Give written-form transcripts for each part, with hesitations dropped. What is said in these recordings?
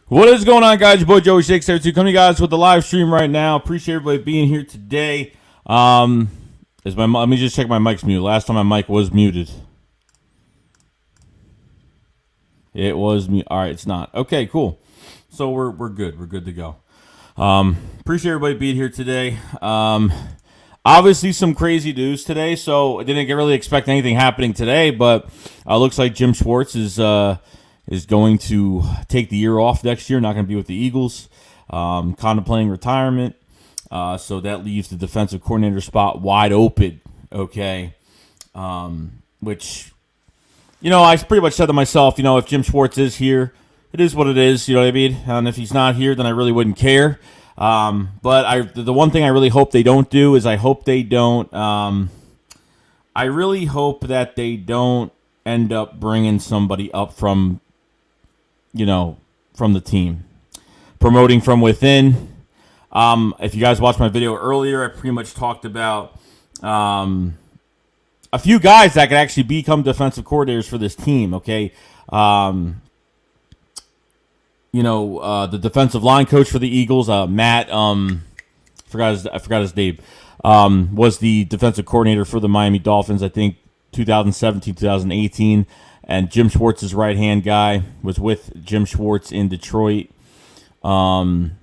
What is going on, guys? Your boy Joey Shakes there too. Coming to you guys with the live stream right now. Appreciate everybody being here today. Let me just check my mic's muted. Last time my mic was muted. It was mute. All right, it's not. Okay, cool. So we're good. We're good to go. Appreciate everybody being here today. Obviously some crazy news today, so I didn't really expect anything happening today, but looks like Jim Schwartz is going to take the year off next year, not going to be with the Eagles, contemplating retirement. So that leaves the defensive coordinator spot wide open, okay? Which, I pretty much said to myself, if Jim Schwartz is here, it is what it is, you know what I mean? And if he's not here, then I really wouldn't care. But the one thing I really hope they don't do is I really hope that they don't end up bringing somebody up from the team. Promoting from within. If you guys watched my video earlier, I pretty much talked about a few guys that could actually become defensive coordinators for this team, okay? The defensive line coach for the Eagles, Matt, I forgot his name, was the defensive coordinator for the Miami Dolphins, I think, 2017, 2018. And Jim Schwartz's right-hand guy was with Jim Schwartz in Detroit. And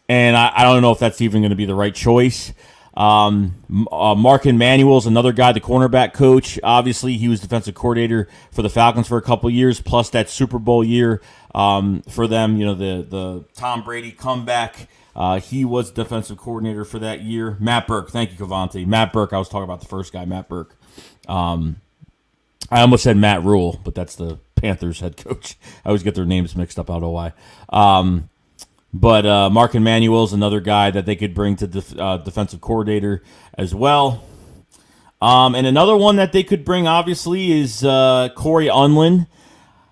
I don't know if that's even going to be the right choice. Mark Manuel's another guy, the cornerback coach. Obviously, he was defensive coordinator for the Falcons for a couple years, plus that Super Bowl year for them, the Tom Brady comeback. He was defensive coordinator for that year. Matt Burke, thank you, Cavante. Matt Burke, I was talking about the first guy, Matt Burke. I almost said Matt Rule, but that's the Panthers head coach. I always get their names mixed up. I don't know why. But Mark Manuel's another guy that they could bring to defensive coordinator as well. And another one that they could bring, obviously, is Corey Unlin,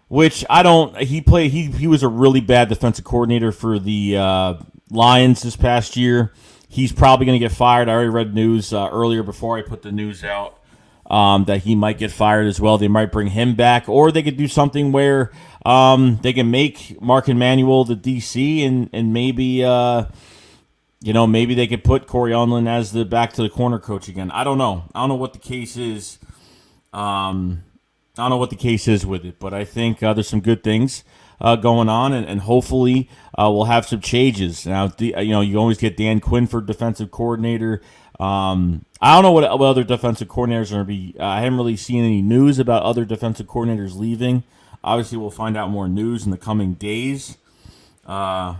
which he was a really bad defensive coordinator for the Lions this past year. He's probably going to get fired. I already read news earlier before I put the news out. That he might get fired as well. They might bring him back, or they could do something where they can make Mark Manuel the DC, and maybe maybe they could put Corey Unlin as the back to the corner coach again. I don't know. I don't know what the case is. I don't know what the case is with it, but I think there's some good things going on, and hopefully we'll have some changes. Now, you always get Dan Quinn for defensive coordinator. I don't know what other defensive coordinators are going to be. I haven't really seen any news about other defensive coordinators leaving. Obviously, we'll find out more news in the coming days. Mr.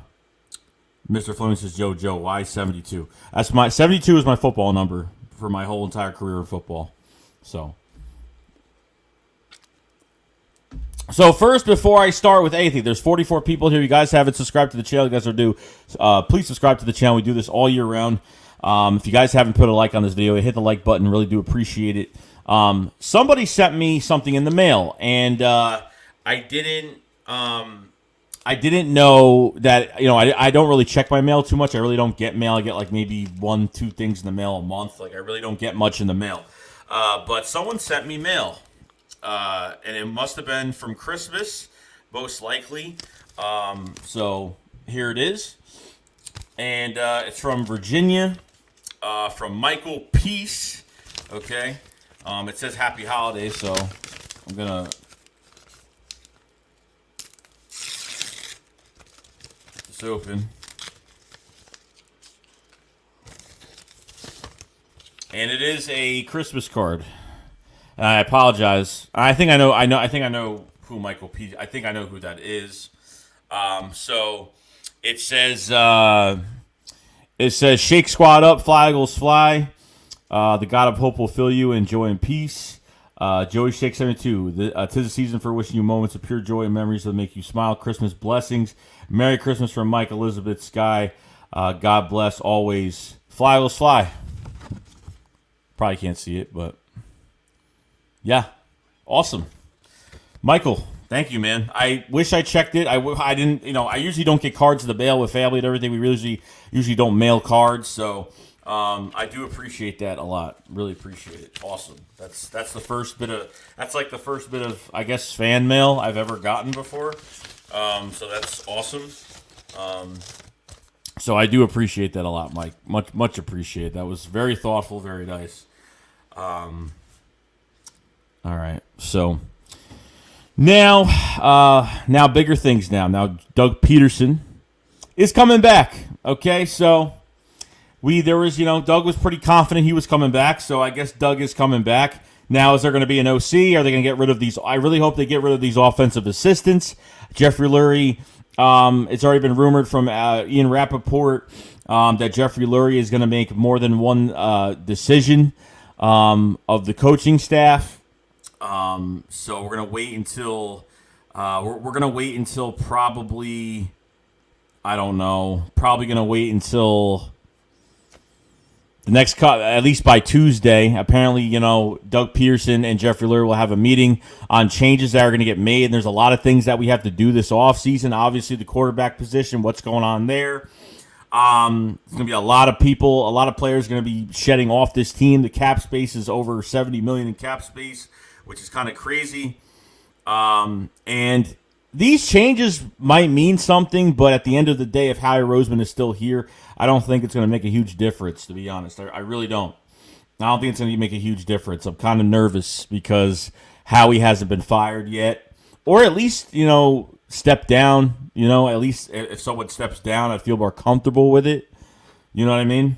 Fleming says, Joe, why 72? 72 is my football number for my whole entire career in football. So first, before I start with anything, there's 44 people here. You guys haven't subscribed to the channel. You guys are due. Please subscribe to the channel. We do this all year round. If you guys haven't put a like on this video, hit the like button. Really do appreciate it. Somebody sent me something in the mail, and I didn't know that. I don't really check my mail too much. I really don't get mail. I get like maybe 1-2 things in the mail a month. Like I really don't get much in the mail. But someone sent me mail, and it must have been from Christmas, most likely. So here it is, and it's from Virginia. From Michael Peace, okay? It says Happy Holidays, so I'm going to get this open. And it is a Christmas card. And I apologize. I think I know who Michael Peace, I think I know who that is. So it says... It says, shake squad up, fly Eagles fly. The God of hope will fill you in joy and peace. Joey Shake 72. 'Tis the season for wishing you moments of pure joy and memories that make you smile. Christmas blessings. Merry Christmas from Mike, Elizabeth, Sky. God bless always. Fly Eagles fly. Probably can't see it, but yeah. Awesome. Michael, thank you, man. I wish I checked it. I didn't, I usually don't get cards in the mail with family and everything. We really usually don't mail cards, so I do appreciate that a lot. Really appreciate it. Awesome. That's the first bit of, I guess, fan mail I've ever gotten before. So that's awesome. So I do appreciate that a lot, Mike. Much appreciate. That was very thoughtful, very nice. All right, so now bigger things. Now Doug Pederson is coming back. Okay, so Doug was pretty confident he was coming back. So I guess Doug is coming back. Now, is there going to be an OC? Are they going to get rid of these? I really hope they get rid of these offensive assistants. Jeffrey Lurie, it's already been rumored from Ian Rappaport that Jeffrey Lurie is going to make more than one decision of the coaching staff. So we're going to wait until we're going to wait until probably, I don't know, probably going to wait until the next cut, at least by Tuesday. Apparently, Doug Pederson and Jeffrey Lurie will have a meeting on changes that are going to get made. And there's a lot of things that we have to do this offseason. Obviously, the quarterback position, what's going on there. There's going to be a lot of people, a lot of players going to be shedding off this team. The cap space is over $70 million in cap space, which is kind of crazy. And these changes might mean something, but at the end of the day, if Howie Roseman is still here, I don't think it's going to make a huge difference, to be honest. I really don't. I don't think it's going to make a huge difference. I'm kind of nervous because Howie hasn't been fired yet. Or at least, step down. At least if someone steps down, I feel more comfortable with it. You know what I mean?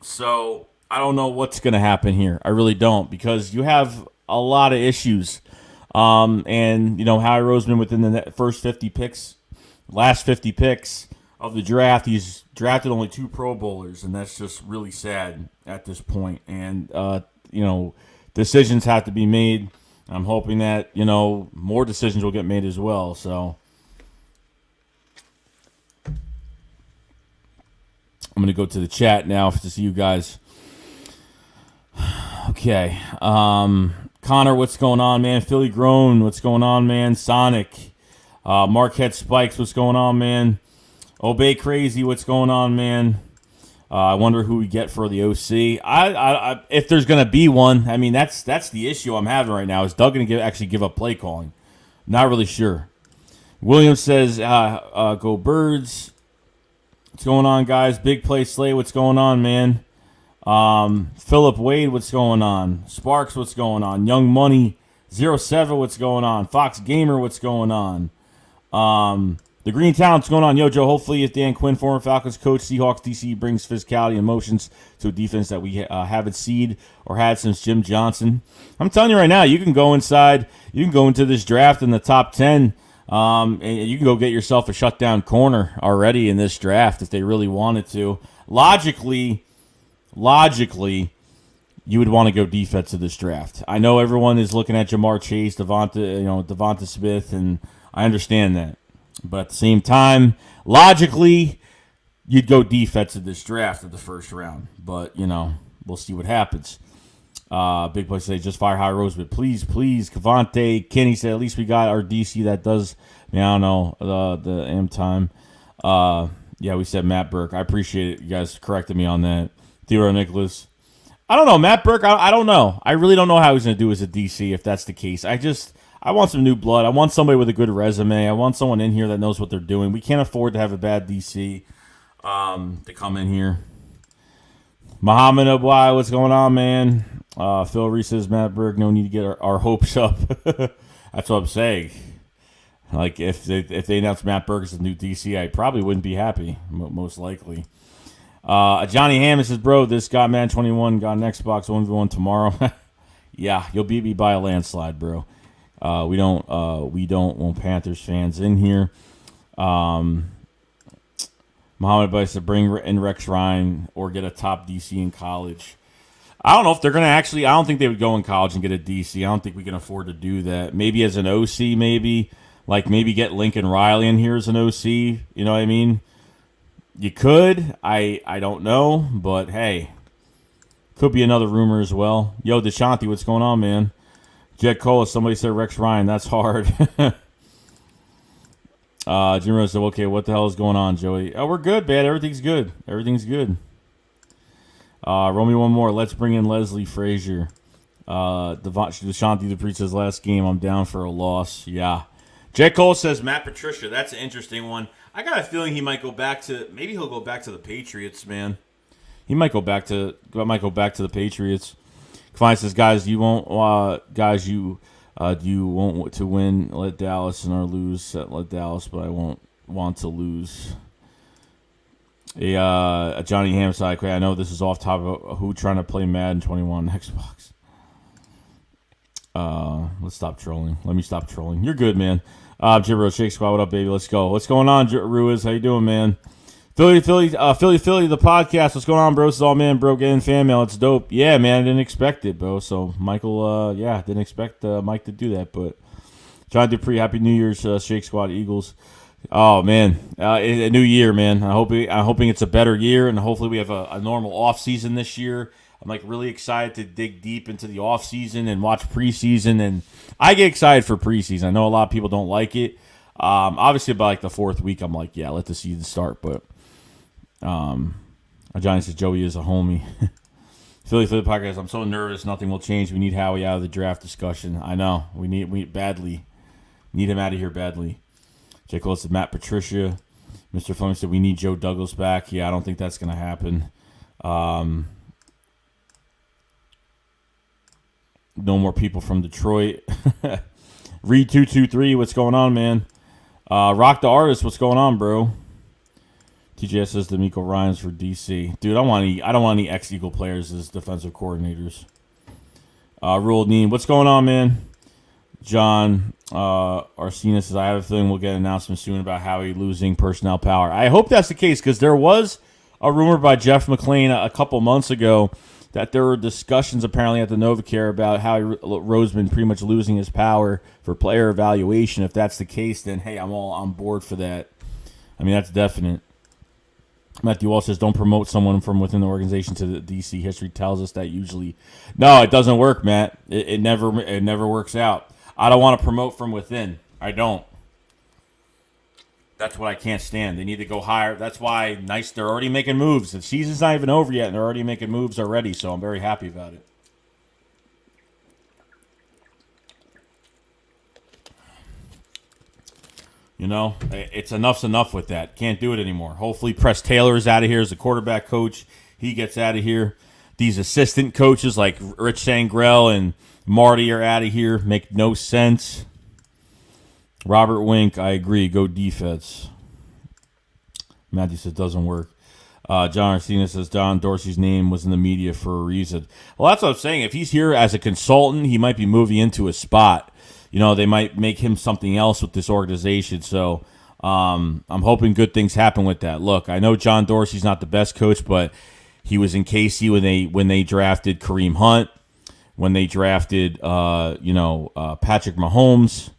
So I don't know what's going to happen here. I really don't, because you have a lot of issues. Howie Roseman within the first 50 picks, last 50 picks of the draft, he's drafted only 2 Pro Bowlers, and that's just really sad at this point. And, decisions have to be made. I'm hoping that, more decisions will get made as well. So I'm going to go to the chat now to see you guys. Okay. Connor, what's going on, man? Philly Grown, what's going on, man? Sonic. Marquette Spikes, what's going on, man? Obey Crazy, what's going on, man? I wonder who we get for the OC. I if there's going to be one, I mean, that's the issue I'm having right now. Is Doug going to actually give up play calling? Not really sure. Williams says, go Birds. What's going on, guys? Big Play Slay, what's going on, man? Philip Wade, what's going on? Sparks, what's going on? Young Money 07, what's going on? Fox Gamer, what's going on? The Green Town, what's going on? Yo, Joe, hopefully if Dan Quinn, former Falcons coach, Seahawks DC, brings physicality and emotions to a defense that we haven't seen or had since Jim Johnson. I'm telling you right now, you can go inside, you can go into this draft in the top 10, and you can go get yourself a shutdown corner already in this draft if they really wanted to. Logically, you would want to go defense in this draft. I know everyone is looking at Jamar Chase, Devonta Smith, and I understand that. But at the same time, logically, you'd go defense in this draft in the first round. But, we'll see what happens. Big Play say, just fire Howie Roseman. Please. Cavante, Kenny said, at least we got our DC that does, I don't know, the M time. Yeah, we said Matt Burke. I appreciate it. You guys corrected me on that. Theodore Nicholas. I don't know. Matt Burke, I don't know. I really don't know how he's going to do as a DC if that's the case. I want some new blood. I want somebody with a good resume. I want someone in here that knows what they're doing. We can't afford to have a bad DC to come in here. Muhammad Abwai, what's going on, man? Phil Reese says, Matt Burke, no need to get our hopes up. That's what I'm saying. Like, if they announced Matt Burke as the new DC, I probably wouldn't be happy, most likely. Johnny Hammond says, bro, this Godman 21 got an Xbox 1v1 tomorrow. Yeah, you'll beat me by a landslide, bro. We don't want Panthers fans in here. Muhammad Bay said, bring in Rex Ryan or get a top DC in college. I don't know if they're going to actually, I don't think they would go in college and get a DC. I don't think we can afford to do that. Maybe as an OC, maybe get Lincoln Riley in here as an OC. You know what I mean? You could. I don't know, but hey, could be another rumor as well. Yo, Deshanti, what's going on, man? Jet Cola, somebody said Rex Ryan. That's hard. Jim Rose said, okay, what the hell is going on, Joey? Oh, we're good, man. Everything's good. Roll me one more. Let's bring in Leslie Frazier. Deshanti Dupree says, last game, I'm down for a loss. Yeah. J. Cole says Matt Patricia. That's an interesting one. I got a feeling he might go back to. Maybe he'll go back to the Patriots, man. He might go back to the Patriots. Fine says, guys, you won't. You won't to win. Let Dallas and or lose. Let Dallas, but I won't want to lose. A Johnny Hamside. I know this is off topic. Who trying to play Madden 21 on Xbox? Let's stop trolling. Let me stop trolling. You're good, man. Jibro Shake Squad, what up, baby? Let's go. What's going on, Ruiz? How you doing, man? Philly, the podcast. What's going on, bro? This is all man, bro. Getting fan mail. It's dope. Yeah, man. I didn't expect it, bro. So Michael, didn't expect Mike to do that, but John Dupree, Happy New Year's, Shake Squad Eagles. Oh man, a new year, man. I'm hoping it's a better year, and hopefully we have a normal off season this year. I'm like really excited to dig deep into the off season and watch preseason, and I get excited for preseason. I know a lot of people don't like it. Obviously, by like the fourth week, I'm like, yeah, let the season start. But Johnny says Joey is a homie. Philly for the podcast. I'm so nervous. Nothing will change. We need Howie out of the draft discussion. I know we need him out of here badly. Jake Cole said Matt Patricia. Mr. Fleming said we need Joe Douglas back. Yeah, I don't think that's going to happen. No more people from Detroit. Reed 223, what's going on, man? Rock the Artist, what's going on, bro? TJS says D'Amico Ryans for DC. Dude, I don't want any ex-Eagle players as defensive coordinators. Rule Neen, what's going on, man? John Arcina says, I have a feeling we'll get an announcement soon about Howie losing personnel power. I hope that's the case, because there was a rumor by Jeff McClain a couple months ago that there were discussions apparently at the NovaCare about Howie Roseman pretty much losing his power for player evaluation. If that's the case, then hey, I'm all on board for that. I mean, that's definite. Matthew Wall says, don't promote someone from within the organization to the DC. History tells us that usually. No, it doesn't work, Matt. It never works out. I don't want to promote from within. I don't. That's what I can't stand. They need to go higher. That's why they're already making moves. The season's not even over yet, and they're already making moves already, so I'm very happy about it. You know, it's enough's enough with that. Can't do it anymore. Hopefully Press Taylor is out of here as the quarterback coach. He gets out of here. These assistant coaches like Rich Sangrell and Marty are out of here. Make no sense. Robert Wink, I agree. Go defense. Matthew says doesn't work. John Arcina says John Dorsey's name was in the media for a reason. Well, that's what I'm saying. If he's here as a consultant, he might be moving into a spot. You know, they might make him something else with this organization. So I'm hoping good things happen with that. Look, I know John Dorsey's not the best coach, but he was in KC when they drafted Kareem Hunt, when they drafted Patrick Mahomes.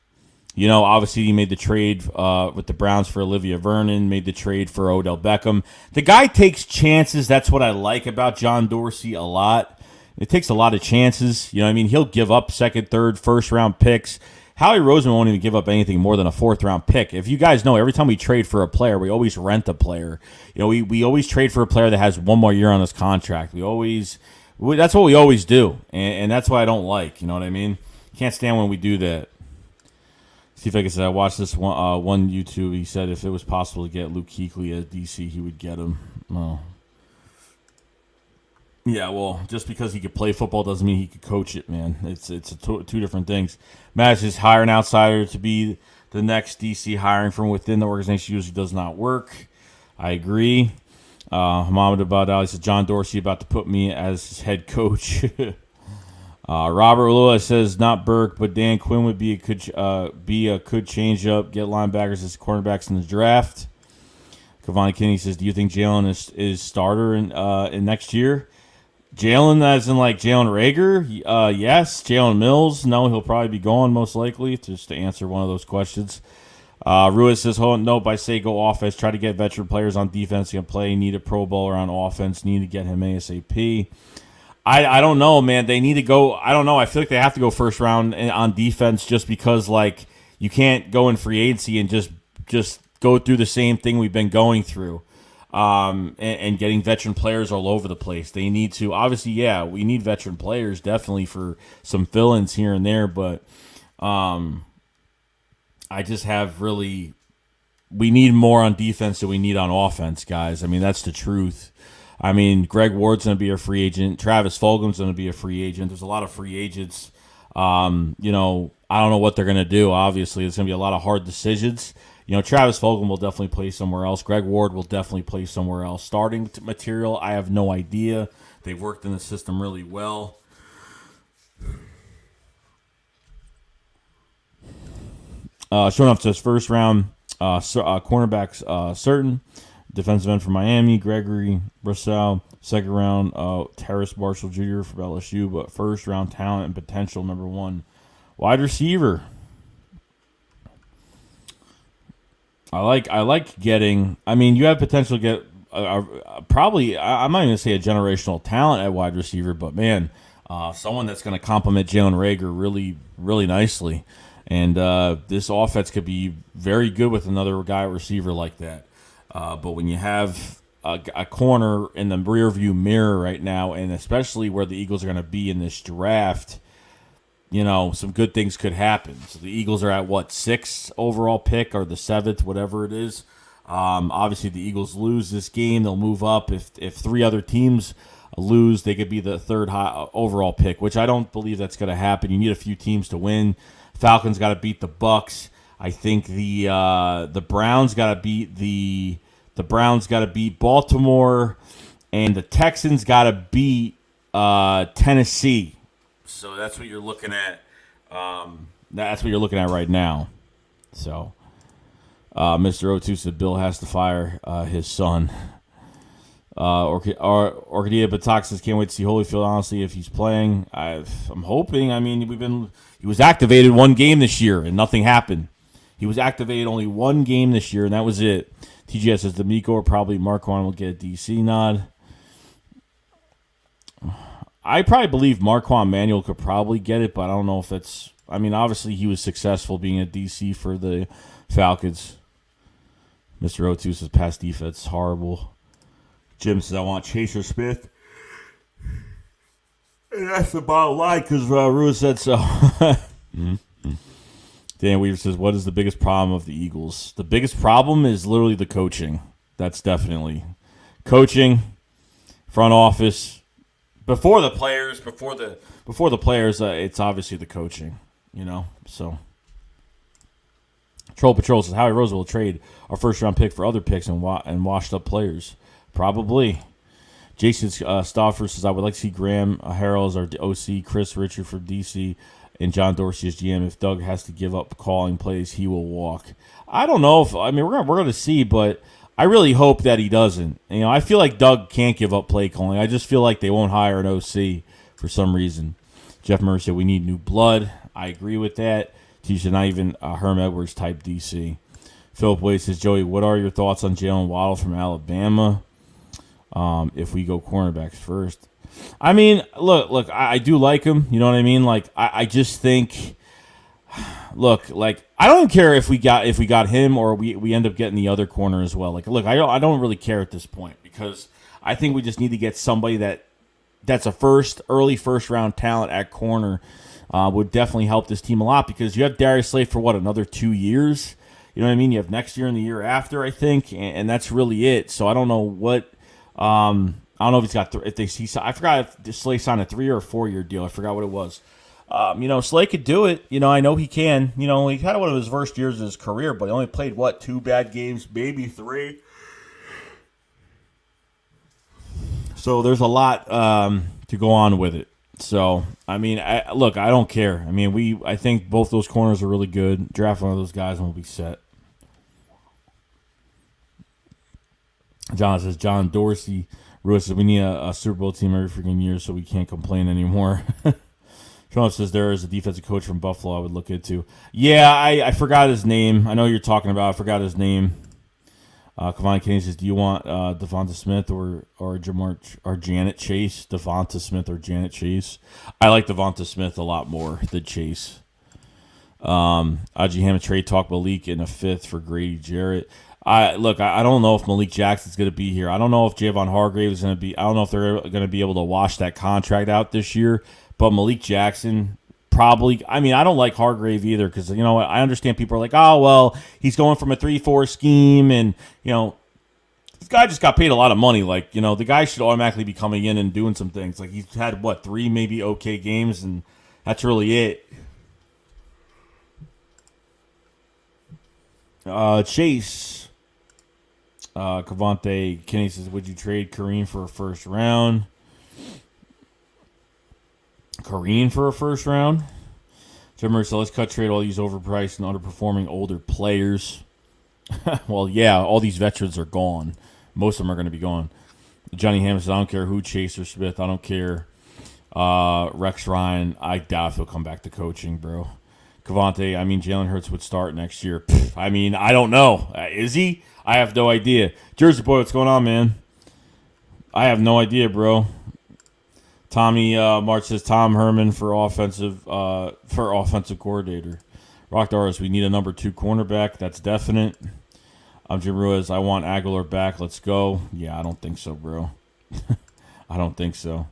You know, obviously he made the trade with the Browns for Olivia Vernon, made the trade for Odell Beckham. The guy takes chances. That's what I like about John Dorsey a lot. It takes a lot of chances. You know what I mean? He'll give up second, third, first-round picks. Howie Roseman won't even give up anything more than a fourth-round pick. If you guys know, every time we trade for a player, we always rent a player. You know, we always trade for a player that has one more year on his contract. That's what we always do, and that's what I don't like. You know what I mean? Can't stand when we do that. See if I can say I watched this one YouTube. He said if it was possible to get Luke Kuechly at DC, he would get him. Well, yeah, well, just because he could play football doesn't mean he could coach it, man. It's two different things. Matt says hire an outsider to be the next DC. Hiring from within the organization usually does not work. I agree. Mohammed Abadali says John Dorsey about to put me as his head coach. Robert Lewis says not Burke, but Dan Quinn would be a good change up. Get linebackers as cornerbacks in the draft. Cavani Kinney says, do you think Jalen is starter in next year? Jalen, as in like Jalen Rager? Yes. Jalen Mills? No, he'll probably be gone most likely, just to answer one of those questions. Ruiz says, nope, I say go offense. Try to get veteran players on defense who can play. Need a Pro Bowler on offense. Need to get him ASAP. I don't know, man. They need to go. I don't know. I feel like they have to go first round on defense just because, like, you can't go in free agency and just go through the same thing we've been going through. And getting veteran players all over the place. They need to, obviously, yeah, we need veteran players definitely for some fill-ins here and there, but I just have really, we need more on defense than we need on offense, guys. I mean, that's the truth. I mean, Greg Ward's going to be a free agent. Travis Fulgham's going to be a free agent. There's a lot of free agents. I don't know what they're going to do. Obviously, there's going to be a lot of hard decisions. Travis Fulgham will definitely play somewhere else. Greg Ward will definitely play somewhere else. Starting material, I have no idea. They've worked in the system really well. Showing up to his first round cornerbacks certain. Defensive end for Miami, Gregory Rousseau. Second round, Terrace Marshall Jr. for LSU, but first round talent and potential number 1. Wide receiver. I like getting. I mean, you have potential to get probably. I'm not even gonna say a generational talent at wide receiver, but man, someone that's going to complement Jalen Reagor really, really nicely. And this offense could be very good with another guy receiver like that. But when you have a corner in the rearview mirror right now, and especially where the Eagles are going to be in this draft, some good things could happen. So the Eagles are at 6th overall pick or the 7th, whatever it is. Obviously, the Eagles lose this game, they'll move up. If 3 other teams lose, they could be the 3rd high overall pick, which I don't believe that's going to happen. You need a few teams to win. Falcons got to beat the Bucks. I think the Browns got to beat the Browns got to beat Baltimore, and the Texans got to beat Tennessee. So that's what you're looking at. That's what you're looking at right now. So, Mr. O2 said Bill has to fire his son. Orchidea Batak says can't wait to see Holyfield. Honestly, if he's playing, I'm hoping. I mean, he was activated 1 game this year and nothing happened. He was activated only 1 game this year and that was it. TGS says D'Amico or probably Marquand will get a DC nod. I probably believe Marquand Manuel could probably get it, but I don't know if it's. I mean, obviously he was successful being a DC for the Falcons. Mr. O2 says pass defense horrible. Jim says I want Chaser Smith. And that's the bottom line because Ruiz said so. Dan Weaver says, what is the biggest problem of the Eagles? The biggest problem is literally the coaching. That's definitely coaching, front office, before the players. It's obviously the coaching. So Troll Patrol says Howie Roseman will trade our first round pick for other picks and washed up players. Probably. Jason Stauffer says I would like to see Graham Harrell as our OC, Chris Richard for DC, and John Dorsey as GM. If Doug has to give up calling plays, he will walk. I don't know if we're going to see, but I really hope that he doesn't. I feel like Doug can't give up play calling. I just feel like they won't hire an OC for some reason. Jeff Murray said we need new blood. I agree with that. Tisha, not even Herm Edwards type DC. Philip Wade says, Joey, what are your thoughts on Jalen Waddle from Alabama? If we go cornerbacks first. I mean, look, I do like him. You know what I mean? Like, I just think, look, like, I don't care if we got him or we end up getting the other corner as well. Like, look, I don't really care at this point because I think we just need to get somebody that's a early first round talent at corner. Would definitely help this team a lot because you have Darius Slay for another 2 years. You know what I mean? You have next year and the year after, I think, and that's really it. So I don't know what. I don't know if he's got. I forgot if Slay signed a 3 or a 4 year deal. I forgot what it was. Slay could do it. I know he can. He had one of his worst years in his career, but he only played 2 bad games, maybe 3. So there's a lot to go on with it. So I mean, I don't care. I mean, I think both those corners are really good. Draft one of those guys and we'll be set. John says John Dorsey. Ruiz says we need a Super Bowl team every freaking year, so we can't complain anymore. Sean says there is a defensive coach from Buffalo I would look into. Yeah, I forgot his name. I know you're talking about. I forgot his name. Kavani Kane says, do you want Devonta Smith or Jamar or Janet Chase? Devonta Smith or Janet Chase? I like Devonta Smith a lot more than Chase. Aji Hammond trade talk Malik in a 5th for Grady Jarrett. I don't know if Malik Jackson's going to be here. I don't know if Javon Hargrave is going to be. I don't know if they're going to be able to wash that contract out this year. But Malik Jackson probably. I mean, I don't like Hargrave either because, you know, I understand people are like, oh, well, he's going from a 3-4 scheme and, you know, this guy just got paid a lot of money. Like, you know, the guy should automatically be coming in and doing some things. Like, he's had, 3 maybe okay games, and that's really it. Chase. Cavante Kinney says, would you trade Kareem for a first round? Kareem for a first round? Jim Murray said, let's cut trade all these overpriced and underperforming older players. Well, yeah, all these veterans are gone. Most of them are going to be gone. Johnny Hammond says, I don't care who, Chase or Smith. I don't care. Rex Ryan, I doubt if he'll come back to coaching, bro. Cavante, I mean, Jalen Hurts would start next year. I mean, I don't know. Is he? I have no idea. Jersey boy, what's going on, man? I have no idea, bro. Tommy March says Tom Herman for offensive coordinator. Rock Doris, we need a number 2 cornerback. That's definite. I'm Jim Ruiz. I want Aguilar back. Let's go. Yeah, I don't think so, bro. I don't think so.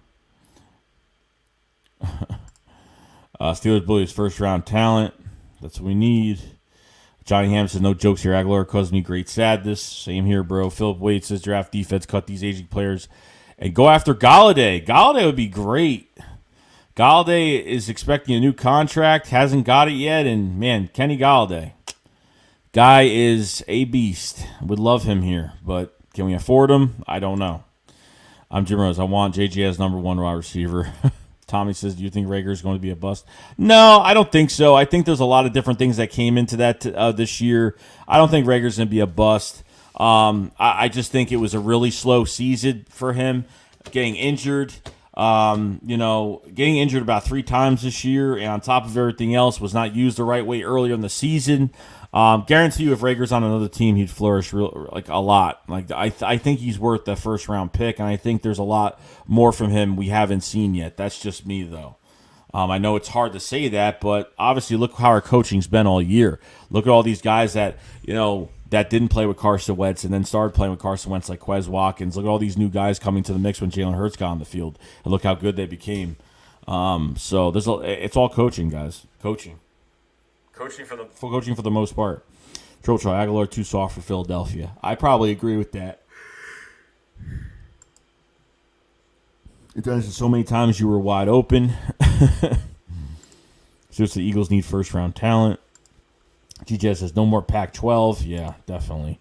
Steelers Blues first round talent. That's what we need. Johnny Ham says no jokes here. Aguilar caused me great sadness. Same here, bro. Philip Wade says draft defense, cut these aging players, and go after Galladay. Galladay would be great. Galladay is expecting a new contract, hasn't got it yet, and man, Kenny Galladay, guy is a beast. Would love him here, but can we afford him? I don't know. I'm Jim Rose. I want JJ as number 1 wide receiver. Tommy says, do you think Rager is going to be a bust? No, I don't think so. I think there's a lot of different things that came into that this year. I don't think Rager's going to be a bust. I just think it was a really slow season for him, getting injured. Getting injured about 3 times this year, and on top of everything else, was not used the right way earlier in the season. Guarantee you, if Rager's on another team, he'd flourish a lot. Like I think he's worth the first round pick, and I think there's a lot more from him we haven't seen yet. That's just me, though. I know it's hard to say that, but obviously, look how our coaching's been all year. Look at all these guys that that didn't play with Carson Wentz and then started playing with Carson Wentz, like Quez Watkins. Look at all these new guys coming to the mix when Jalen Hurts got on the field, and look how good they became. So it's all coaching, guys. Coaching for the most part. Troll Aguilar too soft for Philadelphia. I probably agree with that. It does so many times you were wide open. So the Eagles need first round talent. TJ says no more Pac-12. Yeah, definitely.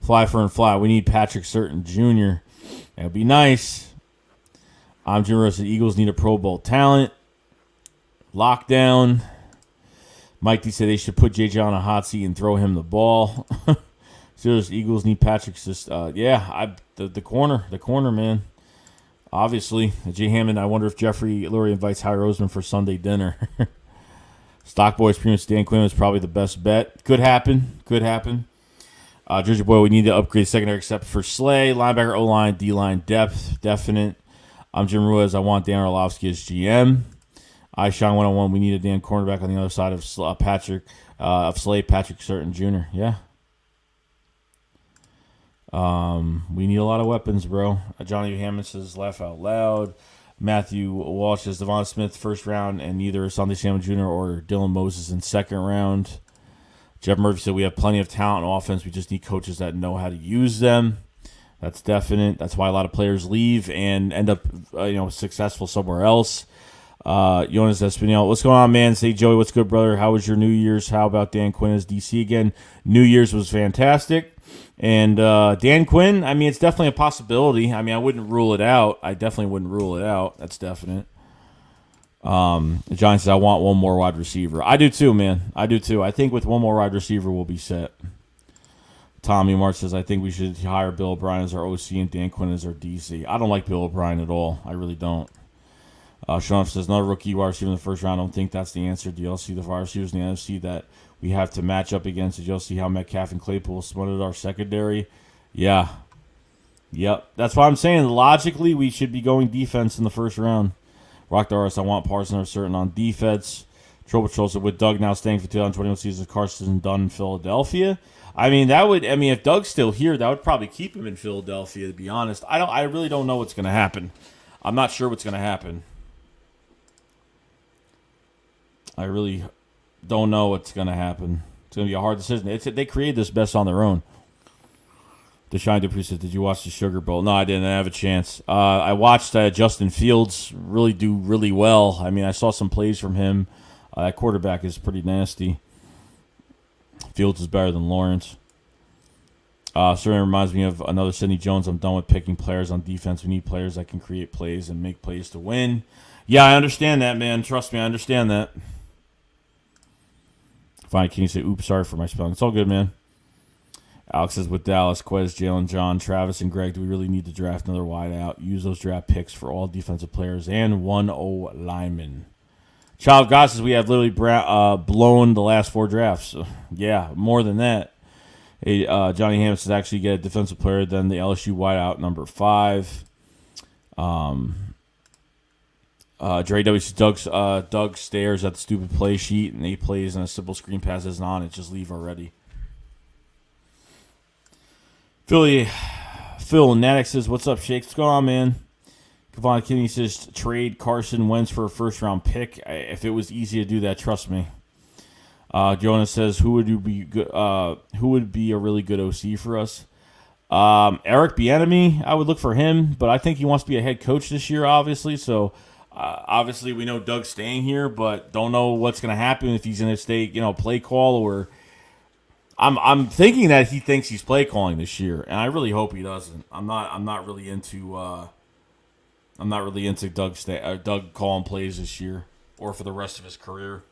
Fly for and fly. We need Patrick Surtain Jr. That would be nice. I'm Jim Rose. The Eagles need a Pro Bowl talent. Lockdown. Mike D said they should put JJ on a hot seat and throw him the ball. Serious Eagles need Patrick. The corner, man. Obviously, J. Hammond. I wonder if Jeffrey Lurie invites Howie Roseman for Sunday dinner. Stockboys premium Dan Quinn is probably the best bet. Could happen. Jersey boy, we need to upgrade secondary except for Slay. Linebacker, O-line, D-line, depth, definite. I'm Jim Ruiz. I want Dan Orlovsky as GM. I Sean 101. We need a damn cornerback on the other side of Slay, Patrick Surtain Jr. Yeah. We need a lot of weapons, bro. Johnny Hammond says laugh out loud. Matthew Walsh says Devon Smith first round and either Sunday Samuel Jr. or Dylan Moses in second round. Jeff Murphy said we have plenty of talent in offense. We just need coaches that know how to use them. That's definite. That's why a lot of players leave and end up successful somewhere else. Jonas Espinal, what's going on, man? Say, Joey, what's good, brother? How was your New Year's? How about Dan Quinn as DC again? New Year's was fantastic. And Dan Quinn, I mean, it's definitely a possibility. I mean, I wouldn't rule it out. I definitely wouldn't rule it out. That's definite. John says, I want one more wide receiver. I do too, man. I do too. I think with one more wide receiver, we'll be set. Tommy March says, I think we should hire Bill O'Brien as our OC and Dan Quinn as our DC. I don't like Bill O'Brien at all. I really don't. Sean says, another rookie wide receiver in the first round. I don't think that's the answer. Do y'all see the wide receivers in the NFC that we have to match up against? Did y'all see how Metcalf and Claypool smothered our secondary? Yeah. Yep. That's why I'm saying logically we should be going defense in the first round. Rock Doris, I want Parson or Certain on defense. Trouble Patrol said, with Doug now staying for 2021 season, Carson done in Philadelphia. If Doug's still here, that would probably keep him in Philadelphia, to be honest. I really don't know what's going to happen. I'm not sure what's going to happen. I really don't know what's going to happen. It's going to be a hard decision. They created this mess on their own. Deshaun Dupree says, did you watch the Sugar Bowl? No, I didn't. I have a chance. I watched Justin Fields really do really well. I mean, I saw some plays from him. That quarterback is pretty nasty. Fields is better than Lawrence. Certainly reminds me of another Sidney Jones. I'm done with picking players on defense. We need players that can create plays and make plays to win. Yeah, I understand that, man. Trust me, I understand that. Fine, can you say, oops, sorry for my spelling. It's all good, man. Alex says, with Dallas, Quez, Jalen, John, Travis, and Greg, do we really need to draft another wideout? Use those draft picks for all defensive players and 1-0 lineman. Child God says, we have literally blown the last 4 drafts. So, yeah, more than that. Hey, Johnny Hammond says, actually get a defensive player, then the LSU wideout number 5. Dre W. says, Doug stares at the stupid play sheet, and 8 plays and a simple screen pass isn't on it. Just leave already. Phil Natick says, what's up, Shakes? What's going on, man? Kevon Kinney says, trade Carson Wentz for a first-round pick. If it was easy to do that, trust me. Jonas says, who would be good? Who would be a really good OC for us? Eric Bieniemy, I would look for him, but I think he wants to be a head coach this year, obviously. So, obviously, we know Doug's staying here, but don't know what's going to happen if he's going to stay, play call or. I'm thinking that he thinks he's play calling this year, and I really hope he doesn't. I'm not really into Doug calling plays this year or for the rest of his career.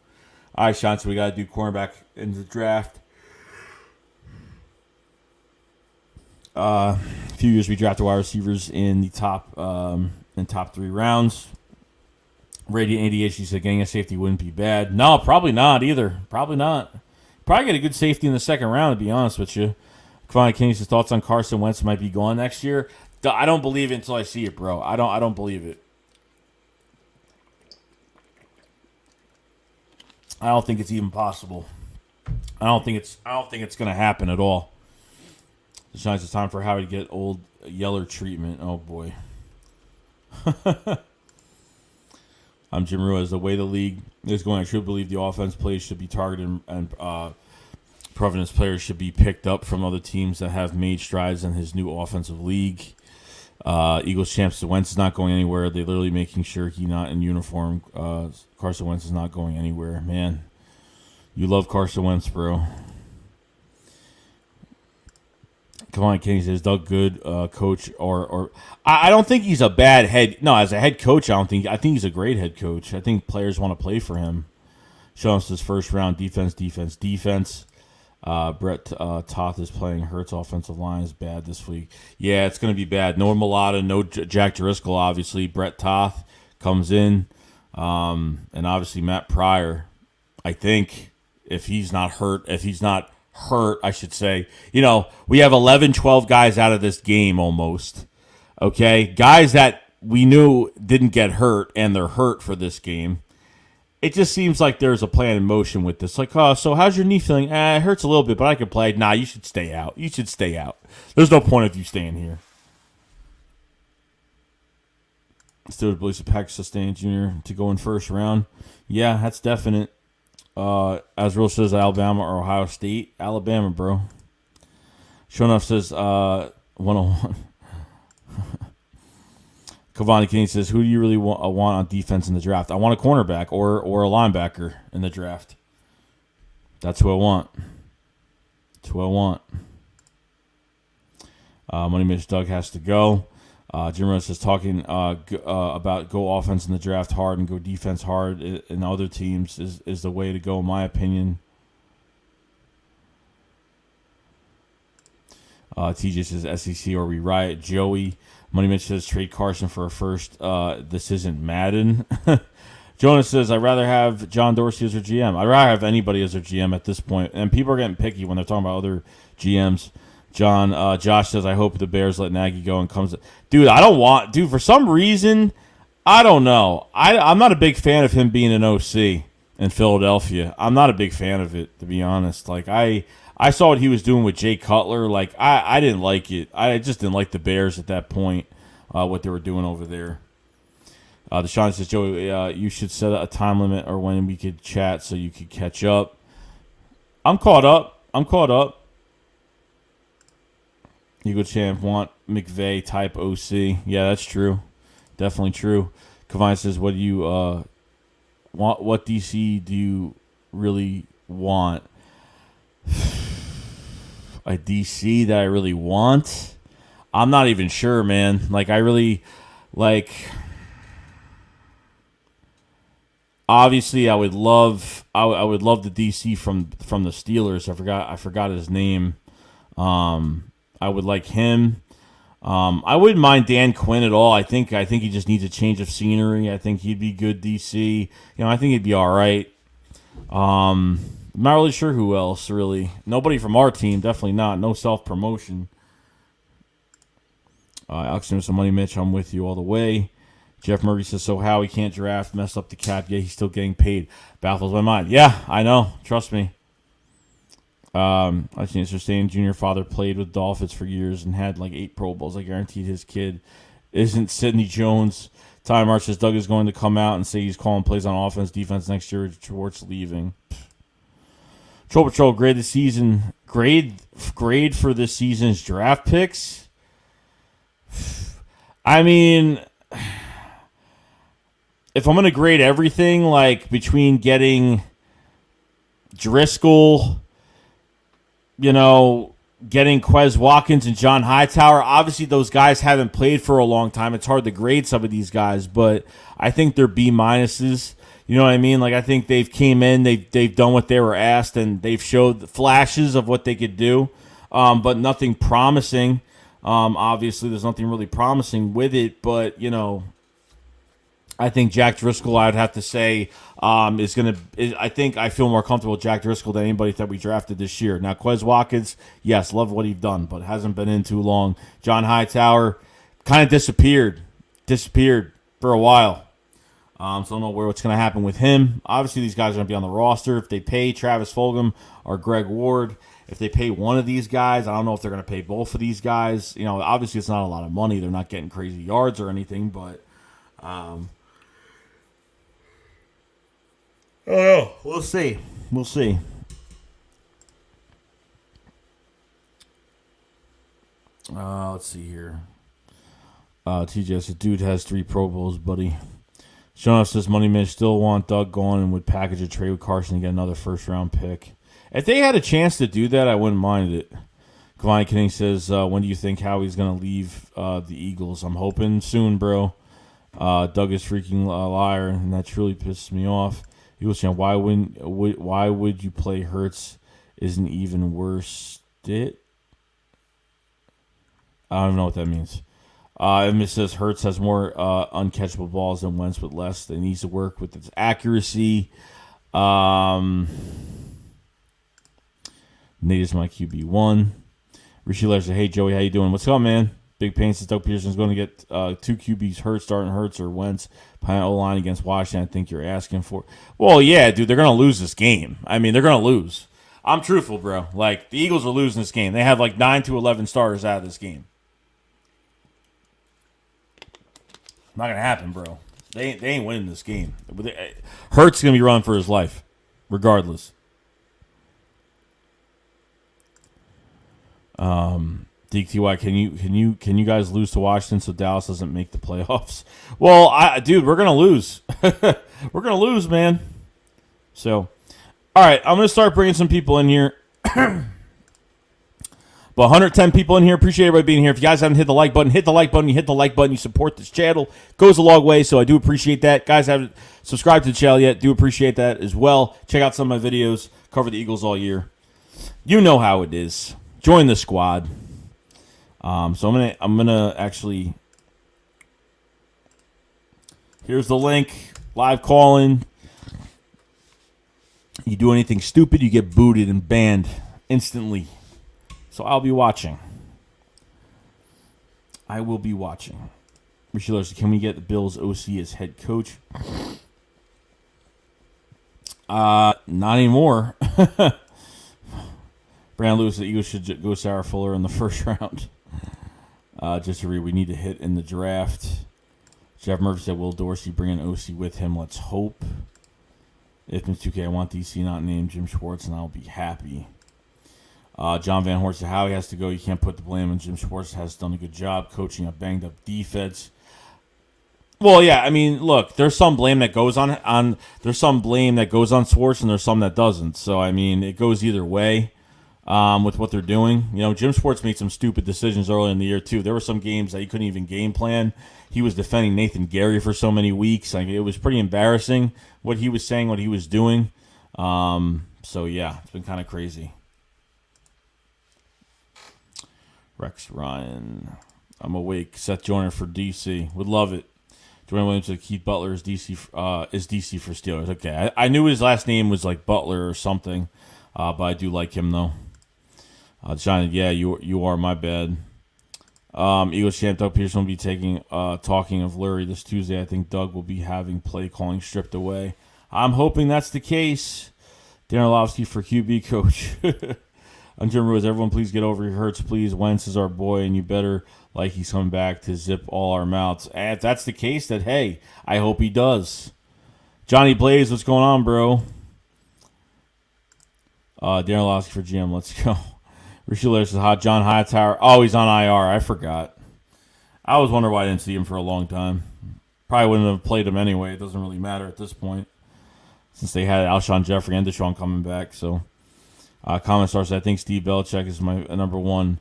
All right, Sean, so we got to do cornerback in the draft. A few years we drafted wide receivers in the top 3 rounds. Radiant ADHD said getting a safety wouldn't be bad. No, probably not either. Probably not. Probably get a good safety in the second round, to be honest with you. Kevon King's thoughts on Carson Wentz might be gone next year. I don't believe it until I see it, bro. I don't believe it. I don't think it's even possible. I don't think it's going to happen at all. It's time for Howie to get old Yeller treatment. Oh boy. I'm Jim Ruiz. The way the league is going, I should believe the offense plays should be targeted and Providence players should be picked up from other teams that have made strides in his new offensive league. Eagles champs, Wentz is not going anywhere. They're literally making sure he's not in uniform. Carson Wentz is not going anywhere. Man, you love Carson Wentz, bro. Come on, Kenny says Doug good coach or I don't think he's a bad head. No, as a head coach, I think he's a great head coach. I think players want to play for him. Show us his first round defense. Brett Toth is playing Hurts offensive line is bad this week. Yeah, it's going to be bad. No Mulata, no Jack Driscoll, obviously. Brett Toth comes in. And obviously Matt Pryor, I think, if he's not hurt, I should say. We have 11, 12 guys out of this game almost. Okay? Guys that we knew didn't get hurt, and they're hurt for this game. It just seems like there's a plan in motion with this. Like, oh, so how's your knee feeling? It hurts a little bit, but I can play. Nah, you should stay out. There's no point of you staying here. Still believes Patrick Sustain Jr. to go in first round. Yeah, that's definite. Azrael says Alabama or Ohio State. Alabama, bro. Sure enough says 101. Cavani King says, who do you really want on defense in the draft? I want a cornerback or a linebacker in the draft. That's who I want. Money Mitch Doug has to go. Jim Rose is talking about go offense in the draft hard and go defense hard in other teams is the way to go, in my opinion. TJ says SEC or we riot. Joey. Money Mitch says trade Carson for a first. This isn't Madden. Jonas says I'd rather have John Dorsey as their GM. I'd rather have anybody as their GM at this point. And people are getting picky when they're talking about other GMs. Josh says I hope the Bears let Nagy go and comes. Dude, for some reason, I don't know. I'm not a big fan of him being an OC in Philadelphia. I'm not a big fan of it, to be honest. Like I saw what he was doing with Jay Cutler. Like, I didn't like it. I just didn't like the Bears at that point, what they were doing over there. Deshaun says, Joey, you should set a time limit or when we could chat so you could catch up. I'm caught up. Eagle champ want McVay type OC. Yeah, that's true. Definitely true. Kavine says, what do you want? What DC do you really want? A DC that I really want? I'm not even sure, man. Like, I really, like, obviously I would love the DC from the Steelers. I forgot his name. I would like him. I wouldn't mind Dan Quinn at all. I think he just needs a change of scenery. I think he'd be good DC. I think he'd be all right. I'm not really sure who else, really. Nobody from our team, definitely not. No self-promotion. Alex Newsom, Money Mitch, I'm with you all the way. Jeff Murray says, so Howie can't draft, mess up the cap, yet he's still getting paid. Baffles my mind. Yeah, I know. Trust me. I think it's Stan Jr. father played with Dolphins for years and had like 8 Pro Bowls. I guaranteed his kid isn't Sidney Jones. Ty March says Doug is going to come out and say he's calling plays on offense, defense next year. Schwartz leaving. Troll Patrol grade the season. Grade for this season's draft picks. I mean, if I'm going to grade everything, like between getting Driscoll, getting Quez Watkins and John Hightower, obviously those guys haven't played for a long time. It's hard to grade some of these guys, but I think they're B minuses. You know what I mean? Like, I think they've came in, they've done what they were asked, and they've showed flashes of what they could do, but nothing promising. Obviously, there's nothing really promising with it, but, I think Jack Driscoll, I'd have to say, I think I feel more comfortable with Jack Driscoll than anybody that we drafted this year. Now, Quez Watkins, yes, love what he's done, but hasn't been in too long. John Hightower kind of disappeared for a while. So I don't know what's going to happen with him. Obviously, these guys are going to be on the roster. If they pay Travis Fulgham or Greg Ward, if they pay one of these guys, I don't know if they're going to pay both of these guys. Obviously, it's not a lot of money. They're not getting crazy yards or anything, but I don't know. We'll see. Let's see here. TJ says, dude has 3 Pro Bowls, buddy. Sean says, Money Man still want Doug gone and would package a trade with Carson and get another first-round pick. If they had a chance to do that, I wouldn't mind it. Kalani Kenning says, when do you think Howie's going to leave the Eagles? I'm hoping soon, bro. Doug is freaking a liar, and that truly pisses me off. He was saying, why would you play Hurts? Isn't even worse. I don't know what that means. It says Hurts has more uncatchable balls than Wentz, but less. That needs to work with its accuracy. Nate is my QB1. Rishi Lester, hey Joey, how you doing? What's up, man? Big pain since Doug Peterson's going to get 2 QBs hurt, starting Hurts or Wentz. Playing O-line against Washington, I think you're asking for. Well, yeah, dude, they're going to lose this game. I mean, they're going to lose. I'm truthful, bro. Like, the Eagles are losing this game. They have like 9 to 11 starters out of this game. Not going to happen, bro. They ain't winning this game. Hurts going to be running for his life, regardless. DTY, can you guys lose to Washington so Dallas doesn't make the playoffs? Well, dude, we're gonna lose. We're gonna lose, man. So, all right, I'm gonna start bringing some people in here. But 110 people in here. Appreciate everybody being here. If you guys haven't hit the like button, hit the like button. You hit the like button, you support this channel. Goes a long way, so I do appreciate that. Guys haven't subscribed to the channel yet, do appreciate that as well. Check out some of my videos. Cover the Eagles all year. You know how it is. Join the squad. So I'm gonna actually. Here's the link. Live call-in. You do anything stupid, you get booted and banned instantly. So I'll be watching. I will be watching. Richie, can we get the Bills OC as head coach? Not anymore. Brandon Lewis, the Eagles should go Sarah Fuller in the first round. Just to read, we need to hit in the draft. Jeff Murphy said, will Dorsey bring an OC with him? Let's hope. If it's 2K, I want DC not named Jim Schwartz, and I'll be happy. John Van Horst said, Howie has to go. You can't put the blame on Jim Schwartz. Has done a good job coaching a banged-up defense. Well, yeah, I mean, look, there's some blame that goes on there's some blame that goes on Schwartz, and there's some that doesn't. So, I mean, it goes either way with what they're doing. You know, Jim Schwartz made some stupid decisions early in the year, too. There were some games that he couldn't even game plan. He was defending Nathan Gary for so many weeks. Like, it was pretty embarrassing what he was saying, what he was doing. So, yeah, it's been kind of crazy. Rex Ryan. I'm awake. Seth Joyner for DC. Would love it. Dwayne Williams said Keith Butler is DC for Steelers. Okay, I knew his last name was like Butler or something, but I do like him though. John, yeah, you are my bad. Eagles champ Doug Pederson will be talking of Lurie this Tuesday. I think Doug will be having play calling stripped away. I'm hoping that's the case. Darren Orlovsky for QB coach. I'm Jim Rose. Everyone, please get over your hurts, please. Wentz is our boy, and you better like he's coming back to zip all our mouths. And if that's the case, then hey, I hope he does. Johnny Blaze, what's going on, bro? Darren Orlovsky for GM. Let's go. Rishi Lair says, hot John Hightower. Oh, he's on IR. I forgot. I was wondering why I didn't see him for a long time. Probably wouldn't have played him anyway. It doesn't really matter at this point, since they had Alshon Jeffrey and Deshaun coming back. So, Comment Star says, I think Steve Belichick is my number one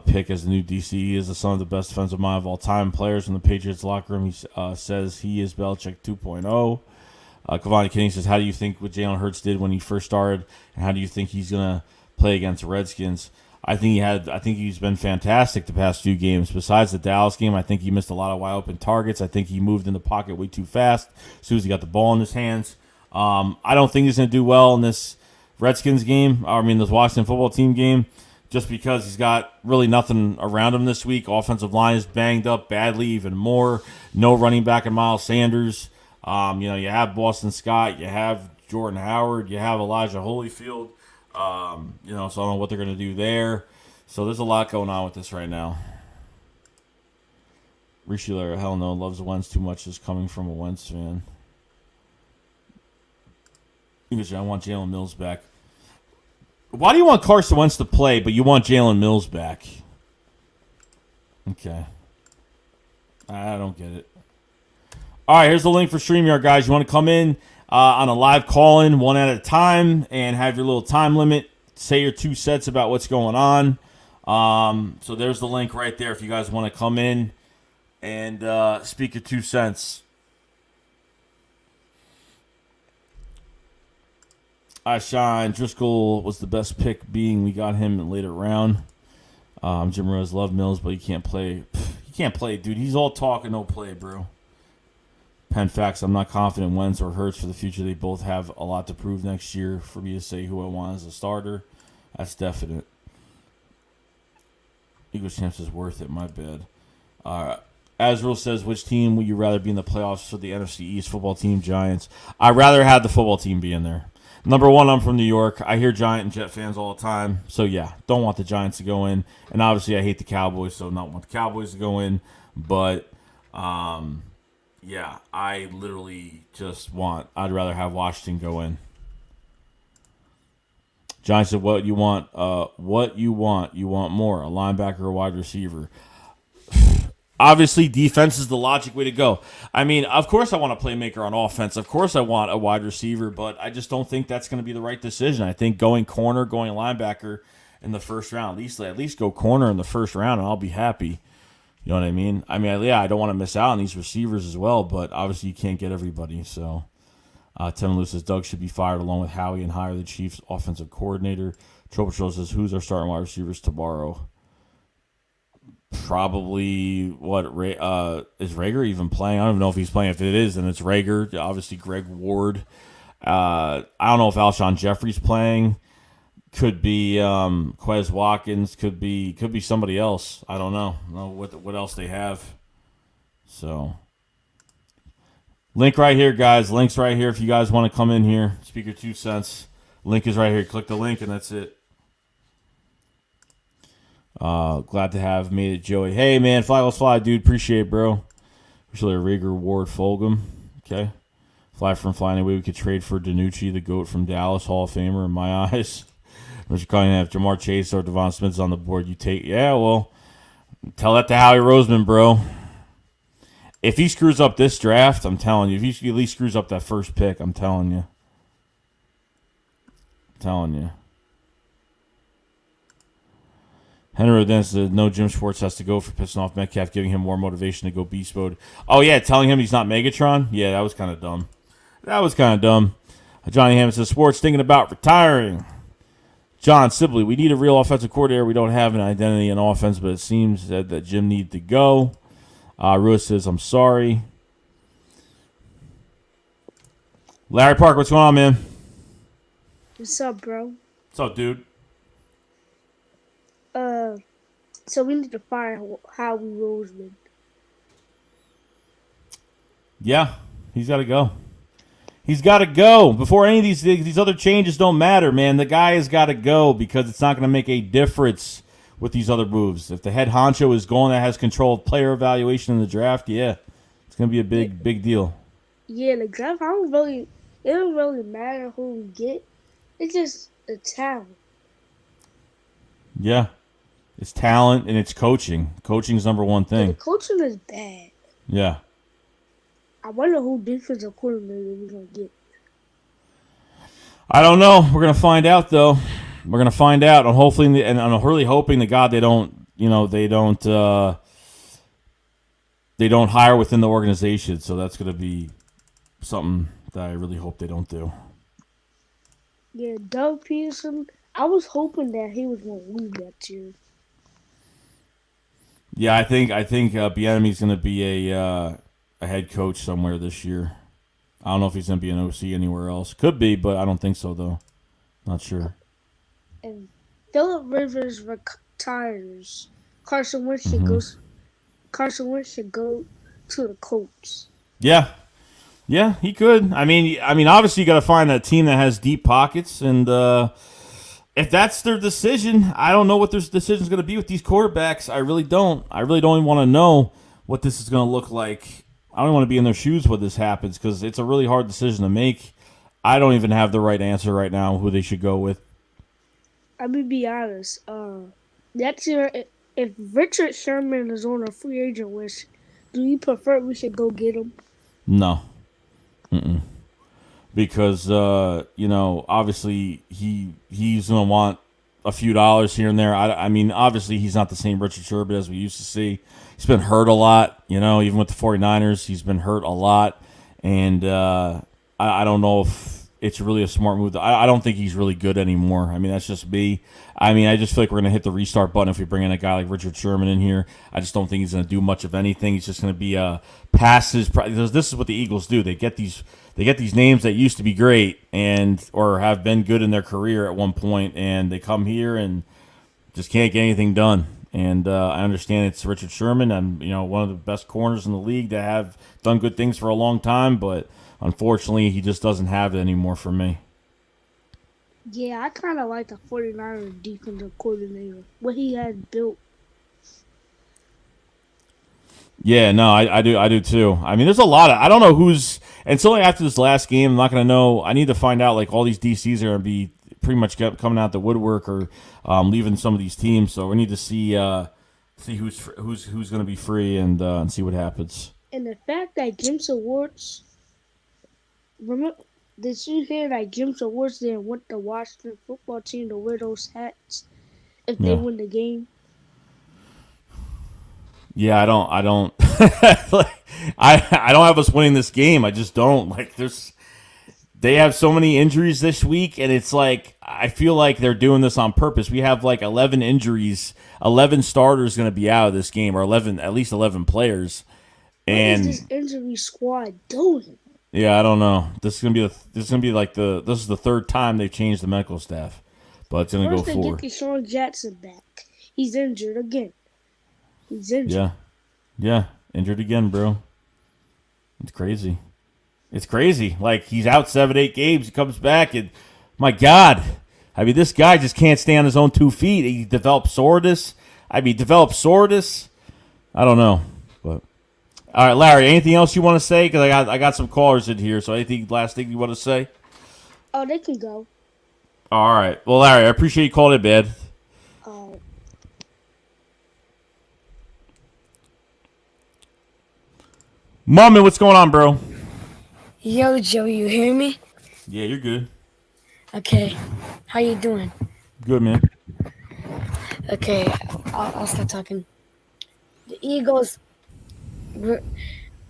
pick as the new DC. He is the son of the best defensive mind of all time. Players in the Patriots locker room, he says he is Belichick 2.0. Cavani Kinney says, how do you think what Jalen Hurts did when he first started, and how do you think he's going to play against the Redskins? I think he's been fantastic the past few games. Besides the Dallas game, I think he missed a lot of wide open targets. I think he moved in the pocket way too fast as soon as he got the ball in his hands. I don't think he's going to do well in this Redskins game. This Washington football team game, just because he's got really nothing around him this week. Offensive line is banged up badly, even more. No running back in Miles Sanders. You have Boston Scott, you have Jordan Howard, you have Elijah Holyfield. So I don't know what they're going to do there. So there's a lot going on with this right now. Rishi Lair, hell no, loves Wentz too much is coming from a Wentz fan. I want Jalen Mills back. Why do you want Carson Wentz to play, but you want Jalen Mills back? Okay. I don't get it. All right, here's the link for StreamYard, guys. You want to come in on a live call-in one at a time and have your little time limit. Say your 2 cents about what's going on. So there's the link right there if you guys want to come in and speak your 2 cents. Shine. Driscoll was the best pick, being we got him in later round. Jim Rose loved Mills, but he can't play. He can't play, dude. He's all talk and no play, bro. Penn Facts, I'm not confident Wentz or Hurts for the future. They both have a lot to prove next year for me to say who I want as a starter. That's definite. Eagles chance is worth it, my bad. Azrael says, which team would you rather be in the playoffs for the NFC East? Football team, Giants. I'd rather have the football team be in there. Number one, I'm from New York. I hear Giant and Jet fans all the time. So, yeah, don't want the Giants to go in. And obviously, I hate the Cowboys, so not want the Cowboys to go in. But, yeah, I literally I'd rather have Washington go in. Giants said, what you want? You want more. A linebacker or a wide receiver. Obviously, defense is the logic way to go. Of course I want a playmaker on offense. Of course I want a wide receiver, but I just don't think that's going to be the right decision. I think going corner, going linebacker in the first round, at least go corner in the first round, and I'll be happy. You know what I mean? I don't want to miss out on these receivers as well, but obviously you can't get everybody. So, Tim Lewis says Doug should be fired along with Howie and hire the Chiefs offensive coordinator. Troll Patrol says, who's our starting wide receivers tomorrow? Probably, is Rager even playing? I don't even know if he's playing. If it is, then it's Rager. Obviously, Greg Ward. I don't know if Alshon Jeffrey's playing. Could be Quez Watkins. Could be somebody else. I don't know. I don't know what else they have. So, link right here, guys. Link's right here if you guys want to come in here. Speak your 2 cents. Link is right here. Click the link, and that's it. Glad to have made it, Joey. Hey, man, fly, let's fly, dude. Appreciate it, bro. Usually Rieger, Ward, Fulgham. Okay. Fly from fly anyway. We could trade for DiNucci, the GOAT from Dallas, Hall of Famer in my eyes. Mr. Cunningham, if Jamar Chase or Devon Smith's on the board, you take. Yeah, well, tell that to Howie Roseman, bro. If he screws up this draft, I'm telling you. If he at least screws up that first pick, I'm telling you. Henry Rodin said, no, Jim Schwartz has to go for pissing off Metcalf, giving him more motivation to go beast mode. Oh, yeah, telling him he's not Megatron? Yeah, that was kind of dumb. Johnny Hammond says, Schwartz thinking about retiring. John Sibley, we need a real offensive coordinator. We don't have an identity in offense, but it seems that Jim needs to go. Ruiz says, I'm sorry. Larry Parker, what's going on, man? What's up, bro? What's up, dude? So we need to fire Howie Roseman. Yeah, he's got to go. He's got to go. Before any of these other changes don't matter, man. The guy has got to go because it's not going to make a difference with these other moves. If the head honcho is going that has control of player evaluation in the draft, yeah, it's going to be a big deal. Yeah, the draft, it don't really matter who we get. It's just the talent. Yeah. It's talent and it's coaching. Coaching's number one thing. The coaching is bad. Yeah. I wonder who defensive coordinator we're going to get. I don't know. We're going to find out, though. We're going to find out. I'm really hoping to God they don't hire within the organization. So that's going to be something that I really hope they don't do. Yeah, Doug Pederson, I was hoping that he was going to leave that year. Yeah, I think Bieniemy's going to be a head coach somewhere this year. I don't know if he's going to be an OC anywhere else. Could be, but I don't think so, though. Not sure. And Phillip Rivers retires. Carson Wentz should go to the Colts. Yeah. Yeah, he could. I mean, obviously you got to find a team that has deep pockets, and if that's their decision, I don't know what their decision is going to be with these quarterbacks. I really don't. I really don't even want to know what this is going to look like. I don't want to be in their shoes when this happens because it's a really hard decision to make. I don't even have the right answer right now who they should go with. I'm going to be honest. Next year, if Richard Sherman is on a free agent list, do you prefer we should go get him? No. Because, obviously he's going to want a few dollars here and there. I mean, obviously he's not the same Richard Sherman as we used to see. He's been hurt a lot, even with the 49ers. He's been hurt a lot. And I don't know if it's really a smart move. I don't think he's really good anymore. I mean, that's just me. I mean, I just feel like we're going to hit the restart button if we bring in a guy like Richard Sherman in here. I just don't think he's going to do much of anything. He's just going to be passes. This is what the Eagles do. They get these names that used to be great or have been good in their career at one point, and they come here and just can't get anything done. And I understand it's Richard Sherman. I'm one of the best corners in the league that have done good things for a long time, but unfortunately, he just doesn't have it anymore for me. Yeah, I kind of like the 49ers defensive coordinator, what he has built. Yeah, no, I do too. I mean, there's a lot of, I don't know who's, until after this last game, I'm not going to know. I need to find out, all these DCs are going to be pretty much coming out the woodwork or leaving some of these teams. So we need to see who's going to be free and see what happens. And the fact that Jim Schwartz, did you hear that Jim Schwartz didn't want the Washington football team to wear those hats if they win the game? Yeah, I don't I don't have us winning this game. I just don't. They have so many injuries this week, and it's I feel like they're doing this on purpose. We have 11 injuries, 11 starters going to be out of this game, or at least 11 players. And what is this injury squad doing? Yeah, I don't know. This is gonna be this is the third time they've changed the medical staff, but it's gonna go forward. First they get Deshaun Jackson back. He's injured again. Yeah, injured again, bro. It's crazy. He's out 7-8 games. He comes back, and my God, I mean, this guy just can't stay on his own 2 feet. He developed soreness. I don't know, but All right, Larry. Anything else you want to say? Because I got some callers in here. So anything last thing you want to say? Oh, they can go. All right. Well, Larry, I appreciate you calling in, man. Uh, Mummy, what's going on, bro? Yo, Joe, you hear me? Yeah, you're good. Okay. How you doing? Good, man. Okay, I'll start talking. The Eagles,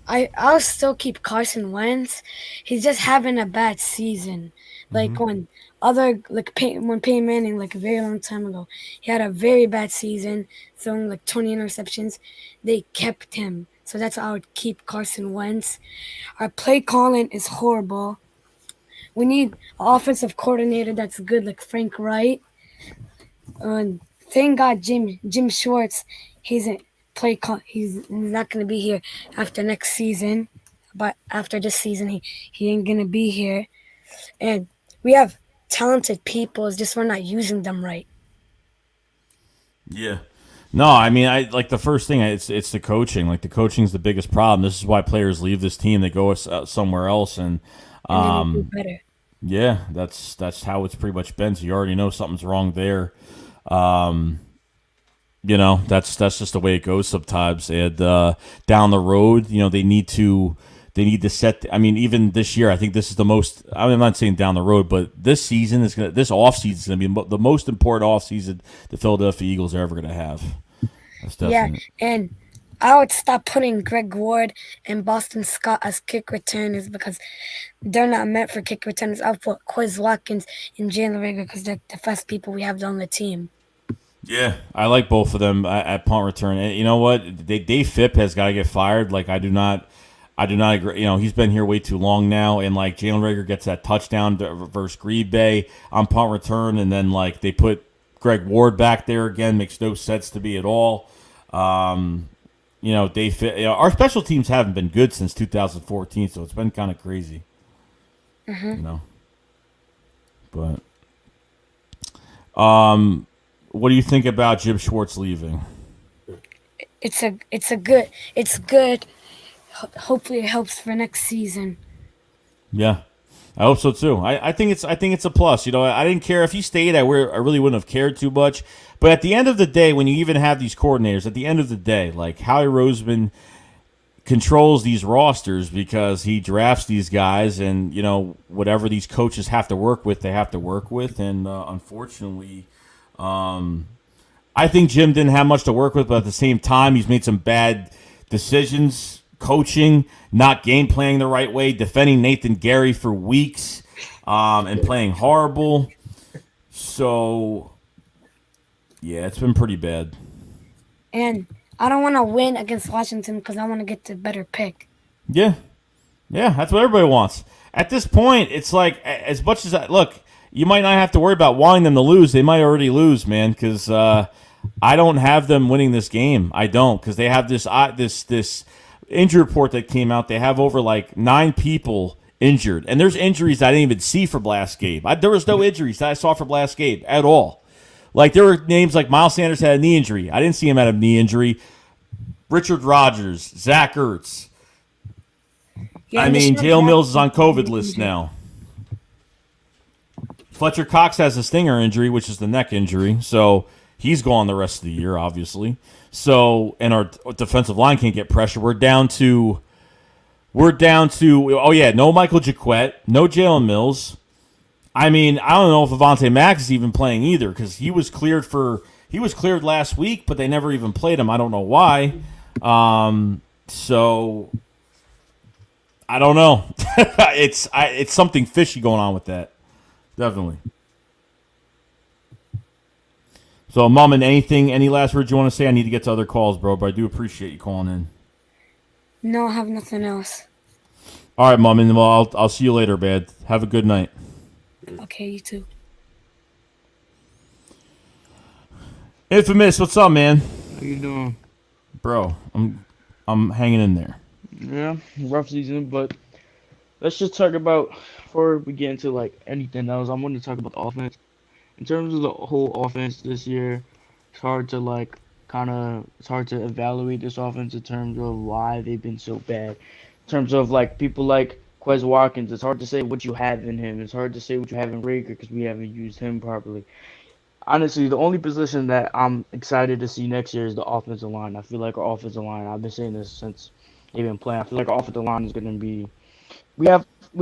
I'll still keep Carson Wentz. He's just having a bad season. Like when when Peyton Manning, like a very long time ago, he had a very bad season, throwing like 20 interceptions. They kept him. So that's why I would keep Carson Wentz. Our play calling is horrible. We need an offensive coordinator that's good, like Frank Wright. And thank God Jim Schwartz, he's a he's not gonna be here after next season. But after this season, he ain't gonna be here. And we have talented people. It's just we're not using them right. Yeah. No, I mean, I like the first thing. It's the coaching. Like the coaching's the biggest problem. This is why players leave this team. They go somewhere else, and And then we do better. yeah, that's how it's pretty much been. So you already know something's wrong there. Um, that's just the way it goes sometimes. And down the road, they need to set. I mean, even this year, I think this is the most. I mean, I'm not saying down the road, but this offseason is gonna be the most important offseason the Philadelphia Eagles are ever gonna have. That's Yeah, definitely. and I would stop putting Greg Ward and Boston Scott as kick returners because they're not meant for kick returners. I'll put Quiz Watkins and Jalen Rager because they're the best people we have on the team. Yeah, I like both of them at punt return. And you know what? Dave Phipp has got to get fired. Like I do not agree. He's been here way too long now. And like Jalen Rager gets that touchdown versus Green Bay on punt return, and then like they put Greg Ward back there again. Makes no sense to me at all. Dave Phipp. Our special teams haven't been good since 2014, so it's been kind of crazy. You know, but what do you think about Jim Schwartz leaving? It's good. Hopefully, it helps for next season. Yeah, I hope so too. I think it's a plus. I didn't care if he stayed. I really wouldn't have cared too much. But at the end of the day, when you even have these coordinators, at the end of the day, like Howie Roseman controls these rosters because he drafts these guys, and whatever these coaches have to work with, they have to work with. And unfortunately, I think Jim didn't have much to work with, but at the same time, he's made some bad decisions, coaching, not game planning the right way, defending Nathan Gary for weeks, and playing horrible. So, yeah, it's been pretty bad. And I don't want to win against Washington because I want to get the better pick. Yeah, yeah, that's what everybody wants. At this point, it's like as much as look, you might not have to worry about wanting them to lose. They might already lose, man, because I don't have them winning this game. I don't, because they have this injury report that came out. They have over like 9 people injured, and there's injuries I didn't even see for last game. There was no injuries that I saw for last game at all. Like there were names like Miles Sanders had a knee injury. I didn't see him have a knee injury. Richard Rodgers, Zach Ertz. Yeah, I mean, Jalen Mills is on COVID list now. Fletcher Cox has a stinger injury, which is the neck injury, so he's gone the rest of the year, obviously. So, and our defensive line can't get pressure. We're down to. Oh yeah, no Michael Jacquet, no Jalen Mills. I mean, I don't know if Avonte Max is even playing either because he was cleared last week, but they never even played him. I don't know why. So I don't know. It's something fishy going on with that. Definitely. So, Mom, and any last words you want to say? I need to get to other calls, bro, but I do appreciate you calling in. No, I have nothing else. All right, Mom, and well, I'll see you later, man. Have a good night. Okay, you too. Infamous, what's up, man? How you doing? Bro, I'm hanging in there. Yeah, rough season, but let's just talk about before we get into like anything else. I want to talk about the offense. In terms of the whole offense this year, it's hard to like it's hard to evaluate this offense in terms of why they've been so bad. In terms of like people like Quez Watkins, it's hard to say what you have in him. It's hard to say what you have in Rager because we haven't used him properly. Honestly, the only position that I'm excited to see next year is the offensive line. I feel like our offensive line. I've been saying this since they've been playing. I feel like our offensive line is going to be. We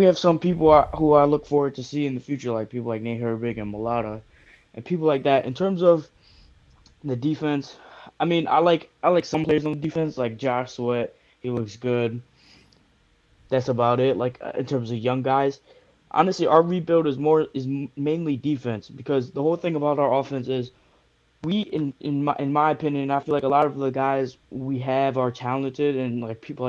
have some people who I look forward to see in the future, like people like Nate Herbig and Mulata, and people like that. In terms of the defense, I mean, I like some players on the defense, like Josh Sweat. He looks good. That's about it. Like in terms of young guys, honestly, our rebuild is mainly defense because the whole thing about our offense is we in my opinion, I feel like a lot of the guys we have are talented and like people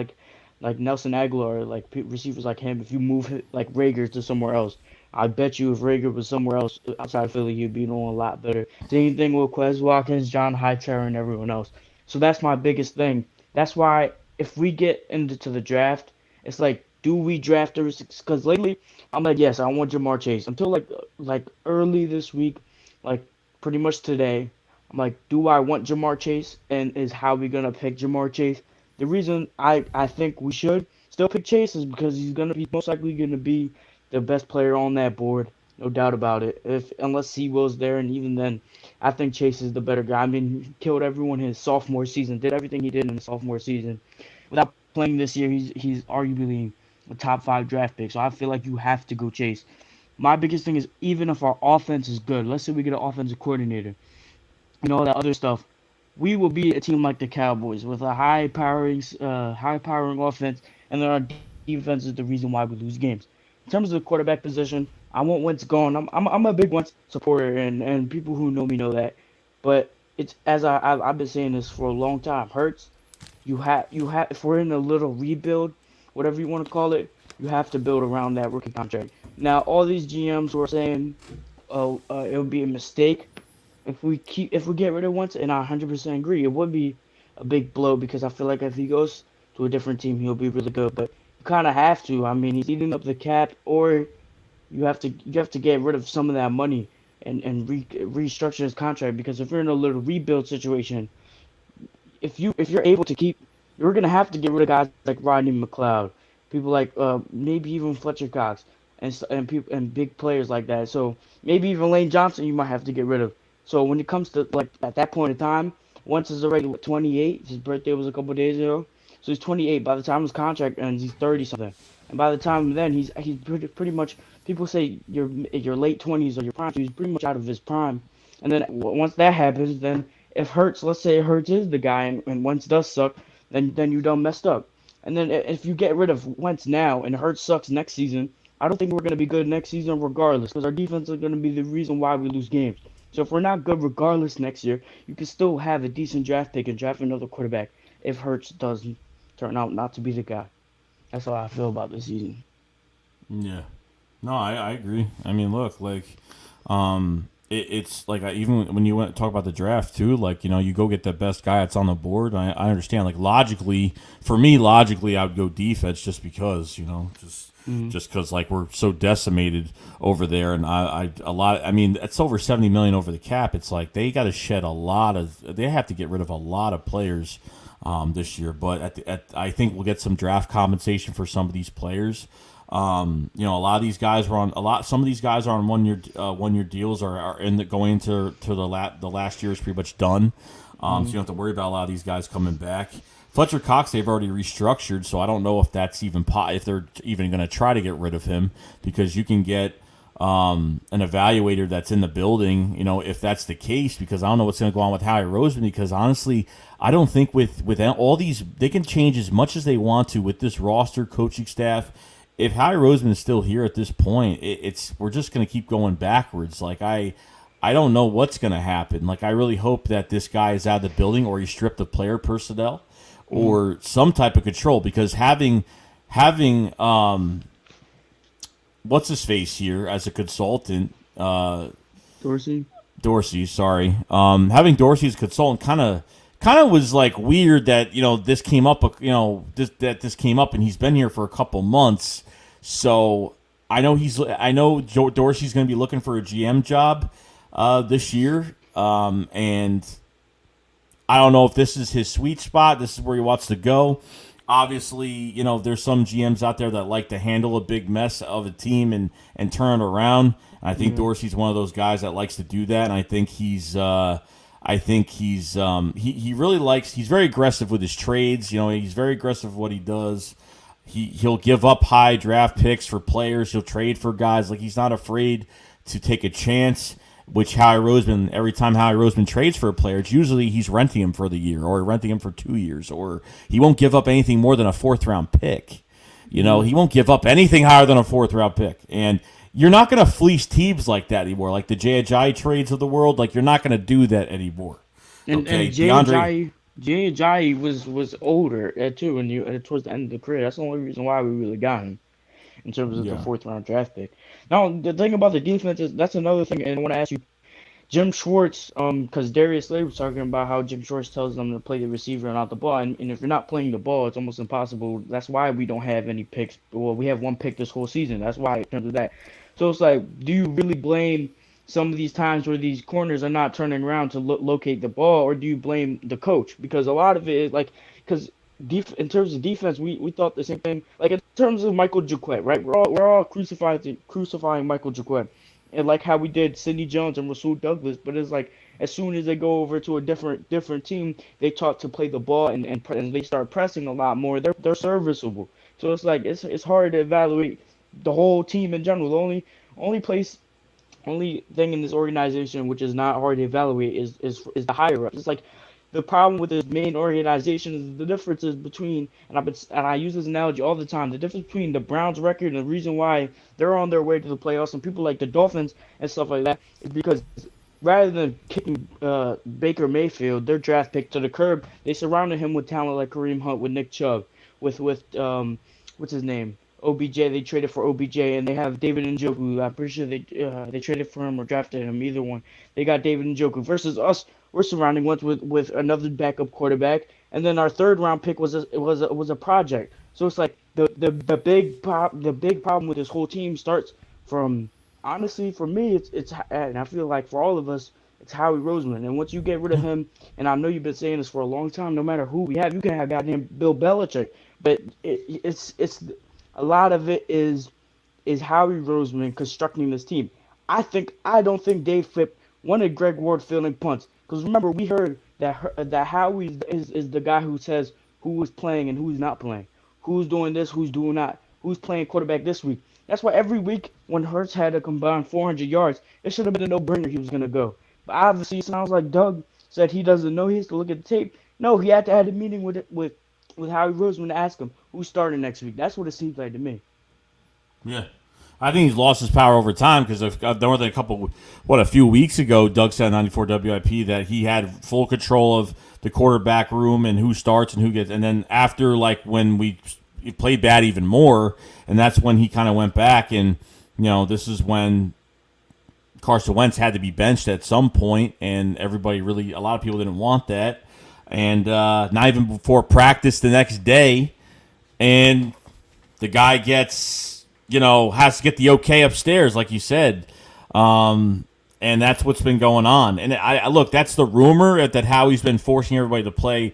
like Nelson Aguilar, like receivers like him. If you move like Rager to somewhere else, I bet you if Rager was somewhere else outside of Philly, he'd be doing a lot better. Same thing with Quez Watkins, John Hightower, and everyone else. So that's my biggest thing. That's why if we get into the draft, it's like, do we draft a? Because lately, I'm like, yes, I want Jamar Chase. Until like early this week, like pretty much today. I'm like, do I want Jamar Chase? And is Howie gonna pick Jamar Chase? The reason I think we should still pick Chase is because he's most likely gonna be the best player on that board, no doubt about it. If unless Sewell's there, and even then, I think Chase is the better guy. I mean, he killed everyone his sophomore season, did everything he did in his sophomore season. Without playing this year, he's arguably a top 5 draft pick. So I feel like you have to go Chase. My biggest thing is even if our offense is good, let's say we get an offensive coordinator and all that other stuff, we will be a team like the Cowboys with a high powering offense, and then our defense is the reason why we lose games. In terms of the quarterback position, I want Wentz gone. I'm a big Wentz supporter, and people who know me know that. But it's as I've been saying this for a long time. Hurts, you have if we're in a little rebuild, whatever you want to call it, you have to build around that rookie contract. Now, all these GMs who are saying, oh, it would be a mistake if we get rid of Wentz, and I 100% agree, it would be a big blow because I feel like if he goes to a different team, he'll be really good. But you kind of have to. I mean, he's eating up the cap, or you have to get rid of some of that money and restructure his contract because if you're in a little rebuild situation, if you're able to keep, you're gonna have to get rid of guys like Rodney McLeod, people like maybe even Fletcher Cox, and people and big players like that. So maybe even Lane Johnson you might have to get rid of. So when it comes to like at that point in time, once is already 28. His birthday was a couple of days ago, so he's 28. By the time his contract ends, he's 30 something, and by the time then he's pretty much, people say your late 20s or your prime. So he's pretty much out of his prime, and then once that happens, then if Hurts, let's say Hurts is the guy, and Wentz does suck, then you done messed up. And then if you get rid of Wentz now and Hurts sucks next season, I don't think we're gonna be good next season regardless, because our defense is gonna be the reason why we lose games. So if we're not good regardless next year, you can still have a decent draft pick and draft another quarterback if Hurts doesn't turn out not to be the guy. That's how I feel about this season. Yeah. No, I agree. I mean, look, like, it's like even when you went talk about the draft too, like, you go get the best guy that's on the board. I understand, like, logically, for me, logically, I would go defense just because, just because like we're so decimated over there, and I mean, it's over 70 million over the cap. It's like they got to shed they have to get rid of a lot of players this year. But I think we'll get some draft compensation for some of these players. A lot of these guys were on some of these guys are on 1 year deals are going into the last year is pretty much done. So you don't have to worry about a lot of these guys coming back. Fletcher Cox, they've already restructured, so I don't know if that's if they're even going to try to get rid of him, because you can get an evaluator that's in the building, if that's the case, because I don't know what's going to go on with Howie Roseman, because honestly, I don't think with all these, they can change as much as they want to with this roster, coaching staff. If Howie Roseman is still here at this point, we're just going to keep going backwards. Like, I don't know what's going to happen. Like, I really hope that this guy is out of the building, or he's stripped of player personnel, or some type of control, because having what's his face here as a consultant, Dorsey, sorry, having Dorsey as a consultant kind of was like weird that this came up, this came up, and he's been here for a couple months, so I know Dorsey's going to be looking for a GM job this year, and I don't know if this is his sweet spot. This is where he wants to go. Obviously, there's some GMs out there that like to handle a big mess of a team and turn it around. I think Dorsey's one of those guys that likes to do that, and I think he's he really likes. He's very aggressive with his trades. He's very aggressive with what he does. He'll give up high draft picks for players. He'll trade for guys. Like, he's not afraid to take a chance. Which every time Howie Roseman trades for a player, it's usually he's renting him for the year or renting him for 2 years, or he won't give up anything more than a 4th-round pick. He won't give up anything higher than a 4th-round pick. And you're not going to fleece teams like that anymore, like the Jay Ajayi trades of the world. Like, you're not going to do that anymore. And Jay Ajayi was older too, and towards the end of the career. That's the only reason why we really got him in terms of the 4th-round draft pick. Now, the thing about the defense is that's another thing, and I want to ask you, Jim Schwartz, because Darius Slade was talking about how Jim Schwartz tells them to play the receiver and not the ball, and if you're not playing the ball, it's almost impossible. That's why we don't have any picks. Well, we have 1 pick this whole season. That's why in terms of that. So it's like, do you really blame some of these times where these corners are not turning around to locate the ball, or do you blame the coach? Because a lot of it is like, because in terms of defense, we thought the same thing. Like, in terms of Michael Jaquette, right? We're all crucifying Michael Jaquette, and like how we did Sidney Jones and Rasul Douglas. But it's like, as soon as they go over to a different team, they taught to play the ball and they start pressing a lot more. They're serviceable. So it's like it's hard to evaluate the whole team in general. The only thing in this organization which is not hard to evaluate is the higher ups. It's like, the problem with this main organization is the differences between, and I use this analogy all the time, the difference between the Browns' record and the reason why they're on their way to the playoffs and people like the Dolphins and stuff like that is because rather than kicking Baker Mayfield, their draft pick, to the curb, they surrounded him with talent like Kareem Hunt, with Nick Chubb, with what's his name? OBJ. They traded for OBJ, and they have David Njoku. I'm pretty sure they traded for him or drafted him, either one. They got David Njoku. Versus us, we're surrounding once with another backup quarterback, and then our 3rd-round pick was a project. So it's like the big problem with this whole team starts from, honestly, for me, it's and I feel like for all of us, it's Howie Roseman. And once you get rid of him, and I know you've been saying this for a long time, no matter who we have, you can have goddamn Bill Belichick, but it's a lot of it is Howie Roseman constructing this team. I don't think Dave Flipp wanted Greg Ward fielding punts, because remember, we heard that Howie is the guy who says who is playing and who's not playing, who's doing this, who's doing that, who's playing quarterback this week. That's why every week when Hurts had a combined 400 yards, it should have been a no-brainer he was gonna go. But obviously, it sounds like Doug said he doesn't know. He has to look at the tape. No, he had to have a meeting with Howie Roseman to ask him who's starting next week. That's what it seems like to me. Yeah. I think he's lost his power over time, because more than a few weeks ago, Doug said on 94 WIP that he had full control of the quarterback room and who starts and who gets. And then after, like, when we played bad even more, and that's when he kind of went back. And, this is when Carson Wentz had to be benched at some point, and a lot of people didn't want that. And not even before practice the next day, and the guy has to get the okay upstairs, like you said, and that's what's been going on. And look, that's the rumor that Howie's been forcing everybody to play,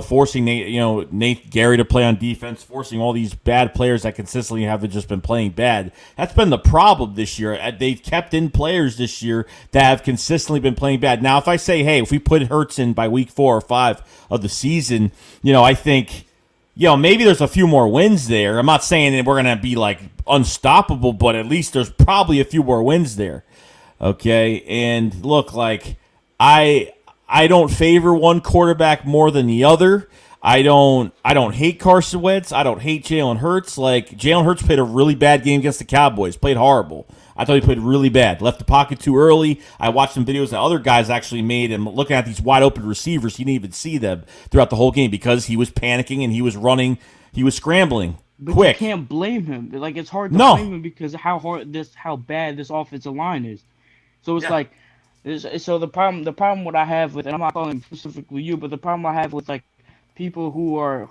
forcing Nate Gary to play on defense, forcing all these bad players that consistently have just been playing bad. That's been the problem this year. They've kept in players this year that have consistently been playing bad. Now, if I say, hey, if we put Hurts in by week 4 or 5 of the season, I think, maybe there's a few more wins there. I'm not saying that we're going to be like unstoppable, but at least there's probably a few more wins there. Okay. And look, like, I don't favor one quarterback more than the other. I don't hate Carson Wentz. I don't hate Jalen Hurts. Like, Jalen Hurts played a really bad game against the Cowboys. Played horrible. I thought he played really bad. Left the pocket too early. I watched some videos that other guys actually made, and looking at these wide open receivers, he didn't even see them throughout the whole game because he was panicking and he was running. He was scrambling quick. You can't blame him. Like, it's hard to blame him because how bad this offensive line is. So it's like, so the problem what I have with, and I'm not calling specifically you, but the problem I have with, like, people who are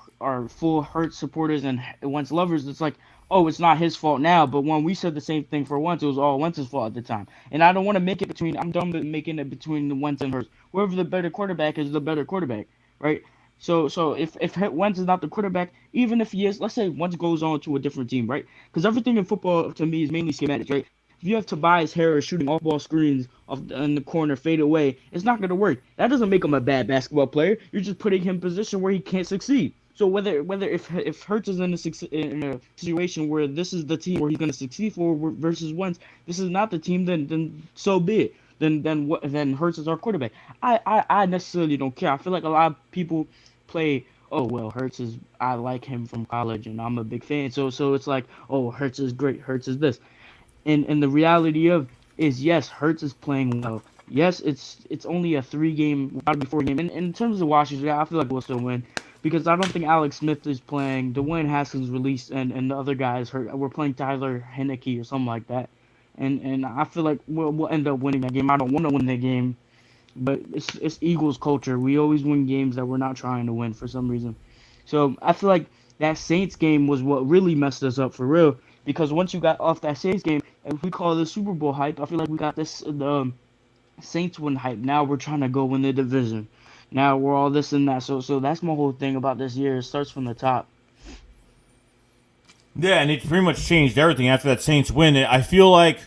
full Hurts supporters and Wentz lovers, it's like, oh, it's not his fault now. But when we said the same thing for Wentz, it was all Wentz's fault at the time. And I don't want to make it between. I'm done with making it between the Wentz and Hurts. Whoever the better quarterback is, the better quarterback, right? So if Wentz is not the quarterback, even if he is, let's say Wentz goes on to a different team, right? Because everything in football to me is mainly schematics, right? If you have Tobias Harris shooting off-ball screens in the corner, fade away, it's not going to work. That doesn't make him a bad basketball player. You're just putting him in a position where he can't succeed. So whether if Hurts is in a situation where this is the team where he's going to succeed for versus Wentz, this is not the team, then so be it. Then Hurts is our quarterback. I necessarily don't care. I feel like a lot of people play. Oh well, I like him from college and I'm a big fan. So it's like, oh, Hurts is great. Hurts is this. And the reality of is, yes, Hurts is playing well. Yes, it's only a 3-game, about to be 4 game. And in terms of Washington, I feel like we'll still win because I don't think Alex Smith is playing. Dwayne Haskins released, and the other guys hurt. We're playing Tyler Heineke or something like that. And I feel like we'll end up winning that game. I don't want to win that game, but it's Eagles culture. We always win games that we're not trying to win for some reason. So I feel like that Saints game was what really messed us up for real. Because once you got off that Saints game, if we call this Super Bowl hype, I feel like we got the Saints win hype. Now we're trying to go win the division. Now we're all this and that. So that's my whole thing about this year. It starts from the top. Yeah, and it pretty much changed everything after that Saints win. I feel like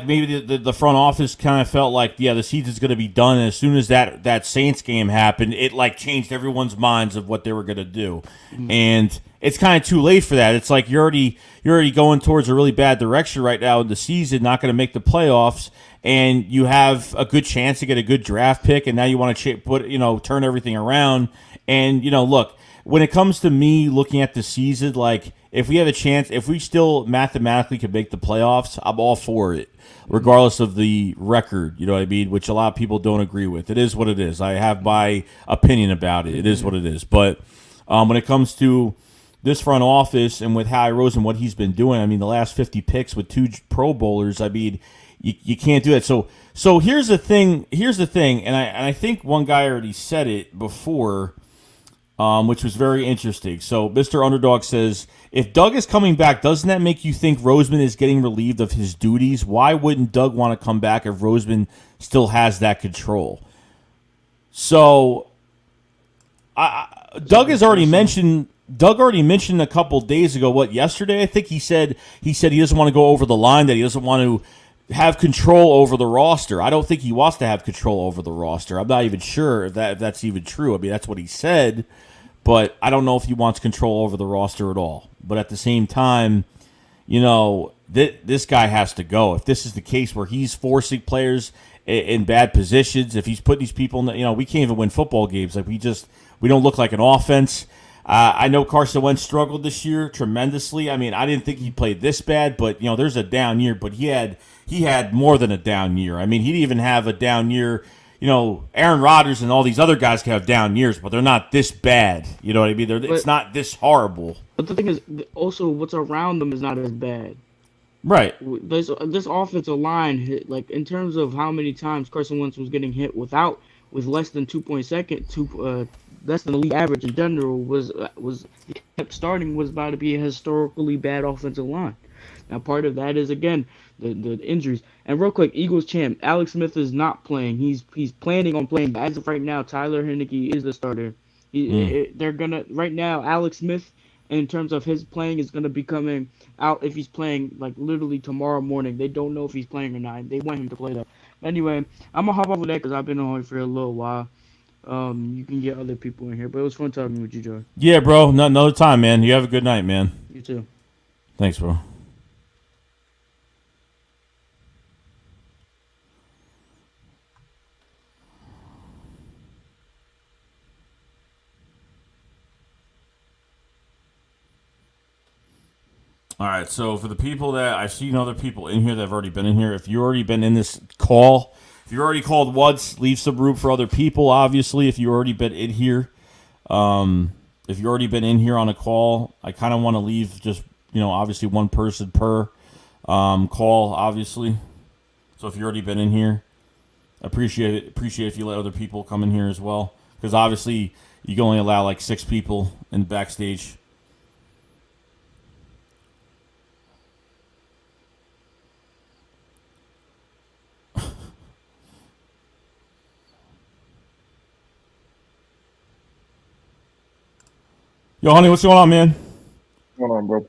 maybe the front office kind of felt like, yeah, the season's going to be done. And as soon as that Saints game happened, it like changed everyone's minds of what they were going to do. Mm-hmm. And it's kind of too late for that. It's like you're already going towards a really bad direction right now in the season, not going to make the playoffs, and you have a good chance to get a good draft pick, and now you want to turn everything around. And look, when it comes to me looking at the season, like if we have a chance, if we still mathematically could make the playoffs, I'm all for it, regardless of the record. You know what I mean? Which a lot of people don't agree with. It is what it is. I have my opinion about it. It is what it is. But when it comes to this front office and with Howie Roseman, what he's been doing, I mean, the last 50 picks with 2 Pro Bowlers, I mean, you can't do that. So here's the thing, and I think one guy already said it before, which was very interesting. So Mr. Underdog says, if Doug is coming back, doesn't that make you think Roseman is getting relieved of his duties? Why wouldn't Doug want to come back if Roseman still has that control? So Doug already mentioned a couple days ago, yesterday, I think he said he doesn't want to go over the line, that he doesn't want to have control over the roster. I don't think he wants to have control over the roster. I'm not even sure if that's even true. I mean, that's what he said, but I don't know if he wants control over the roster at all. But at the same time, this guy has to go. If this is the case where he's forcing players in bad positions, if he's putting these people in, we can't even win football games. Like we don't look like an offense. I know Carson Wentz struggled this year tremendously. I mean, I didn't think he played this bad, but there's a down year. But he had more than a down year. I mean, he'd even have a down year. Aaron Rodgers and all these other guys can have down years, but they're not this bad. You know what I mean? It's not this horrible. But the thing is, also what's around them is not as bad. Right. This offensive line hit, like in terms of how many times Carson Wentz was getting hit with less than less than the league average in general was he kept starting, was about to be a historically bad offensive line. Now part of that is again the injuries. And real quick, Eagles champ Alex Smith is not playing. He's planning on playing. But as of right now, Tyler Heineke is the starter. They're gonna right now. Alex Smith, in terms of his playing, is gonna be coming out if he's playing like literally tomorrow morning. They don't know if he's playing or not. They want him to play though. But anyway, I'm gonna hop off of that because I've been on here for a little while. You can get other people in here, but it was fun talking with you, Joe. Yeah, bro. Another time, man. You have a good night, man. You too. Thanks, bro. All right, so for the people that I've seen other people in here that have already been in here, if you've already been in this call, if you're already called once, leave some room for other people, obviously, if you've already been in here. If you've already been in here on a call, I kind of want to leave just, obviously one person per call, obviously. So if you've already been in here, appreciate it. Appreciate if you let other people come in here as well. because obviously you can only allow like 6 people in backstage. Yo, honey, what's going on, man? What's going on, bro? How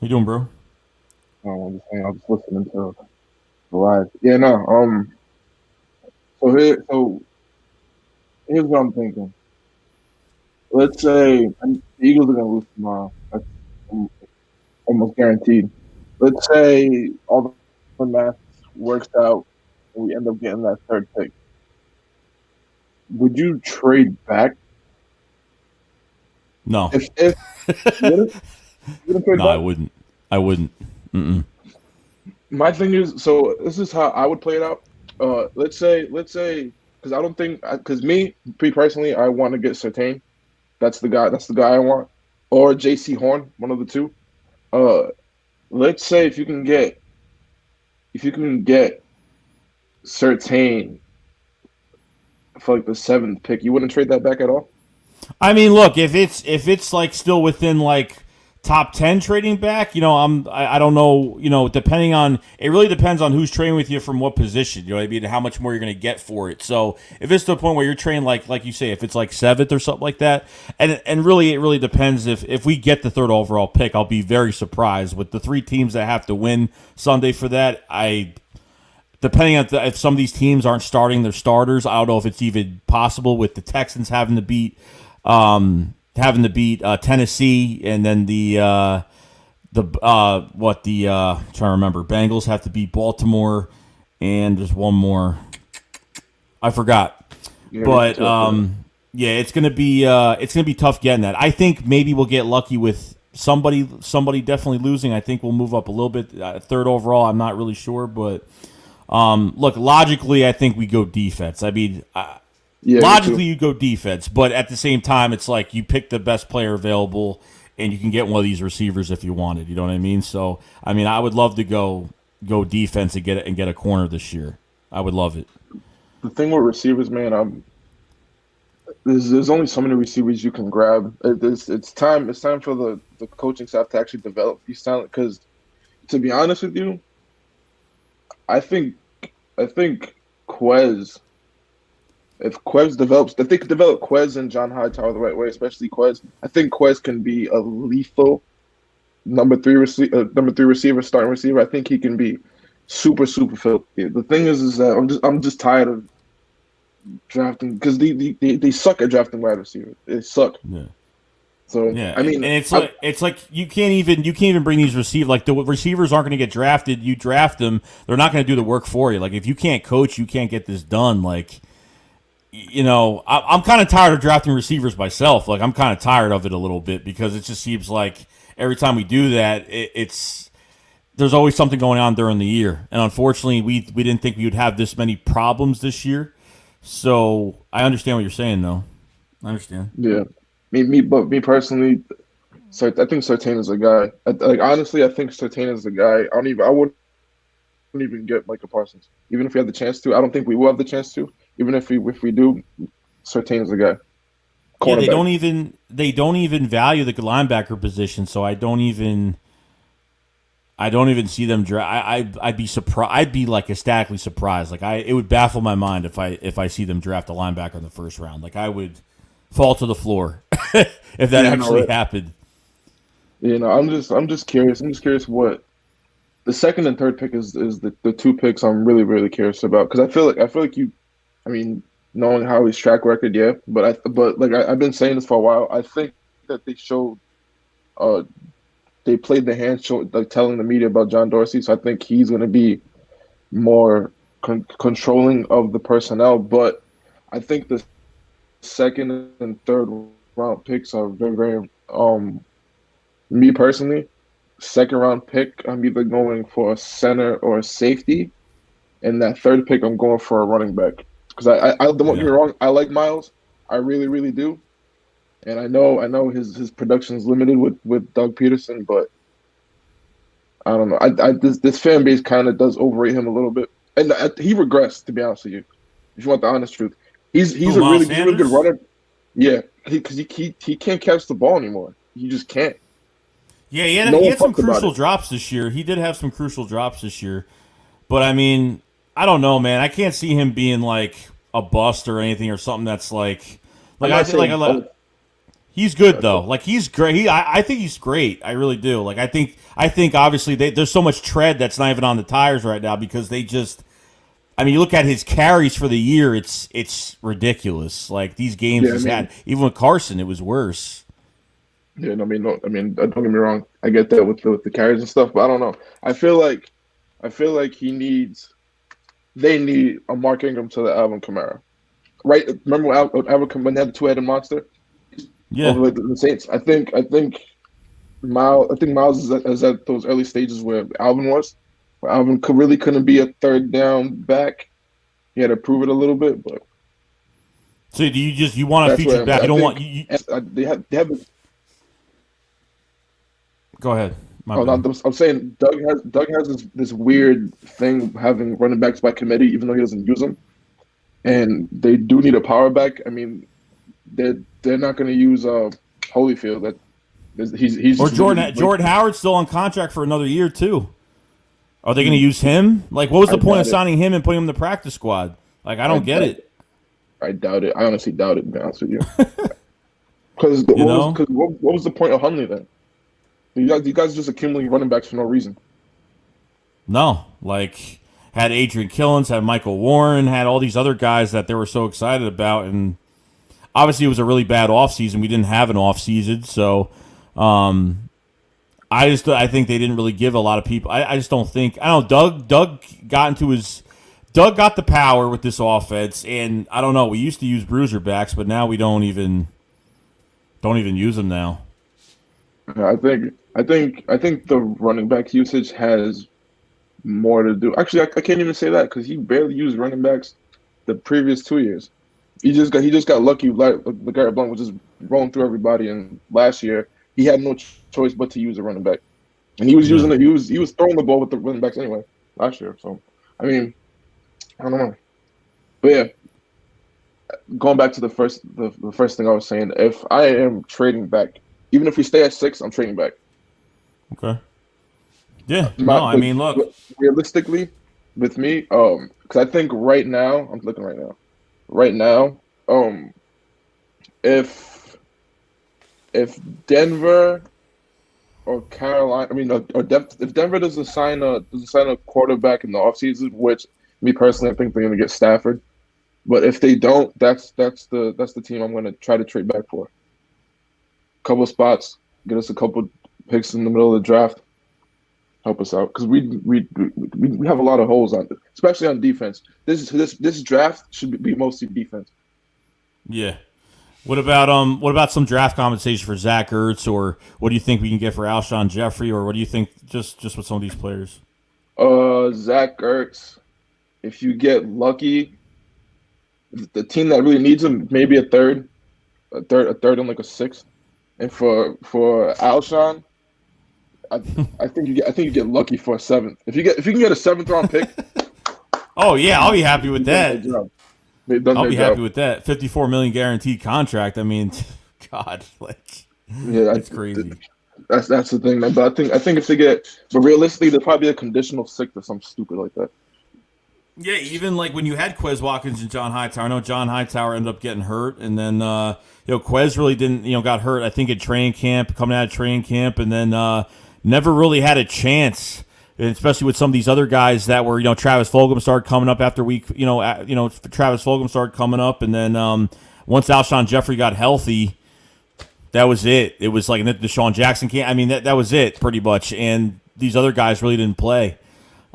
you doing, bro? I'm just saying, I was just listening to the live. Yeah, no. So here's what I'm thinking. Let's say the Eagles are gonna lose tomorrow. That's um, almost guaranteed. Let's say all the math works out and we end up getting that third pick. Would you trade back? No. If you wouldn't trade No, I back? wouldn't. I wouldn't. Mm-mm. My thing is, so this is how I would play it out. Let's say, because I don't think, because me personally, I want to get Sertain. That's the guy. That's the guy I want, or J.C. Horn, one of the two. Uh, let's say if you can get Sertain for like the 7th pick, you wouldn't trade that back at all. I mean, look, if it's like still within like top 10 trading back, I don't know, depending on, it really depends on who's trading with you from what position, you know what I mean, how much more you're going to get for it. So if it's to the point where you're trading like you say, if it's like 7th or something like that, and really it really depends. If we get the 3rd overall pick, I'll be very surprised with the 3 teams that have to win Sunday for that. Depending on if some of these teams aren't starting their starters, I don't know if it's even possible with the Texans having to beat Tennessee, and then trying to remember, Bengals have to beat Baltimore, and there's one more I forgot. Yeah, But yeah. it's gonna be tough getting that. I think maybe we'll get lucky with somebody definitely losing. I think we'll move up a little bit, 3rd overall. I'm not really sure, but look, logically, I think we go defense. I mean. Yeah, Logically, you go defense, but at the same time, it's like you pick the best player available, and you can get one of these receivers if you wanted. You know what I mean? So, I mean, I would love to go defense and get a corner this year. I would love it. the thing with receivers, man, there's only so many receivers you can grab. It's time for the coaching staff to actually develop these talent. Because to be honest with you, I think Quez. If they could develop Quez and John Hightower the right way, especially Quez, I think Quez can be a lethal number three receiver, starting receiver. I think he can be super filthy. The thing is that I'm just tired of drafting because they suck at drafting wide receivers. They suck. Yeah. So Yeah, I mean, and it's like you can't even bring these receivers. Like the receivers aren't going to get drafted. You draft them, they're not going to do the work for you. Like if you can't coach, you can't get this done. Like. I'm kind of tired of drafting receivers myself. Like, I'm kind of tired of it a little bit because it just seems like every time we do that, there's always something going on during the year. And unfortunately, we didn't think we would have this many problems this year. So I understand what you're saying, though. I understand. yeah, but me personally, so I think Sertain is a guy. Honestly, I think Sertain is the guy. I wouldn't even get Micah Parsons, even if we had the chance to. I don't think we will have the chance to. Even if we do, Sertain is the guy. Yeah, they don't even value the linebacker position, so I don't even see them draft. I'd be surprised. I'd be like ecstatically surprised. Like it would baffle my mind if I see them draft a linebacker in the 1st round. Like I would fall to the floor if that actually happened. I'm just curious. I'm just curious what the 2nd and 3rd pick is the 2 picks I'm really curious about because I feel like you. I mean, knowing Howie's track record, yeah, but I've been saying this for a while. I think that they played the hand show, like telling the media about John Dorsey. So I think he's going to be more controlling of the personnel. But I think the 2nd and 3rd round picks are very me personally, 2nd round pick, I'm either going for a center or a safety, and that 3rd pick, I'm going for a running back. Because I don't get me wrong, I like Miles, I really do, and I know his production is limited with Doug Pederson, but I don't know. This fan base kind of does overrate him a little bit, and he regressed, to be honest with you. If you want the honest truth, he's a really good runner. Yeah, because he can't catch the ball anymore. He just can't. Yeah, No he one had some talks about crucial it. drops this year. He did have some crucial drops this year. But I mean, I don't know, man. I can't see him being like a bust or anything or something that's I'm like I not think like saying both. he's good though. Like he's great. I think he's great. I really do. Like I think obviously there's so much tread that's not even on the tires right now because they just. I mean, you look at his carries for the year; it's ridiculous. Like these games Yeah, I he's mean, had, even with Carson, it was worse. yeah, no, I mean, no, I mean, don't get me wrong. I get that with the carries and stuff, but I don't know. I feel like they need a Mark Ingram to the Alvin Kamara, right? Remember when when they had the two-headed monster Yeah. over the Saints? I think Miles is at those early stages where Alvin was. Where Alvin really couldn't be a third down back. He had to prove it a little bit, but So do you want a that's where featured I'm at. back? You I don't want think you they have. Go ahead. My Oh, no, bad. I'm saying Doug has this weird thing having running backs by committee, even though he doesn't use them, and they do need a power back. I mean, they're not going to use Holyfield. He's Or just really way Jordan Howard's still on contract for another year too. Are they going to too. use him? Like, what was I the point of doubt it. signing him and putting him in the practice squad? Like, I I don't get doubt it. it. I doubt it. I honestly doubt it. To be honest with you, because You know? what was the point of Hundley then? You guys just accumulating running backs for no reason. No, like had Adrian Killens, had Michael Warren, had all these other guys that they were so excited about, and obviously it was a really bad offseason. We didn't have an offseason, so I think they didn't really give a lot of people. I just don't think I don't know. Doug got the power with this offense, and I don't know. We used to use bruiser backs, but now we don't even use them now. Yeah, I think the running back usage has more to do. Actually, I can't even say that because he barely used running backs the previous 2 years. He just got lucky. Like LeGarrette Blount was just rolling through everybody, and last year he had no choice but to use a running back, and he was Yeah. using it. He was throwing the ball with the running backs anyway last year. So I mean, I don't know, but yeah, going back to the first thing I was saying, if I am trading back, even if we stay at 6, I'm trading back. Okay. Yeah. My, No, I mean, look. realistically, with me, because I think right now, I'm looking right now. Right now, if Denver or Carolina, I mean, if Denver doesn't sign a quarterback in the offseason, which me personally, I think they're gonna get Stafford. But if they don't, that's the team I'm gonna try to trade back for. Couple spots, get us a couple picks in the middle of the draft, help us out because we have a lot of holes on, especially on defense. This draft should be mostly defense. Yeah. What about some draft compensation for Zach Ertz, or what do you think we can get for Alshon Jeffrey, or what do you think just with some of these players? Zach Ertz, if you get lucky, the team that really needs him, maybe a third and like a sixth. And for Alshon, I think you get lucky for a seventh. If you can get a seventh round pick, Oh yeah, I'll be happy with you've done their that. job. They've done I'll their be job. happy with that. 54 million guaranteed contract. I mean, God, like Yeah, it's crazy. that's the thing, man. But I think if they get, but realistically, there'll probably be a conditional sixth or something stupid like that. Yeah, even like when you had Quez Watkins and John Hightower. I know John Hightower ended up getting hurt, and then Quez really didn't got hurt. I think at training camp, coming out of training camp, and then never really had a chance. And especially with some of these other guys that were Travis Fulgham started coming up after week. Travis Fulgham started coming up, and then once Alshon Jeffrey got healthy, that was it. It was like Deshaun Jackson can't. I mean that was it pretty much, and these other guys really didn't play.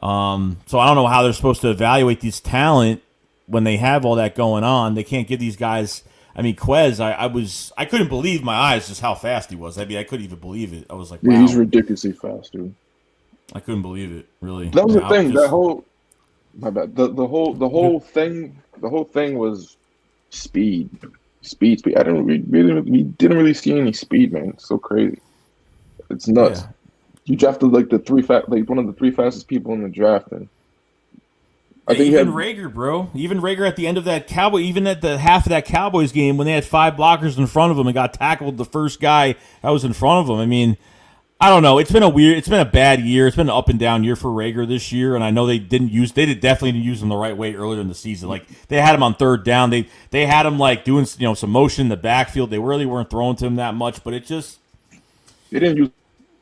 So I don't know how they're supposed to evaluate this talent when they have all that going on. They can't give these guys. I mean, Quez, I couldn't believe my eyes just how fast he was. I mean, I couldn't even believe it. I was like, wow. Yeah, he's ridiculously fast, dude. I couldn't believe it, really. That was the thing. Just, That whole my bad. The whole thing was speed. Speed. I didn't we didn't really see any speed, man. It's so crazy. It's nuts. Yeah. You drafted like one of the three fastest people in the draft, and I think he Even had. Rager, bro. Even Rager at the end of that Cowboy, even at the half of that Cowboys game when they had 5 blockers in front of him and got tackled the first guy that was in front of him. I mean, I don't know. It's been a bad year. It's been an up and down year for Rager this year, and I know they definitely didn't use him the right way earlier in the season. Like they had him on third down. They had him like doing some motion in the backfield. They really weren't throwing to him that much, but it just They didn't use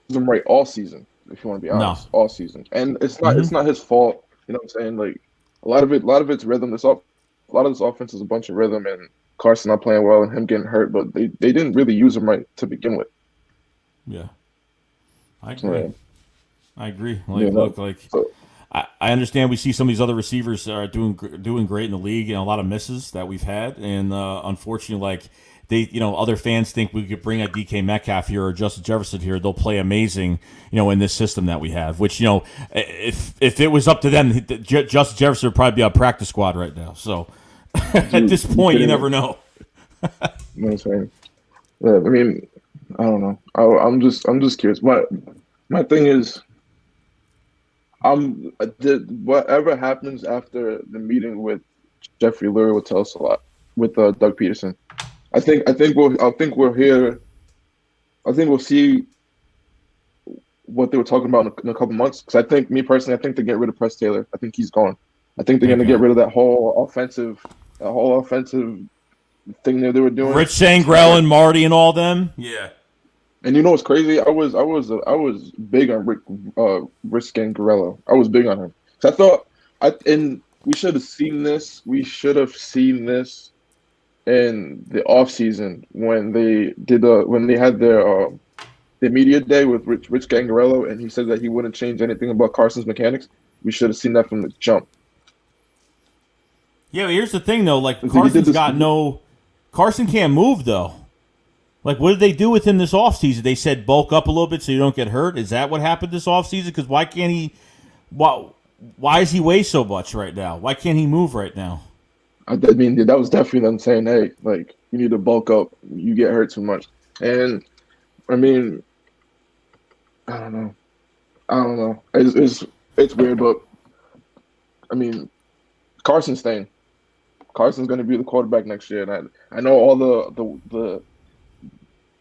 him right all season. If you want to be honest, all season, and it's not his fault. You know what I'm saying? Like a lot of it's rhythm. A lot of this offense is a bunch of rhythm, and Carson not playing well and him getting hurt. But they didn't really use him right to begin with. yeah. I agree. Yeah. I agree. I understand we see some of these other receivers are doing great in the league and a lot of misses that we've had, and unfortunately, like other fans think we could bring a DK Metcalf here or Justin Jefferson here, they'll play amazing, in this system that we have. Which if it was up to them, Justin Jefferson would probably be on practice squad right now. So at this point, you never know. You know what I'm saying? Yeah, I mean, I don't know. I'm just curious. My thing is, whatever happens after the meeting with Jeffrey Lurie will tell us a lot with Doug Pederson. I think we'll see what they were talking about in a couple months. Because I think they get rid of Press Taylor. I think he's gone. I think they're going to get rid of that whole offensive thing that they were doing. Rich Sangrell and Marty and all them. Yeah. And you know what's crazy? I was big on Rich Scangarello. I was big on him. So I thought we should have seen this. We should have seen this in the off season when they had their media day with Rich Scangarello, and he said that he wouldn't change anything about Carson's mechanics. We should have seen that from the jump. Yeah, but here's the thing though. Like Carson can't move though. Like, what did they do with him this offseason? They said bulk up a little bit so you don't get hurt. Is that what happened this offseason? Because why can't he? Why does he weigh so much right now? Why can't he move right now? I mean, that was definitely them saying, "Hey, like you need to bulk up. You get hurt too much." And I mean, I don't know. It's weird, but I mean, Carson's staying. Carson's going to be the quarterback next year, and I know all the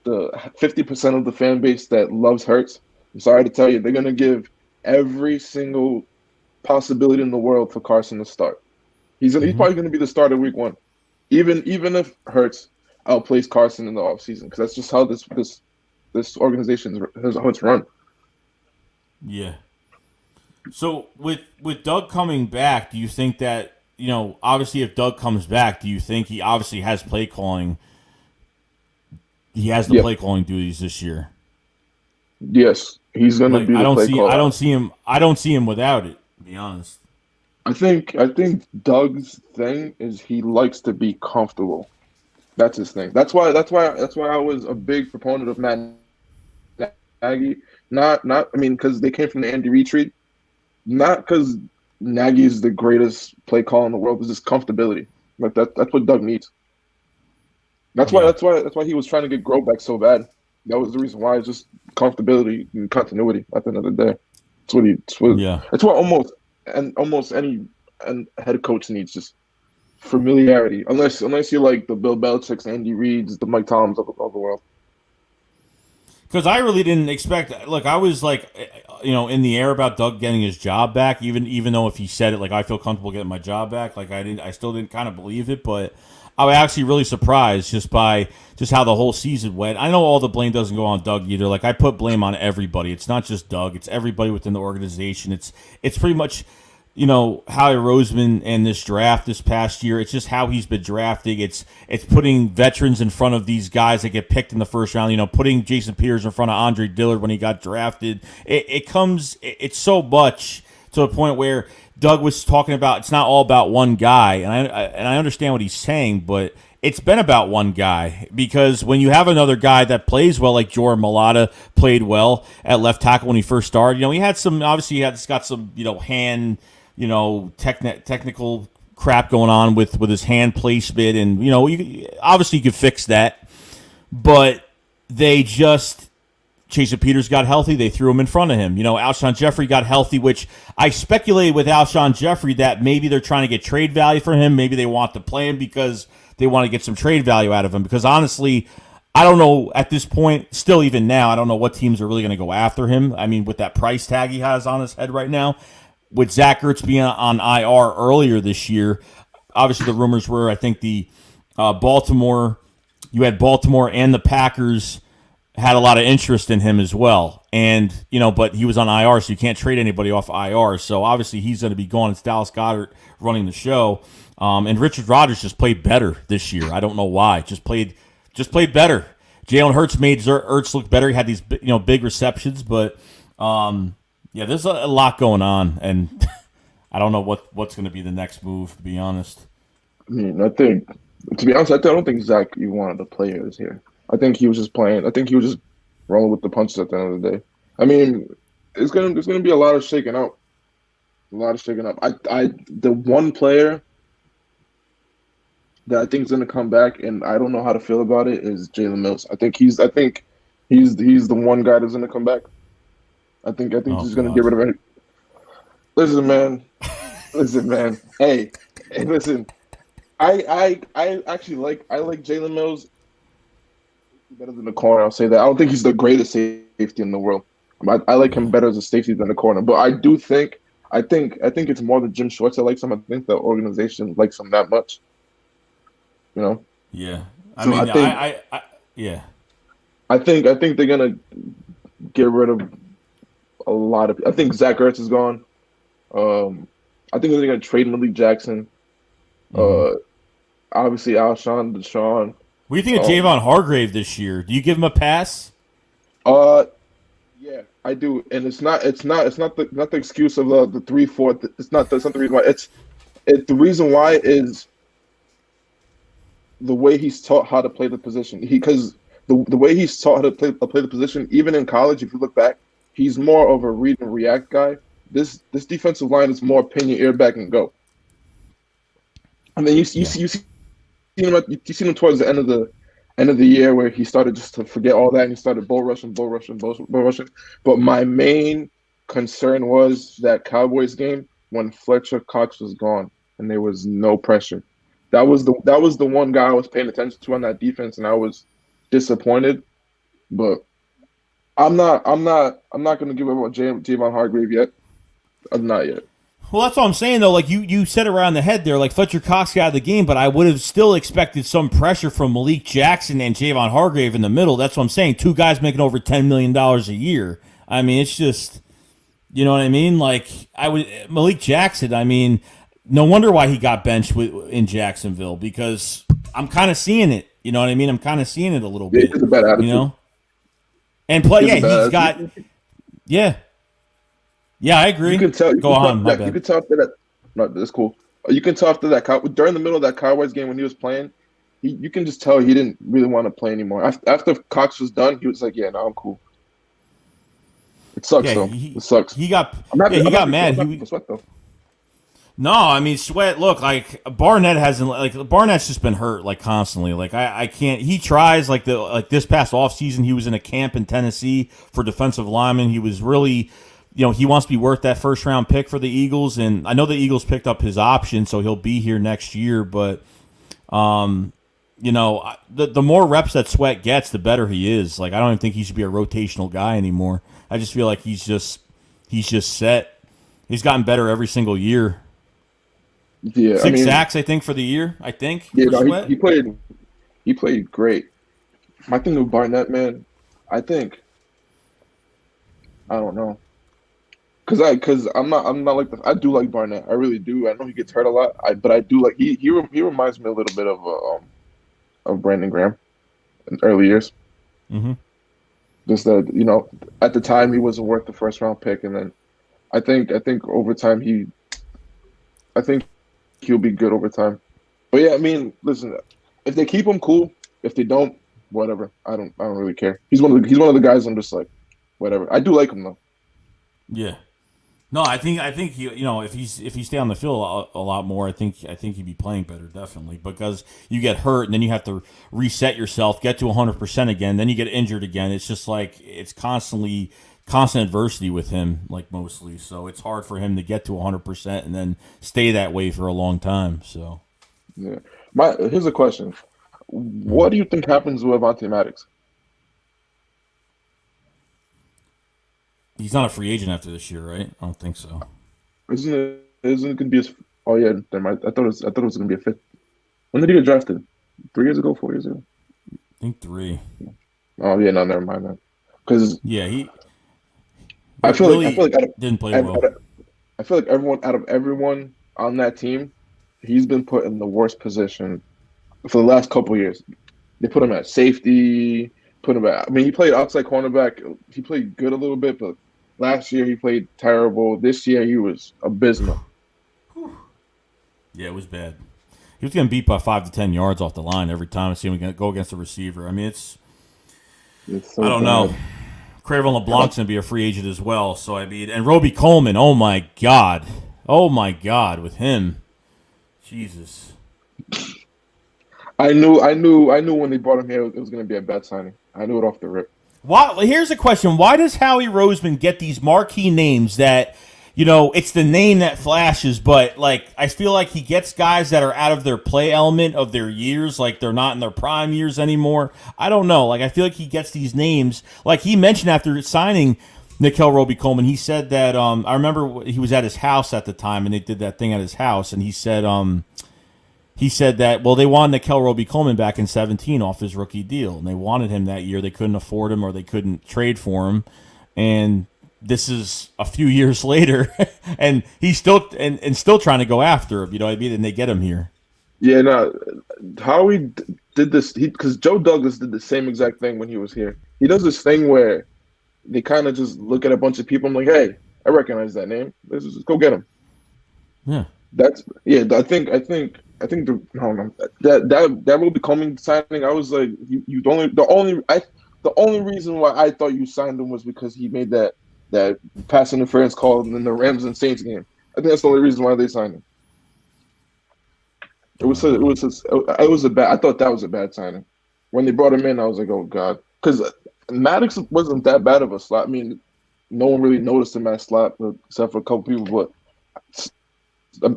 50% of the fan base that loves Hurts. I'm sorry to tell you, they're going to give every single possibility in the world for Carson to start. He's probably going to be the starter week 1, even if Hurts outplays Carson in the offseason, because that's just how this organization is how it's run. Yeah. So with Doug coming back, do you think that obviously if Doug comes back, do you think he obviously has play calling? He has the play calling duties this year. Yes, he's going to be the play caller. I don't see him without it, to be honest. I think Doug's thing is he likes to be comfortable. That's his thing. That's why I was a big proponent of Matt Nagy. Because they came from the Andy Reid tree. Not because Nagy's the greatest play call in the world. It's just comfortability. Like that's what Doug needs. That's why he was trying to get Grobeck so bad. That was the reason why. It's just comfortability and continuity at the end of the day. That's what almost any head coach needs, just familiarity. Unless you're like the Bill Belichick's, Andy Reid's, the Mike Tomlins of the world. Because I really didn't expect. Look, I was like, in the air about Doug getting his job back. Even though if he said it, like I feel comfortable getting my job back. Like I still didn't kind of believe it, but I was actually really surprised just by how the whole season went. I know all the blame doesn't go on Doug either. Like I put blame on everybody. It's not just Doug. It's everybody within the organization. It's pretty much, Howie Roseman and this draft this past year. It's just how he's been drafting. It's putting veterans in front of these guys that get picked in the first round. Putting Jason Peters in front of Andre Dillard when he got drafted. It's so much to a point where Doug was talking about it's not all about one guy, and I understand what he's saying, but it's been about one guy, because when you have another guy that plays well, like Jordan Mailata played well at left tackle when he first started, he had some, obviously he's got some, hand, technical crap going on with his hand placement, and obviously you could fix that, but they just Chase Peters got healthy, they threw him in front of him. Alshon Jeffrey got healthy, which I speculated with Alshon Jeffrey that maybe they're trying to get trade value for him. Maybe they want to play him because they want to get some trade value out of him. Because honestly, I don't know at this point, still even now, I don't know what teams are really going to go after him. I mean, with that price tag he has on his head right now, with Zach Ertz being on IR earlier this year, obviously the rumors were, I think you had Baltimore and the Packers had a lot of interest in him as well. And, but he was on IR, so you can't trade anybody off IR. So obviously he's going to be gone. It's Dallas Goedert running the show. And Richard Rodgers just played better this year. I don't know why. Just played better. Jalen Hurts made Ertz look better. He had these big receptions, but there's a lot going on, and I don't know what's going to be the next move, to be honest. I mean, to be honest, I don't think Zach even wanted to play this here. I think he was just playing. I think he was just rolling with the punches at the end of the day. I mean, there's gonna be a lot of shaking out. A lot of shaking up. The one player that I think is gonna come back, and I don't know how to feel about it, is Jalen Mills. I think he's the one guy that's gonna come back. I think he's gonna get rid of it. Listen, man. Hey, listen. I actually like Jalen Mills better than the corner. I'll say that. I don't think he's the greatest safety in the world. I like him better as a safety than the corner. But I do think it's more than Jim Schwartz that likes him. I think the organization likes him that much. Yeah. I think they're gonna get rid of a lot of. I think Zach Ertz is gone. I think they're gonna trade Malik Jackson. Obviously Alshon, Deshaun. What do you think of Javon Hargrave this year? Do you give him a pass? Yeah, I do, and it's not the excuse of the 3-4. That's not the reason why. The reason why is the way he's taught how to play the position. Because the way he's taught how to play the position, even in college, if you look back, he's more of a read and react guy. This defensive line is more pin your ear back and go. And then you see him towards the end of the year where he started just to forget all that and he started bull rushing. But my main concern was that Cowboys game when Fletcher Cox was gone and there was no pressure. That was the one guy I was paying attention to on that defense, and I was disappointed. But I'm not going to give up on Javon Hargrave yet. I'm not yet. Well, that's what I'm saying, though. Like, you said it around the head there. Like, Fletcher Cox got out of the game, but I would have still expected some pressure from Malik Jackson and Javon Hargrave in the middle. That's what I'm saying. Two guys making over $10 million a year. I mean, it's just, you know what I mean? Like, Malik Jackson, I mean, no wonder why he got benched in Jacksonville, because I'm kind of seeing it. You know what I mean? I'm kind of seeing it a little bit. It's a bad attitude. And he's got, yeah. Yeah, I agree. You can tell. Go on, my bad. You can tell after that. No, that's cool. You can tell after that during the middle of that Cowboys game when he was playing, you can just tell he didn't really want to play anymore. After Cox was done, he was like, "Yeah, no, I'm cool." It sucks though. It sucks. He got mad. No, I mean Sweat. Look, like Barnett's just been hurt like constantly. Like I can't. He tries like this past offseason, he was in a camp in Tennessee for defensive linemen. He was really. He wants to be worth that first-round pick for the Eagles, and I know the Eagles picked up his option, so he'll be here next year. But, the more reps that Sweat gets, the better he is. Like, I don't even think he should be a rotational guy anymore. I just feel like he's just set. He's gotten better every single year. Yeah, 6 sacks, I think, for the year. I think. Yeah, no, he played great. My thing with Barnett, man, I don't know. Because I'm not like I do like Barnett. I really do. I know he gets hurt a lot. But I do like he reminds me a little bit of Brandon Graham in early years. Mm-hmm. Just that at the time he wasn't worth the first round pick, and then I think over time he'll be good over time. But yeah, I mean, listen, if they keep him, cool. If they don't, whatever. I don't really care. He's one of the guys I'm just like, whatever. I do like him though. Yeah. No, I think if he stay on the field a lot more, I think he'd be playing better definitely because you get hurt and then you have to reset yourself, get to 100% again, then you get injured again. It's just like it's constant adversity with him, like mostly. So it's hard for him to get to 100% and then stay that way for a long time. So Yeah. Here's a question. What do you think happens with Avonte Maddox? he's not a free agent after this year, right? I don't think so. Isn't it gonna be oh yeah, never mind. I thought it was gonna be a fifth. When did he get drafted? 3 years ago, 4 years ago? I think 3. Oh yeah, no, never mind that. Because Yeah, he I feel really like I feel like didn't play well. I feel like everyone on that team, he's been put in the worst position for the last couple of years. They put him at safety, put him at. I mean, he played outside cornerback. He played good a little bit, but last year he played terrible. This year he was abysmal. Yeah, it was bad. He was getting beat by 5 to 10 yards off the line every time I see him go against a receiver. I mean, It's so I don't bad. know. Craven LeBlanc's going to be a free agent as well. So, I mean, and Roby Coleman, oh my God. Oh my God, with him. Jesus. I knew when they brought him here, it was going to be a bad signing. I knew it off the rip. Here's a question. Why does Howie Roseman get these marquee names that, it's the name that flashes, but, like, I feel like he gets guys that are out of their play element of their years, like they're not in their prime years anymore. I don't know. Like, I feel like he gets these names. Like, he mentioned after signing Nickel Roby Coleman, he said that, I remember he was at his house at the time, and they did that thing at his house, and he said that, well, they wanted Nickel Roby Coleman back in 2017 off his rookie deal, and they wanted him that year. They couldn't afford him or they couldn't trade for him, and this is a few years later, and he's still still trying to go after him. You know what I mean? And they get him here. Yeah, no, Howie did this because Joe Douglas did the same exact thing when he was here. He does this thing where they kind of just look at a bunch of people and like, hey, I recognize that name. Let's just go get him. Yeah, I think that will be coming signing. I was like, the only reason why I thought you signed him was because he made that pass interference call in the Rams and Saints game. I think that's the only reason why they signed him. I thought that was a bad signing. When they brought him in, I was like, oh God, because Maddox wasn't that bad of a slot. I mean, no one really noticed him as slot except for a couple people, but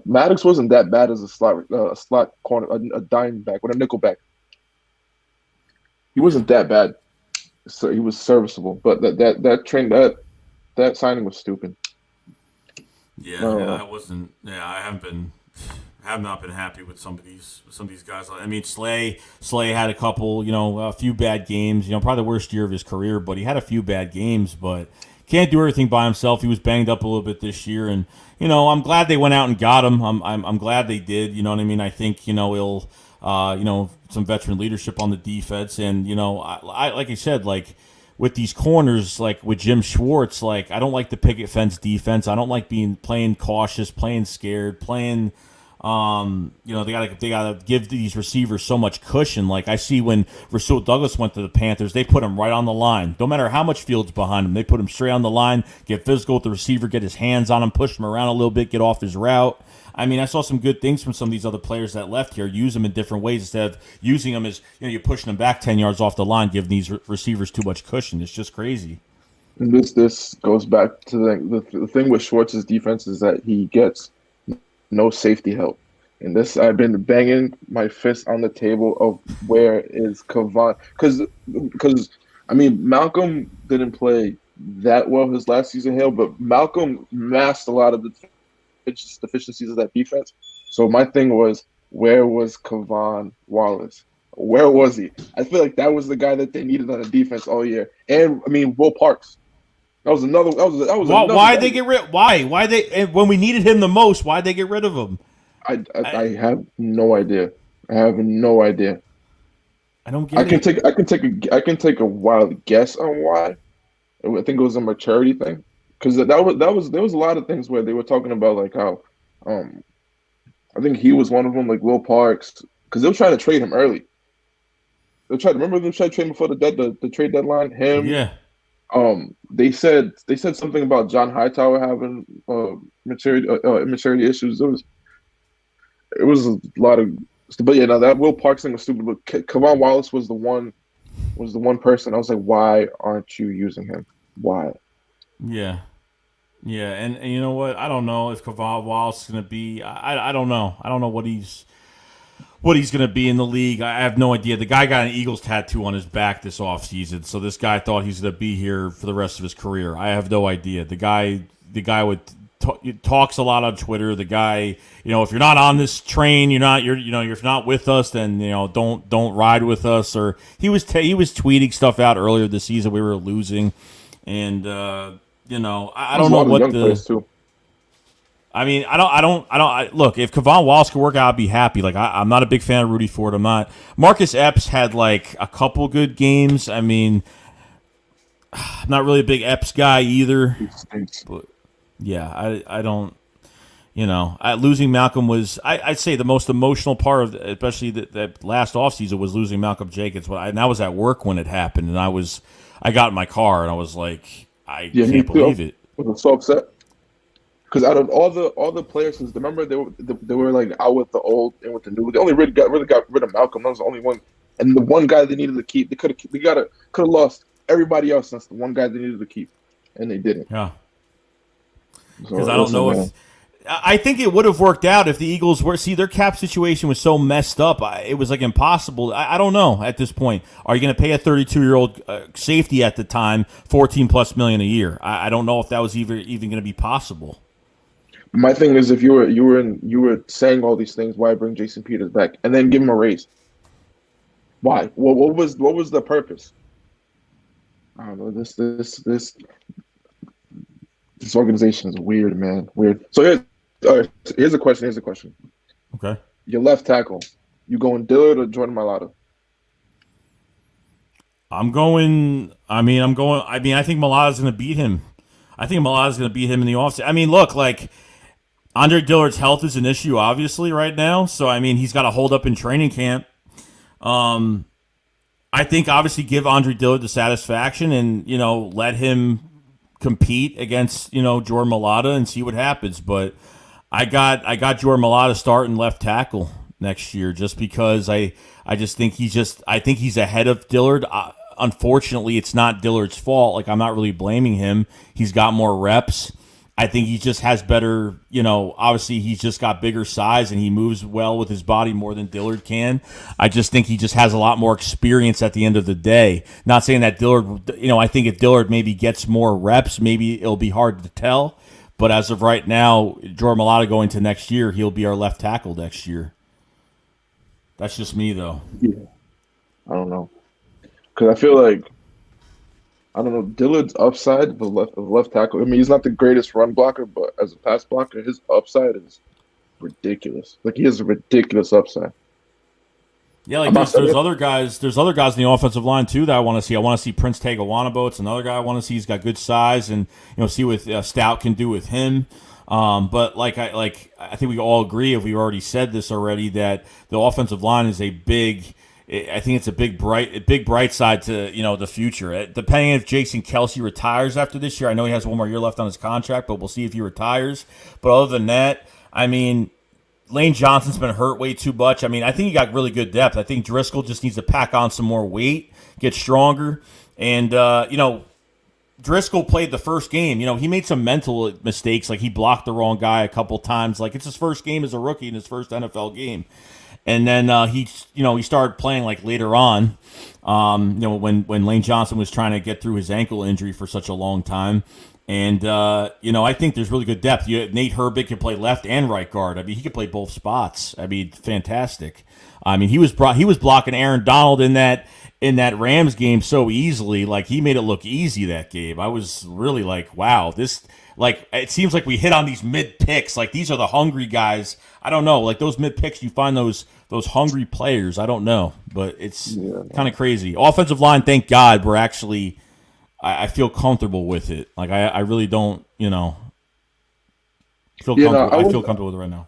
Maddox wasn't that bad as a slot corner, a dime back, with a nickel back. He wasn't that bad, so he was serviceable. But that signing was stupid. I wasn't. Yeah, I have not been happy with some of these guys. I mean, Slay had a couple, a few bad games. Probably the worst year of his career, but he had a few bad games, but can't do everything by himself. He was banged up a little bit this year, and I'm glad they went out and got him. I'm glad they did. You know what I mean? I think he'll some veteran leadership on the defense, and I like I said, like with these corners, like with Jim Schwartz, like I don't like the picket fence defense. I don't like playing cautious, playing scared, playing. They gotta give these receivers so much cushion. Like I see when Rasul Douglas went to the Panthers, they put him right on the line. No matter how much field's behind him, they put him straight on the line, get physical with the receiver, get his hands on him, push him around a little bit, get off his route. I mean, I saw some good things from some of these other players that left here. Use them in different ways instead of using them as you're pushing them back 10 yards off the line, giving these receivers too much cushion. It's just crazy. And this goes back to the thing with Schwartz's defense is that he gets no safety help. And this, I've been banging my fist on the table of where is Kavon, because I mean Malcolm didn't play that well his last season here, but Malcolm masked a lot of the deficiencies of that defense. So my thing was, where was Kavon Wallace? Where was he? I feel like that was the guy that they needed on the defense all year. And I mean, Will Parks. That was another. Why they get rid? Why they when we needed him the most? Why'd they get rid of him? I have no idea. I have no idea. I don't get it. I can take a wild guess on why. I think it was a maturity thing, because there was a lot of things where they were talking about like how, I think he was one of them, like Will Parks, because they were trying to trade him early. Remember they tried to trade him before the trade deadline. Him, yeah. They said something about John Hightower having immaturity issues. It was a lot of, but yeah, no, that Will Parks thing was stupid. But Kevon Wallace was the one person I was like, why aren't you using him? Why? Yeah. Yeah, and you know what? I don't know if Kavon Wallace is going to be. I don't know. I don't know what he's going to be in the league. I have no idea. The guy got an Eagles tattoo on his back this offseason, so this guy thought he's going to be here for the rest of his career. I have no idea. The guy talks a lot on Twitter. The guy, if you're not on this train, you're not. If you're not with us, then don't ride with us. Or he was tweeting stuff out earlier this season. We were losing, and I don't know what young the. players too. I mean, look, if Kevon Wallace could work out, I'd be happy. Like, I'm not a big fan of Rudy Ford. I'm not. Marcus Epps had, like, a couple good games. I mean, I'm not really a big Epps guy either. But, yeah, I don't, losing Malcolm was, I'd say the most emotional part of, especially that last offseason was losing Malcolm Jacobs. And I was at work when it happened, and I got in my car, and I was like, I can't believe it. I was so upset. Because out of all the players, since remember they were like out with the old and with the new, they only really got rid of Malcolm. That was the only one, and the one guy they needed to keep. They could have lost everybody else. That's the one guy they needed to keep, and they didn't. Yeah. So, Because I don't know if I think it would have worked out if the Eagles were. See, their cap situation was so messed up. It was like impossible. I don't know at this point. Are you going to pay a 32-year-old safety at the time $14+ million a year? I don't know if that was even going to be possible. My thing is, if you were saying all these things, why bring Jason Peters back and then give him a raise? Why? What was the purpose? I don't know. This organization is weird, man. Weird. So here's a question. Okay. Your left tackle, you going Dillard or Jordan Mailata? I think Malata's going to beat him. I think Malata's going to beat him in the offseason. I mean, look, like, Andre Dillard's health is an issue, obviously, right now. So, I mean, he's got to hold up in training camp. I think, obviously, give Andre Dillard the satisfaction and, let him compete against, Jordan Mailata and see what happens. But I got Jordan Mailata starting left tackle next year just because I think he's ahead of Dillard. Unfortunately, it's not Dillard's fault. Like, I'm not really blaming him. He's got more reps. I think he just has better, obviously he's just got bigger size and he moves well with his body more than Dillard can. I just think he just has a lot more experience at the end of the day. Not saying that Dillard, I think if Dillard maybe gets more reps, maybe it'll be hard to tell. But as of right now, Jordan Mailata going to next year, he'll be our left tackle next year. That's just me, though. Yeah. I don't know. Because I feel like, I don't know, Dillard's upside, the left tackle. I mean, he's not the greatest run blocker, but as a pass blocker, his upside is ridiculous. Like, he has a ridiculous upside. Yeah, like there's other guys. There's other guys in the offensive line too that I want to see. I want to see Prince Tagawanabo. It's another guy I want to see. He's got good size, and see what Stout can do with him. But I think we all agree, if we already said this already, that the offensive line is a big. I think it's a big bright side to the future. Depending if Jason Kelce retires after this year, I know he has one more year left on his contract, but we'll see if he retires. But other than that, I mean, Lane Johnson's been hurt way too much. I mean, I think he got really good depth. I think Driscoll just needs to pack on some more weight, get stronger, and Driscoll played the first game. He made some mental mistakes, like he blocked the wrong guy a couple times. Like, it's his first game as a rookie in his first NFL game. And then he started playing like later on, when Lane Johnson was trying to get through his ankle injury for such a long time. And, I think there's really good depth. Nate Herbig can play left and right guard. I mean, he can play both spots. I mean, fantastic. I mean, he was blocking Aaron Donald in that Rams game so easily. Like, he made it look easy that game. I was really like, wow, this. Like, it seems like we hit on these mid picks. Like, these are the hungry guys. I don't know. Like, those mid picks, you find those hungry players. I don't know, but it's kind of crazy. Offensive line, thank God, we're actually. I feel comfortable with it. Like, I really don't. Feel comfortable. I feel comfortable with it right now.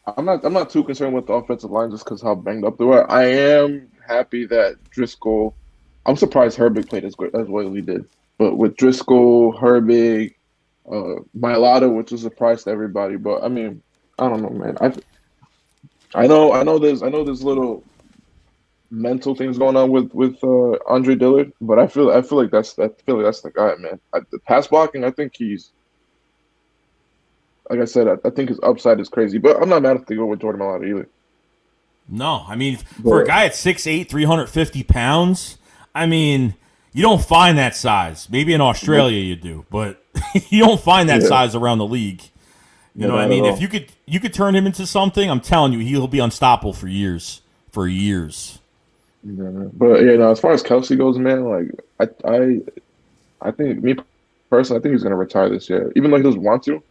I'm not too concerned with the offensive line just because how banged up they were. I am happy that Driscoll I'm surprised Herbig played as good as well as he did. But with Driscoll, Herbig, Mailata, which was a surprise to everybody. But I mean, I don't know, man. I know there's little mental things going on with Andre Dillard, but I feel like that's the guy, man. The pass blocking, I think he's like I said, I think his upside is crazy. But I'm not mad if they go with Jordan Mailata either. No, I mean, for a But guy at 6'8", 350 pounds, I mean, you don't find that size. Maybe in Australia you do, but you don't find that yeah, size around the league. You yeah, know what I not at mean? If all. you could turn him into something, I'm telling you, he'll be unstoppable for years. For years. Yeah. But yeah, no, as far as Kelsey goes, man, like I think me personally, I think he's gonna retire this year, even though he doesn't want to.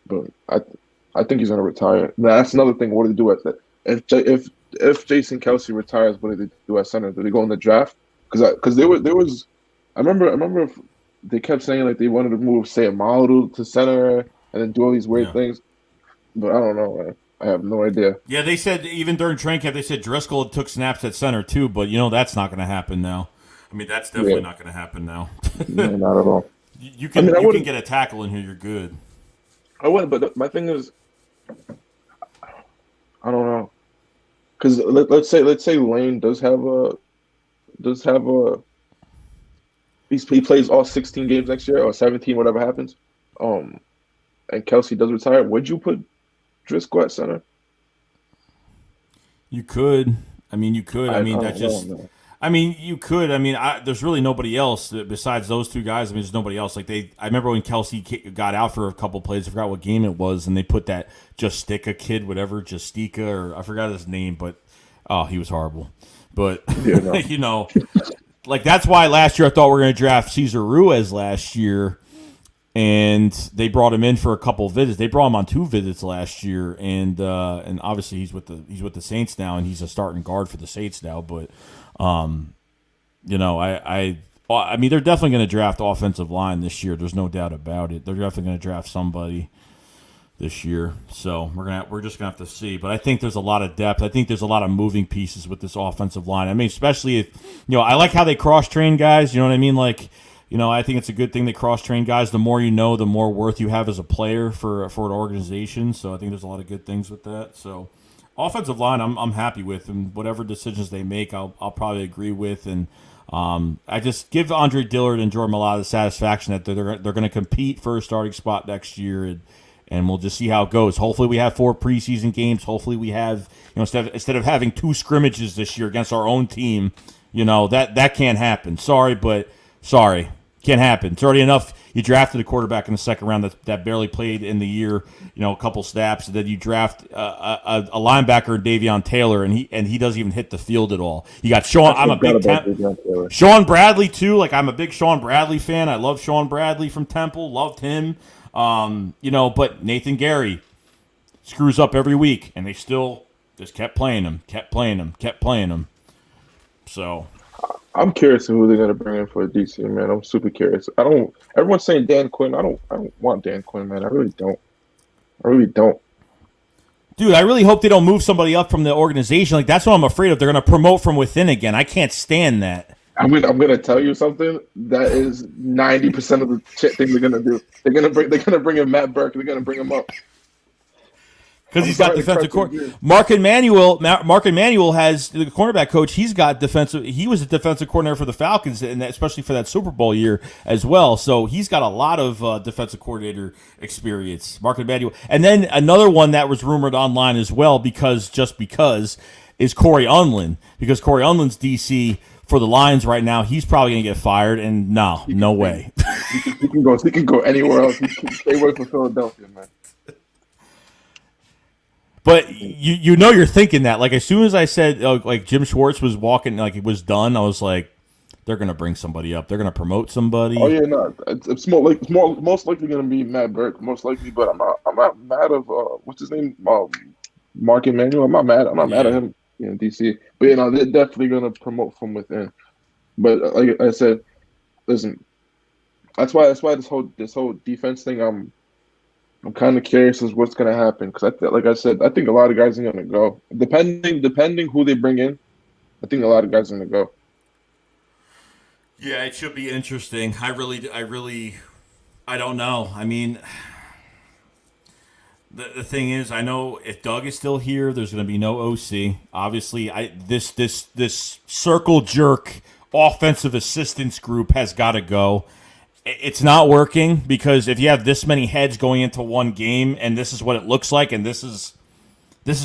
But I think he's gonna retire. Now that's another thing. What do they do at that? If Jason Kelsey retires, what do they do at center? Do they go in the draft? Because there was I remember if they kept saying like they wanted to move say model to center and then do all these weird Yeah. things. But I don't know, man. I have no idea. Yeah, they said even during training camp, they said Driscoll took snaps at center too, but that's not going to happen now. I mean, that's Yeah, definitely not going to happen now. no, not at all. you I mean, can you can get a tackle in here, you're good. I would, but my thing is, I don't know, because let's say Lane does have a he plays all 16 games next year or 17, whatever happens. Um, and Kelsey does retire. Would you put Driscoll at center? You could. I mean, you could. I I mean, don't that's know, just. man. I mean, you could. I mean, there's really nobody else besides those two guys. I mean, there's nobody else. Like I remember when Kelsey got out for a couple plays. I forgot what game it was, and they put that Justica kid, whatever Justica, or I forgot his name, but oh, he was horrible. But Yeah, no. like that's why last year I thought we were going to draft Cesar Ruiz last year, and they brought him in for a couple visits. They brought him on 2 visits last year, and obviously he's with the Saints now, and he's a starting guard for the Saints now, but. I mean, they're definitely going to draft offensive line this year. There's no doubt about it. They're definitely going to draft somebody this year. So we're just gonna have to see. But I think there's a lot of depth. I think there's a lot of moving pieces with this offensive line. I mean, especially if I like how they cross train guys. You know what I mean? Like, I think it's a good thing they cross train guys. The more you know, the more worth you have as a player for an organization. So I think there's a lot of good things with that. So. Offensive line, I'm happy with, and whatever decisions they make, I'll probably agree with, and I just give Andre Dillard and Jordan Mailata the satisfaction that they're going to compete for a starting spot next year, and we'll just see how it goes. Hopefully, we have 4 preseason games. Hopefully, we have instead of having 2 scrimmages this year against our own team, that can't happen. Sorry, can't happen. It's already enough. You drafted a quarterback in the second round that barely played in the year, a couple snaps. And then you draft a linebacker, Davion Taylor, and he doesn't even hit the field at all. You got Sean. I I'm a forgot big about Davion Taylor. Sean Bradley too. Like I'm a big Sean Bradley fan. I love Sean Bradley from Temple. Loved him. But Nathan Gary screws up every week, and they still just kept playing him. So. I'm curious who they're gonna bring in for DC, man. I'm super curious. I don't. Everyone's saying Dan Quinn. I don't want Dan Quinn, man. I really don't. I really don't. Dude, I really hope they don't move somebody up from the organization. Like that's what I'm afraid of. They're gonna promote from within again. I can't stand that. I'm gonna tell you something. That is 90% of the shit thing they're gonna do. They're gonna bring in Matt Burke. They're gonna bring him up. Because he's got defensive court. coordinator. Mark Emanuel has the cornerback coach. He's got defensive. He was a defensive coordinator for the Falcons, and especially for that Super Bowl year as well. So he's got a lot of defensive coordinator experience. Mark Emanuel, and then another one that was rumored online as well, because is Corey Unlin, because Corey Unlin's DC for the Lions right now. He's probably gonna get fired, and no way. He can go anywhere else. He can stay away from Philadelphia, man. But you're thinking that. Like as soon as I said like Jim Schwartz was walking, like it was done, I was like, they're gonna bring somebody up. They're gonna promote somebody. Oh yeah, no, it's most likely gonna be Matt Burke, most likely. But I'm not mad of what's his name, Mark Emanuel. I'm not mad at him in DC. But they're definitely gonna promote from within. But like I said, listen, that's why this whole defense thing. I'm kind of curious as what's gonna happen because like I said, I think a lot of guys are gonna go. Depending who they bring in, I think a lot of guys are gonna go. Yeah, it should be interesting. I don't know. I mean, the thing is, I know if Doug is still here, there's going to be no OC. Obviously, this circle jerk offensive assistance group has got to go. It's not working because if you have this many heads going into one game, and this is what it looks like, and this is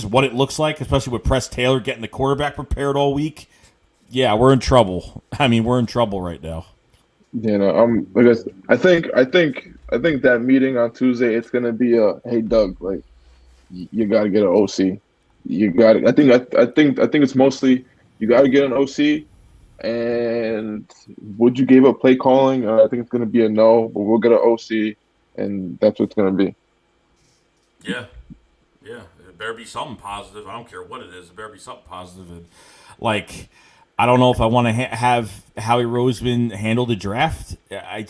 what it looks like, especially with Press Taylor getting the quarterback prepared all week. Yeah, we're in trouble. I mean, we're in trouble right now. You know, I think that meeting on Tuesday, it's gonna be hey Doug, like you got to get an OC. You got to. I think it's mostly you got to get an OC. And would you give up play calling? I think it's gonna be a no, but we'll get an OC, and that's what it's gonna be. Yeah. Yeah. It better be something positive. I don't care what it is. It better be something positive. And, like, I don't know if I want to have Howie Roseman handle the draft. I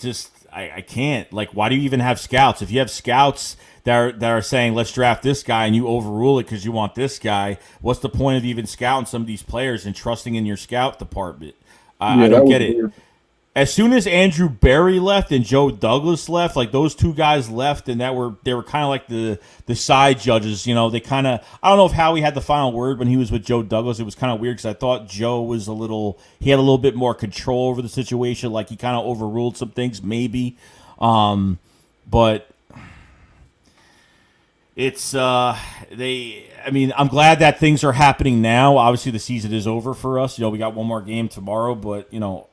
can't. Like, why do you even have scouts? If you have scouts that are saying, let's draft this guy, and you overrule it because you want this guy, what's the point of even scouting some of these players and trusting in your scout department? I don't get it. Weird. As soon as Andrew Berry left and Joe Douglas left, like those two guys left, and they were kind of like the side judges. You know, they kind of, I don't know if Howie had the final word when he was with Joe Douglas. It was kind of weird because I thought Joe was he had a little bit more control over the situation. Like he kind of overruled some things, maybe. But it's I mean, I'm glad that things are happening now. Obviously, the season is over for us. You know, we got one more game tomorrow, but you know.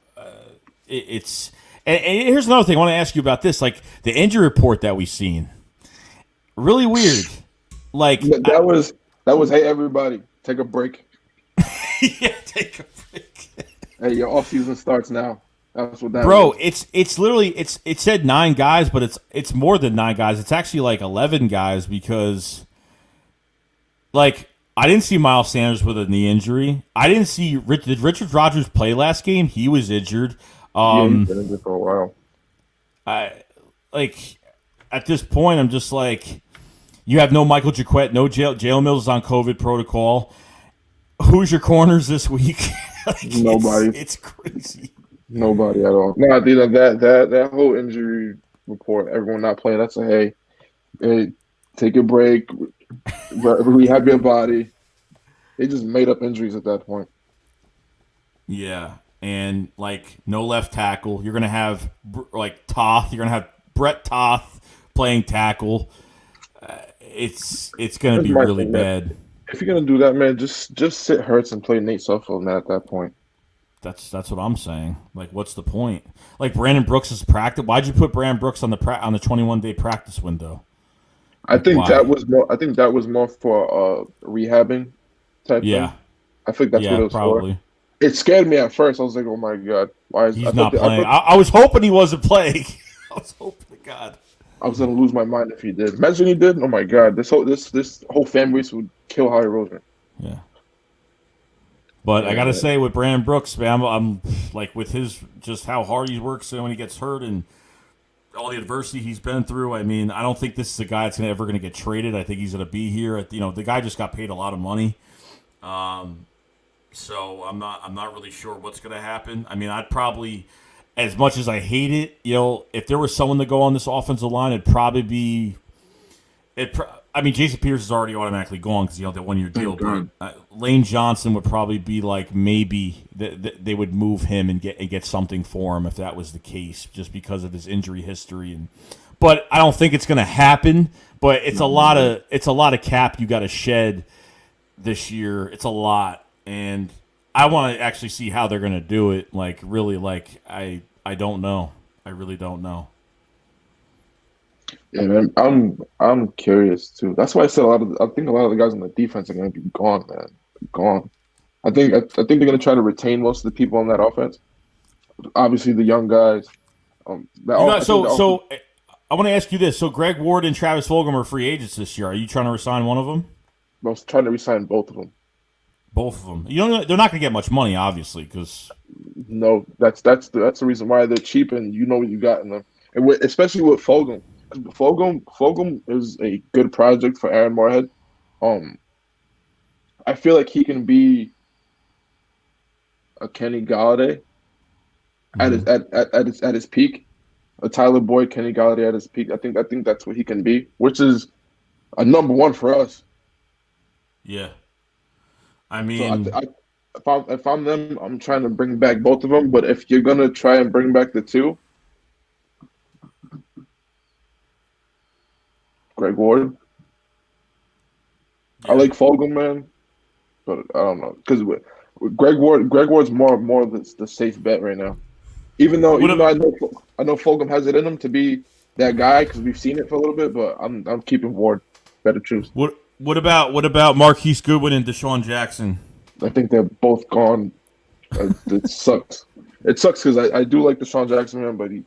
It's and here's another thing I want to ask you about this, like the injury report that we've seen. Really weird. Like that was hey everybody, take a break. Yeah, take a break. Hey, your off season starts now. That's what that Bro, was. it's literally it said 9 guys, but it's more than 9 guys. It's actually like 11 guys because like I didn't see Miles Sanders with a knee injury. I didn't see did Richard Rodgers play last game? He was injured. He's been injured for a while. I like at this point I'm just like you have no Michael Jaquette, no Jalen Mills is on COVID protocol. Who's your corners this week? Like, Nobody. It's crazy. Nobody at all. No, dude, that whole injury report, everyone not playing. That's a hey, take a break, rehab your body. They just made up injuries at that point. Yeah. And, like, no left tackle. You're going to have, like, Toth. You're going to have Brett Toth playing tackle. It's going to be really bad. If you're going to do that, man, just sit Hurts and play Nate Suffolk, man, at that point. That's what I'm saying. Like, what's the point? Like, Brandon Brooks is practice. Why'd you put Brandon Brooks on the 21-day practice window? I think that was more for rehabbing type thing. I think that's what it was probably. for. It scared me at first. I was like, "Oh my god, why is he's not playing?" I was hoping he wasn't playing. I was hoping to God. I was gonna lose my mind if he did. Imagine he did. Oh my god, this whole fan base would kill Howie Roseman. Yeah. But I gotta say, with Brandon Brooks, man, I'm like with his just how hard he works when he gets hurt and all the adversity he's been through. I mean, I don't think this is a guy that's ever gonna get traded. I think he's gonna be here. You know, the guy just got paid a lot of money. So I'm not really sure what's going to happen. I mean, I'd probably, as much as I hate it, you know, if there was someone to go on this offensive line, it'd probably be. I mean, Jason Pierce is already automatically gone because that 1-year deal. But Lane Johnson would probably be like maybe they would move him and get something for him if that was the case, just because of his injury history. But I don't think it's going to happen. But it's a lot of cap you got to shed this year. It's a lot. And I want to actually see how they're going to do it. Like, really, like, I don't know. I really don't know. Yeah, man, I'm curious too. That's why I said I think a lot of the guys on the defense are going to be gone, man. Gone. I think they're going to try to retain most of the people on that offense. Obviously, the young guys. So I want to ask you this. So Greg Ward and Travis Fulgham are free agents this year. Are you trying to resign one of them? I was trying to resign both of them. Both of them. They're not going to get much money, obviously, because no, that's the reason why they're cheap, and you know what you got in them, and especially with Fulgham. Fulgham is a good project for Aaron Moorhead. I feel like he can be a Kenny Galladay at his peak. A Tyler Boyd, Kenny Galladay at his peak. I think that's what he can be, which is a number one for us. Yeah. I So mean, if I'm them, I'm trying to bring back both of them. But if you're gonna try and bring back the two, Greg Ward. I like Fulgham, man, but I don't know because Greg Ward's more the safe bet right now. Even though I know Fulgham has it in him to be that guy because we've seen it for a little bit, but I'm keeping Ward. Better choose. what about Marquise Goodwin and Deshaun Jackson? I think they're both gone. It sucks. It sucks because I do like Deshaun Jackson, man, but he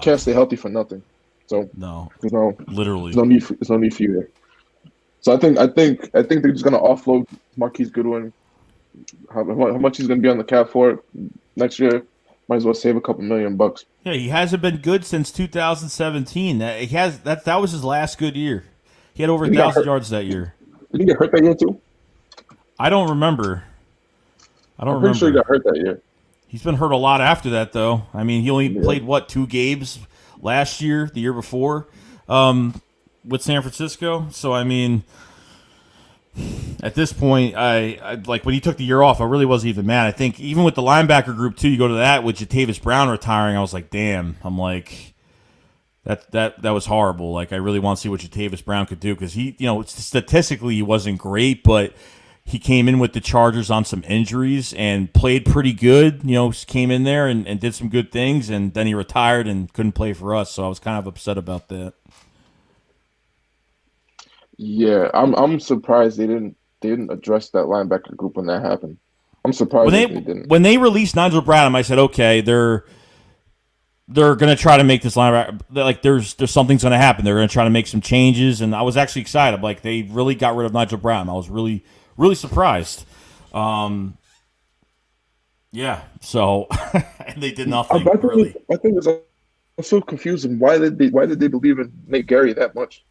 can't stay healthy for nothing. So No, literally, literally, there's no need for you there. So I think they're just gonna offload Marquise Goodwin. How much he's gonna be on the cap for next year? Might as well save a couple $1,000,000. Yeah, he hasn't been good since 2017. That was his last good year. He had over 1,000 yards that year. Did he get hurt that year too? I don't remember. I'm pretty sure he got hurt that year. He's been hurt a lot after that, though. I mean, he only played, 2 games last year, the year before, with San Francisco. So, I mean, at this point, I like when he took the year off, I really wasn't even mad. I think even with the linebacker group, too, you go to that with Jatavis Brown retiring, I was like, damn. I'm like, that was horrible. Like, I really want to see what Jatavis Brown could do because he, statistically, he wasn't great, but he came in with the Chargers on some injuries and played pretty good. Came in there and did some good things, and then he retired and couldn't play for us. So I was kind of upset about that. Yeah, I'm surprised they didn't address that linebacker group when that happened. I'm surprised they didn't. When they released Nigel Bradham, I said, okay, they're going to try to make this linebacker like there's something's going to happen. They're going to try to make some changes, and I was actually excited. Like they really got rid of Nigel Bradham. I was really surprised. Yeah. So and they did nothing. Really. I think it's so confusing. Why did they believe in Nate Gary that much?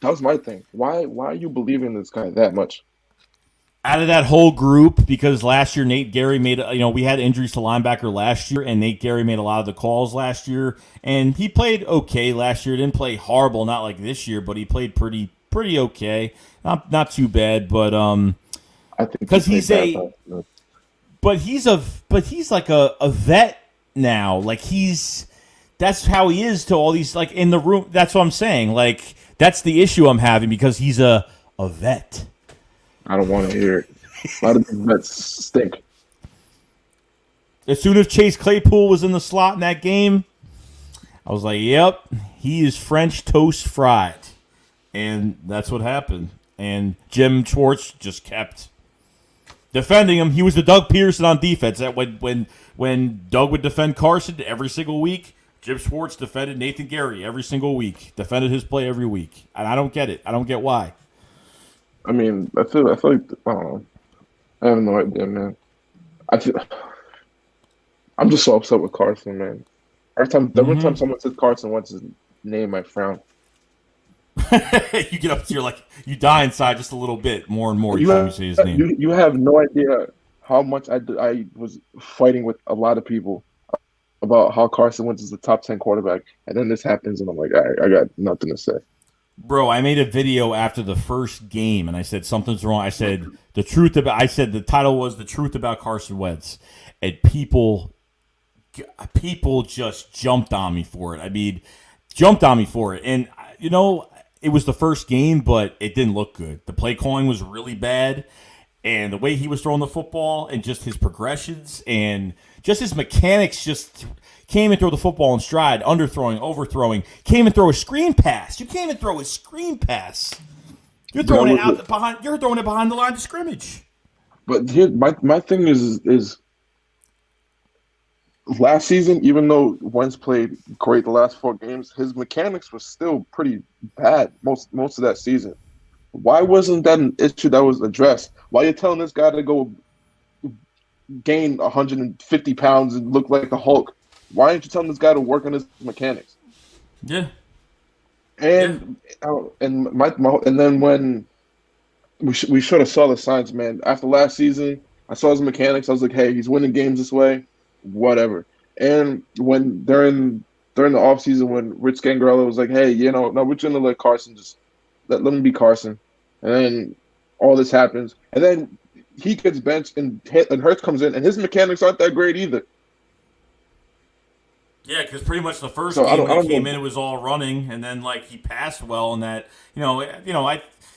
That was my thing. Why are you believing this guy that much? Out of that whole group, because last year Nate Gary made, we had injuries to linebacker last year, and Nate Gary made a lot of the calls last year, and he played okay last year. Didn't play horrible, not like this year, but he played pretty okay, not too bad. But I think because he's like a vet now. Like that's how he is to all these like in the room. That's what I'm saying. Like that's the issue I'm having because he's a vet. I don't want to hear it. A lot of these vets stink. As soon as Chase Claypool was in the slot in that game, I was like, yep, he is French toast fried. And that's what happened. And Jim Schwartz just kept defending him. He was the Doug Peterson on defense. That when Doug would defend Carson every single week, Jim Schwartz defended Nathan Gary every single week. Defended his play every week. And I don't get it. I don't get why. I mean, I feel like I don't know. I have no idea, man. I'm just so upset with Carson, man. Every time someone says Carson Wentz's name, I frown. You get up to you're like you die inside just a little bit more and more each time you say his name. You have no idea how much I was fighting with a lot of people about how Carson Wentz is the top 10 quarterback, and then this happens, and I'm like, I got nothing to say. Bro, I made a video after the first game, and I said something's wrong. I said the title was "The Truth About Carson Wentz," and people just jumped on me for it. I mean, and it was the first game, but it didn't look good. The play calling was really bad, and the way he was throwing the football, and just his progressions, and just his mechanics, just. Came and throw the football in stride, underthrowing, overthrowing. Came and throw a screen pass. You can't even throw a screen pass. You're throwing it out behind. You're throwing it behind the line of scrimmage. But here, my thing is last season, even though Wentz played great the last 4 games, his mechanics was still pretty bad most of that season. Why wasn't that an issue that was addressed? Why are you telling this guy to go gain 150 pounds and look like a Hulk? Why aren't you telling this guy to work on his mechanics? Yeah. And then when we should have saw the signs, man. After last season, I saw his mechanics. I was like, hey, he's winning games this way, whatever. And when during the offseason when Rich Gangarello was like, hey, no, we're gonna let Carson just let him be Carson. And then all this happens. And then he gets benched and Hurts comes in and his mechanics aren't that great either. Yeah, because pretty much the first So game when I he don't came know. in, it was all running, and then like he passed well in that.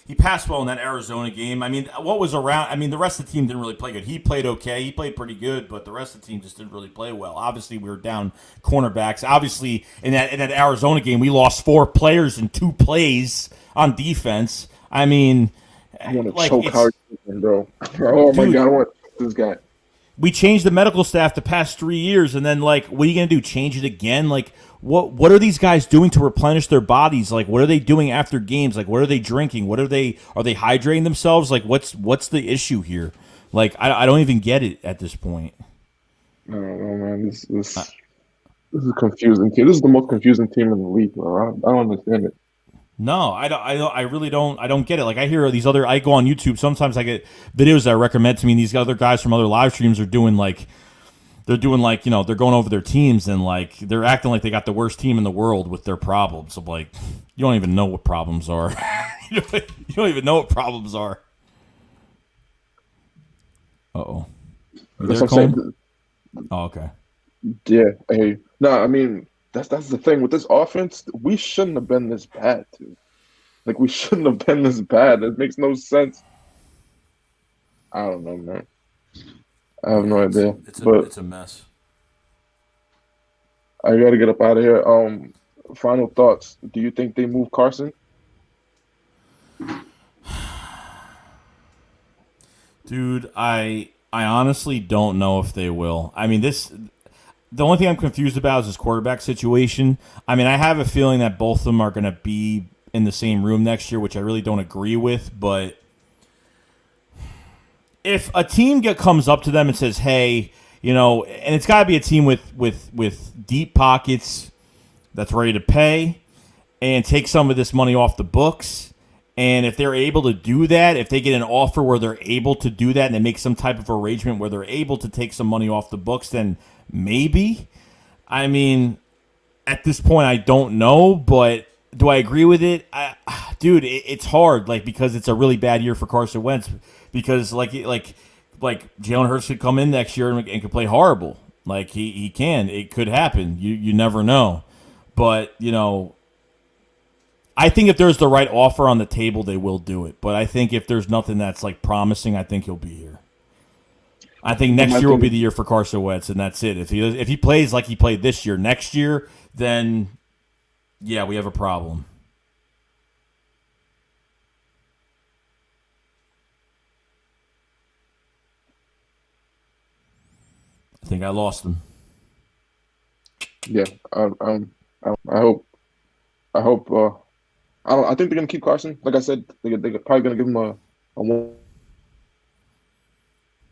He passed well in that Arizona game. I mean, what was around? I mean, the rest of the team didn't really play good. He played okay. He played pretty good, but the rest of the team just didn't really play well. Obviously, we were down cornerbacks. Obviously, in that Arizona game, we lost 4 players in 2 plays on defense. I mean, I want to like choke it's Howard, bro. Oh my dude. God, I want to choke this guy. We changed the medical staff the past 3 years, and then like, what are you gonna do? Change it again? Like, what are these guys doing to replenish their bodies? Like, what are they doing after games? Like, what are they drinking? Are they hydrating themselves? Like, what's the issue here? Like, I don't even get it at this point. I don't know, man. This is a confusing team. This is the most confusing team in the league, bro. I don't understand it. No, I really don't. I don't get it. Like, I hear these other. I go on YouTube. Sometimes I get videos that are recommended to me. And these other guys from other live streams are doing like. They're doing like, they're going over their teams and like they're acting like they got the worst team in the world with their problems. I'm like, you don't even know what problems are. You don't even know what problems are. Uh-oh. You That's there, what I'm Colm? saying. Oh, okay. Yeah. Hey, no, I mean that's the thing with this offense. We shouldn't have been this bad, dude. Like we shouldn't have been this bad. It makes no sense. I don't know, man. I have no idea. But It's a mess. I gotta get up out of here. Final thoughts. Do you think they move Carson? Dude, I honestly don't know if they will. I mean, the only thing I'm confused about is this quarterback situation. I mean, I have a feeling that both of them are going to be in the same room next year, which I really don't agree with. But if a team comes up to them and says, "Hey, and it's got to be a team with deep pockets that's ready to pay and take some of this money off the books." And if they're able to do that, if they get an offer where they're able to do that and they make some type of arrangement where they're able to take some money off the books, then maybe. I mean, at this point, I don't know, but do I agree with it? Dude, it's hard, like, because it's a really bad year for Carson Wentz. Because like Jalen Hurts could come in next year and could play horrible. Like he can. It could happen. You never know. But, I think if there's the right offer on the table, they will do it. But I think if there's nothing that's like promising, I think he'll be here. I think next year will be the year for Carson Wentz, and that's it. If he plays like he played this year, next year, then yeah, we have a problem. I think I lost him. Yeah. I hope. I think they're gonna keep Carson. Like I said, they're probably gonna give him a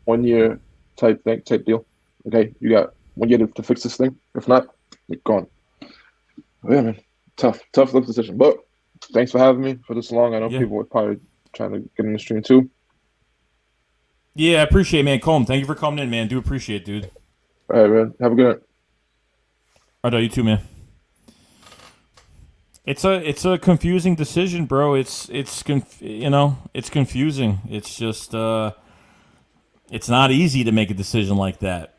1 year type deal. Okay, you got 1 year to fix this thing. If not, you're gone. Yeah, man, tough decision. But thanks for having me for this long. I know people were probably trying to get in the stream too. Yeah, I appreciate it, man. Colm, thank you for coming in, man. Do appreciate it, dude. All right, man. Have a good night. All right, you too, man. It's a confusing decision, bro. It's confusing. It's just it's not easy to make a decision like that,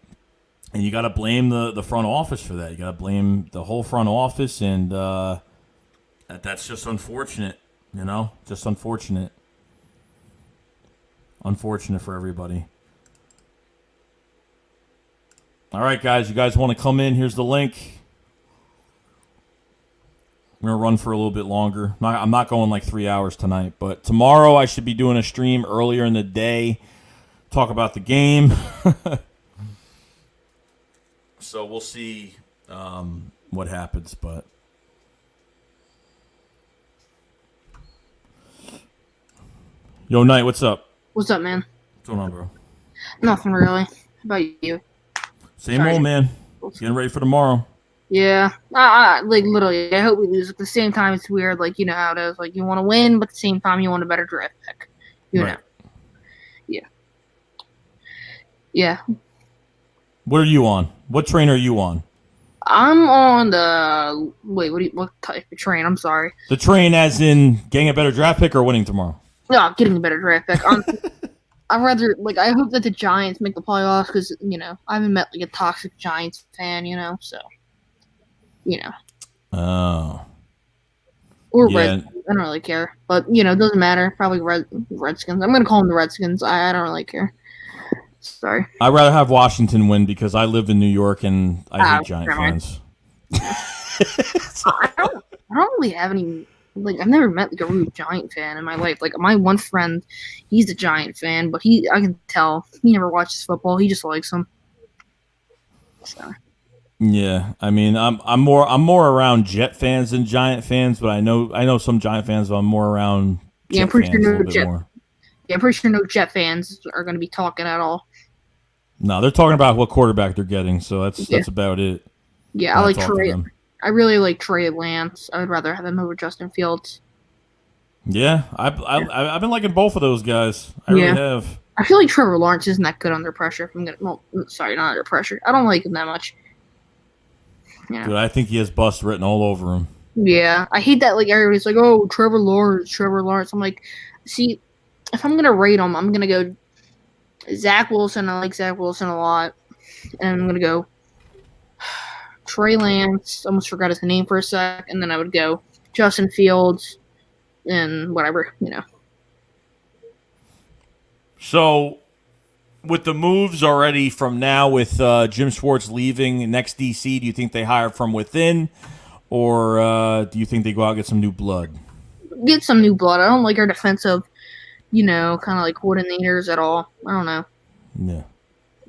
and you got to blame the front office for that. You got to blame the whole front office, and that's just unfortunate. Just unfortunate. Unfortunate for everybody. All right, guys. You guys want to come in? Here's the link. I'm going to run for a little bit longer. I'm not going like 3 hours tonight, but tomorrow I should be doing a stream earlier in the day, talk about the game. So we'll see what happens, but Yo, Knight, what's up? What's up, man? What's going on, bro? Nothing really. How about you? Same old, man. Getting ready for tomorrow. Yeah. Like, literally, I hope we lose. At the same time, it's weird. Like, you know how it is. Like, you want to win, but at the same time, you want a better draft pick. You know. Yeah. Yeah. What are you on? What train are you on? I'm on the what type of train? I'm sorry. The train as in getting a better draft pick or winning tomorrow? No, getting a better draft pick. I'd rather I hope that the Giants make the playoffs because I haven't met a toxic Giants fan, so Oh. or Yeah. Redskins. I don't really care, but it doesn't matter. Probably Redskins. I'm gonna call them the Redskins. I don't really care. Sorry. I'd rather have Washington win because I live in New York and I hate Giant never mind. fans. I don't really have any. I've never met a real Giant fan in my life. My one friend, he's a Giant fan, but I can tell he never watches football. He just likes them. So. Yeah, I mean, I'm more around Jet fans than Giant fans, but I know some Giant fans, but I'm more around Jet I'm pretty fans sure a little bit more. Yeah, I'm pretty sure no Jet fans are going to be talking at all. No, they're talking about what quarterback they're getting, so that's about it. Yeah, I like Trey. I really like Trey Lance. I would rather have him over Justin Fields. Yeah, I've been liking both of those guys. I really have. I feel like Trevor Lawrence isn't that good under pressure. Sorry, not under pressure. I don't like him that much. Yeah. Dude, I think he has bust written all over him. Yeah, I hate that. Everybody's like, "Oh, Trevor Lawrence." I'm like, see, if I'm gonna rate him, I'm gonna go Zach Wilson. I like Zach Wilson a lot, and I'm gonna go Trey Lance. Almost forgot his name for a sec, and then I would go Justin Fields and whatever. So, with the moves already from now, with Jim Schwartz leaving next DC, do you think they hire from within, or do you think they go out and get some new blood? Get some new blood. I don't like our defensive, kind of coordinators at all. I don't know.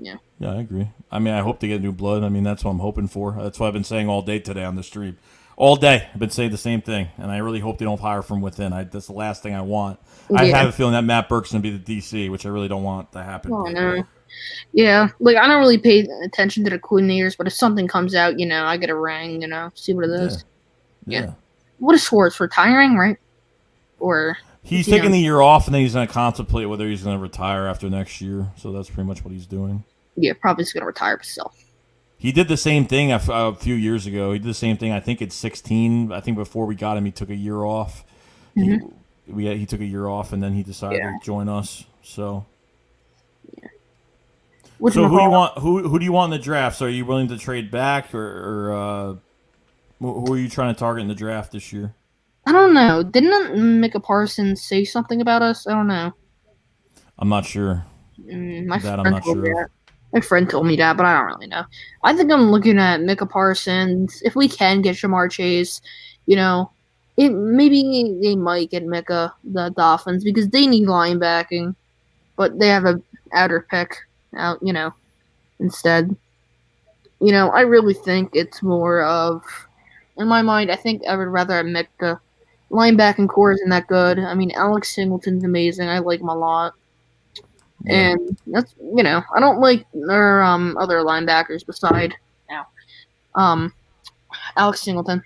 Yeah, I agree. I mean, I hope they get new blood. I mean, that's what I'm hoping for. That's what I've been saying all day today on the stream. All day, I've been saying the same thing, and I really hope they don't hire from within. That's the last thing I want. Yeah. I have a feeling that Matt Burke's going to be the DC, which I really don't want to happen. Oh, no. Yeah, I don't really pay attention to the coordinators, but if something comes out, I get a ring, see what it is. Yeah. What is Schwartz, retiring, right? Or he's taking the year off, and then he's going to contemplate whether he's going to retire after next year. So that's pretty much what he's doing. Yeah, probably he's going to retire himself. He did the same thing a few years ago. He did the same thing, I think, at 16. I think before we got him, he took a year off. Mm-hmm. He took a year off, and then he decided to join us. So, so who do you want? Who do you want in the draft? So, are you willing to trade back, or who are you trying to target in the draft this year? I don't know. Didn't Micah Parsons say something about us? I don't know. I'm not sure. I'm not sure. My friend told me that, but I don't really know. I think I'm looking at Micah Parsons. If we can get Jamar Chase, maybe they might get Micah, the Dolphins, because they need linebacking, but they have a outer pick out, instead. I really think it's more of, in my mind, I think I would rather have Micah. Linebacking core isn't that good. I mean, Alex Singleton's amazing. I like him a lot. Yeah. And that's I don't like their other linebackers beside Alex Singleton.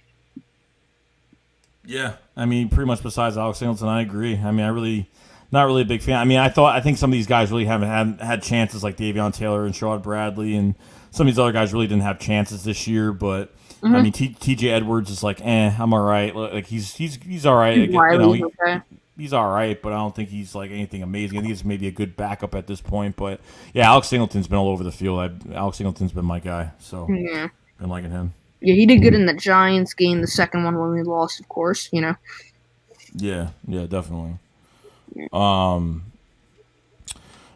Yeah, I mean, pretty much besides Alex Singleton, I agree. I mean, not really a big fan. I mean, I think some of these guys really haven't had chances, like Davion Taylor and Sherrod Bradley, and some of these other guys really didn't have chances this year. But I mean, T.J. Edwards is like, I'm all right. Like he's all right. Okay. He's all right, but I don't think he's like anything amazing. I think he's maybe a good backup at this point. But yeah, Alex Singleton's been all over the field. Alex Singleton's been my guy, so been liking him. Yeah, he did good in the Giants game, the second one when we lost, of course. Yeah, definitely.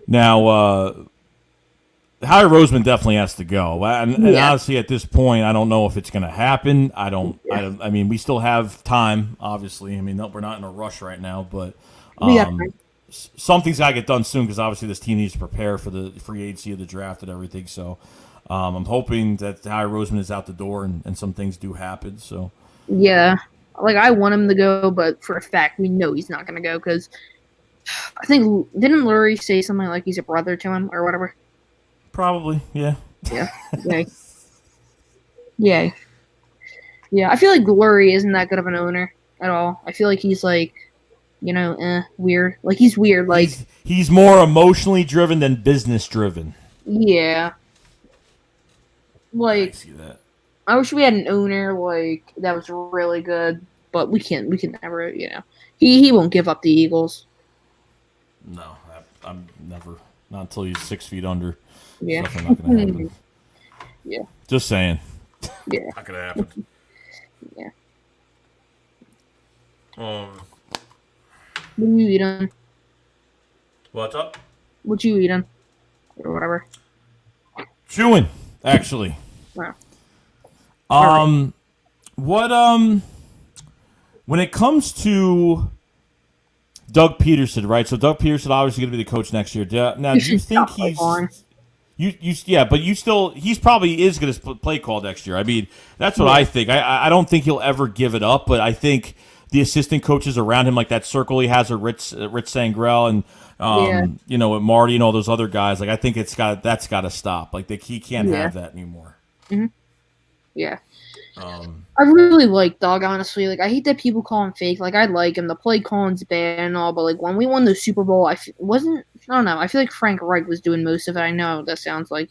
Now, Howie Roseman definitely has to go. And honestly, at this point, I don't know if it's going to happen. I mean, we still have time, obviously. I mean, we're not in a rush right now, but something's got to get done soon because obviously this team needs to prepare for the free agency of the draft and everything. So I'm hoping that Howie Roseman is out the door and some things do happen. So yeah, I want him to go, but for a fact, we know he's not going to go because I think didn't Lurie say something like he's a brother to him or whatever. Probably, yeah. Yeah. Yeah. I feel like Lurie isn't that good of an owner at all. I feel like he's weird. Like he's weird. Like he's more emotionally driven than business driven. Yeah, I like see that. I wish we had an owner like that was really good, but we can never, he won't give up the Eagles. No, I'm never. Not until he's 6 feet under. It's Yeah, definitely not going to happen. yeah, Just saying. yeah, Not going to happen. yeah. Um, What you eating? what's up? What you eating? Or whatever. Chewing, actually. Wow. What when it comes to Doug Pederson, right? So Doug Pederson obviously going to be the coach next year. Now, do you think he's but he's probably is going to play call next year. I mean, that's what I think. I don't think he'll ever give it up, but I think the assistant coaches around him, like that circle he has with Rich Sangrel and with Marty and all those other guys, like I think that's got to stop. Like he can't have that anymore. Mm-hmm. Yeah. I really like Doug, honestly. Like, I hate that people call him fake. Like, I like him. The play calling's bad and all, but, like, when we won the Super Bowl, I don't know. I feel like Frank Reich was doing most of it. I know that sounds like,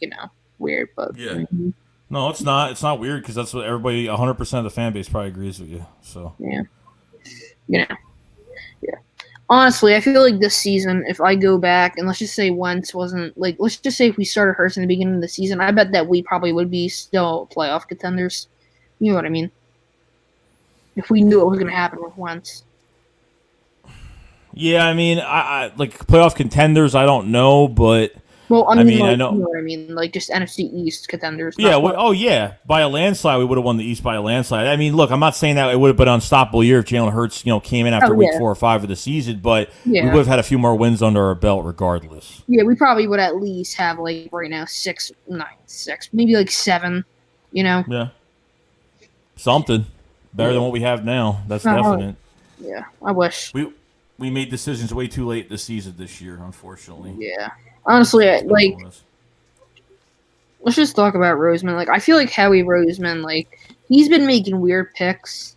weird, but. Yeah. Mm-hmm. No, it's not. It's not weird because that's what everybody, 100% of the fan base probably agrees with you. So. Yeah. Yeah. Honestly, I feel like this season, if I go back and let's just say Wentz wasn't, like, let's just say if we started Hurts in the beginning of the season, I bet that we probably would be still playoff contenders. You know what I mean? If we knew it was going to happen with Wentz. Yeah, I mean, I like playoff contenders. I don't know, but I know. You know what I mean, like just NFC East contenders. Yeah. By a landslide, we would have won the East by a landslide. I mean, look, I'm not saying that it would have been an unstoppable year if Jalen Hurts, came in after week 4 or 5 of the season, but we would have had a few more wins under our belt regardless. Yeah, we probably would at least have like right now 6, maybe like 7. Yeah. Something better than what we have now. That's definite. Yeah, I wish. We made decisions way too late this season this year, unfortunately. Yeah. Honestly, let's just talk about Roseman. Like, I feel like Howie Roseman, like, he's been making weird picks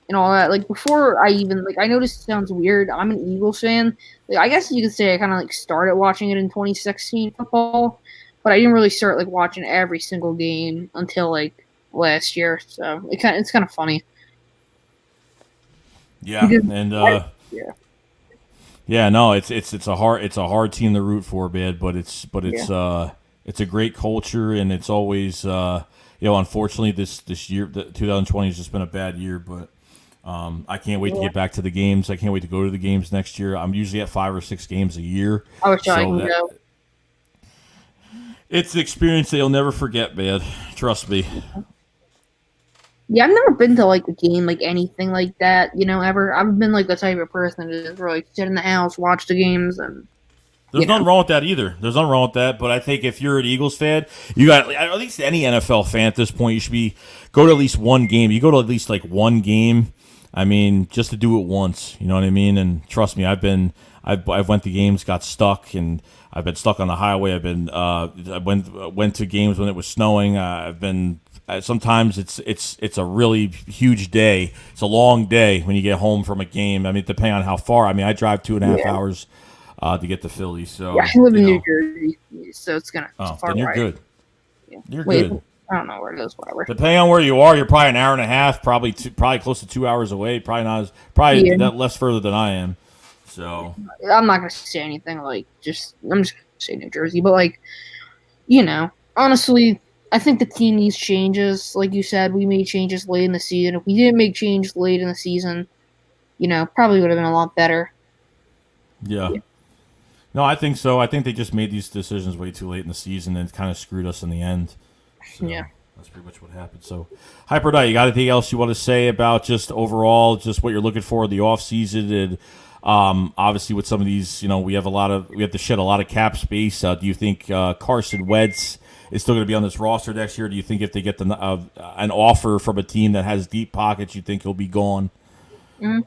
and all that. Like, before I even, like, I know this sounds weird. I'm an Eagles fan. Like, I guess you could say I kind of, like, started watching it in 2016 football, but I didn't really start, like, watching every single game until, like, last year. So, it's kind of funny. Yeah, Yeah, no, it's a hard team to root for, man. But it's a great culture, and it's always unfortunately this year, 2020 has just been a bad year. But I can't wait to get back to the games. I can't wait to go to the games next year. I'm usually at 5 or 6 games a year. I wish I could go. It's an experience that you'll never forget, man. Trust me. Yeah, I've never been to, like, a game, like, anything like that, ever. I've been, like, the type of person to just really sit in the house, watch the games, and... There's nothing wrong with that either. There's nothing wrong with that, but I think if you're an Eagles fan, you got, at least any NFL fan at this point, you should go to at least one game. You go to at least, like, one game, I mean, just to do it once, you know what I mean? And trust me, I've went to games, got stuck, and I've been stuck on the highway. I went to games when it was snowing. I've been... sometimes it's a really huge day. It's a long day when you get home from a game. I mean, depending on how far. I mean, I drive 2.5 hours to get to Philly. So yeah, I live in New Jersey, so it's gonna. Then you're good. Yeah. You're good. I don't know where it is. Whatever. Depending on where you are, you're probably an hour and a half, probably close to 2 hours away. Probably less further than I am. So I'm not gonna say anything I'm just gonna say New Jersey, but honestly. I think the team needs changes. Like you said, we made changes late in the season. If we didn't make changes late in the season, probably would have been a lot better. Yeah. No, I think so. I think they just made these decisions way too late in the season and kind of screwed us in the end. So that's pretty much what happened. So, Hyper Diet, you got anything else you want to say about just overall, just what you're looking for in the offseason? And obviously with some of these, we have to shed a lot of cap space. Do you think Carson Wentz is still going to be on this roster next year? Do you think if they get an offer from a team that has deep pockets, you think he'll be gone? Mm-hmm.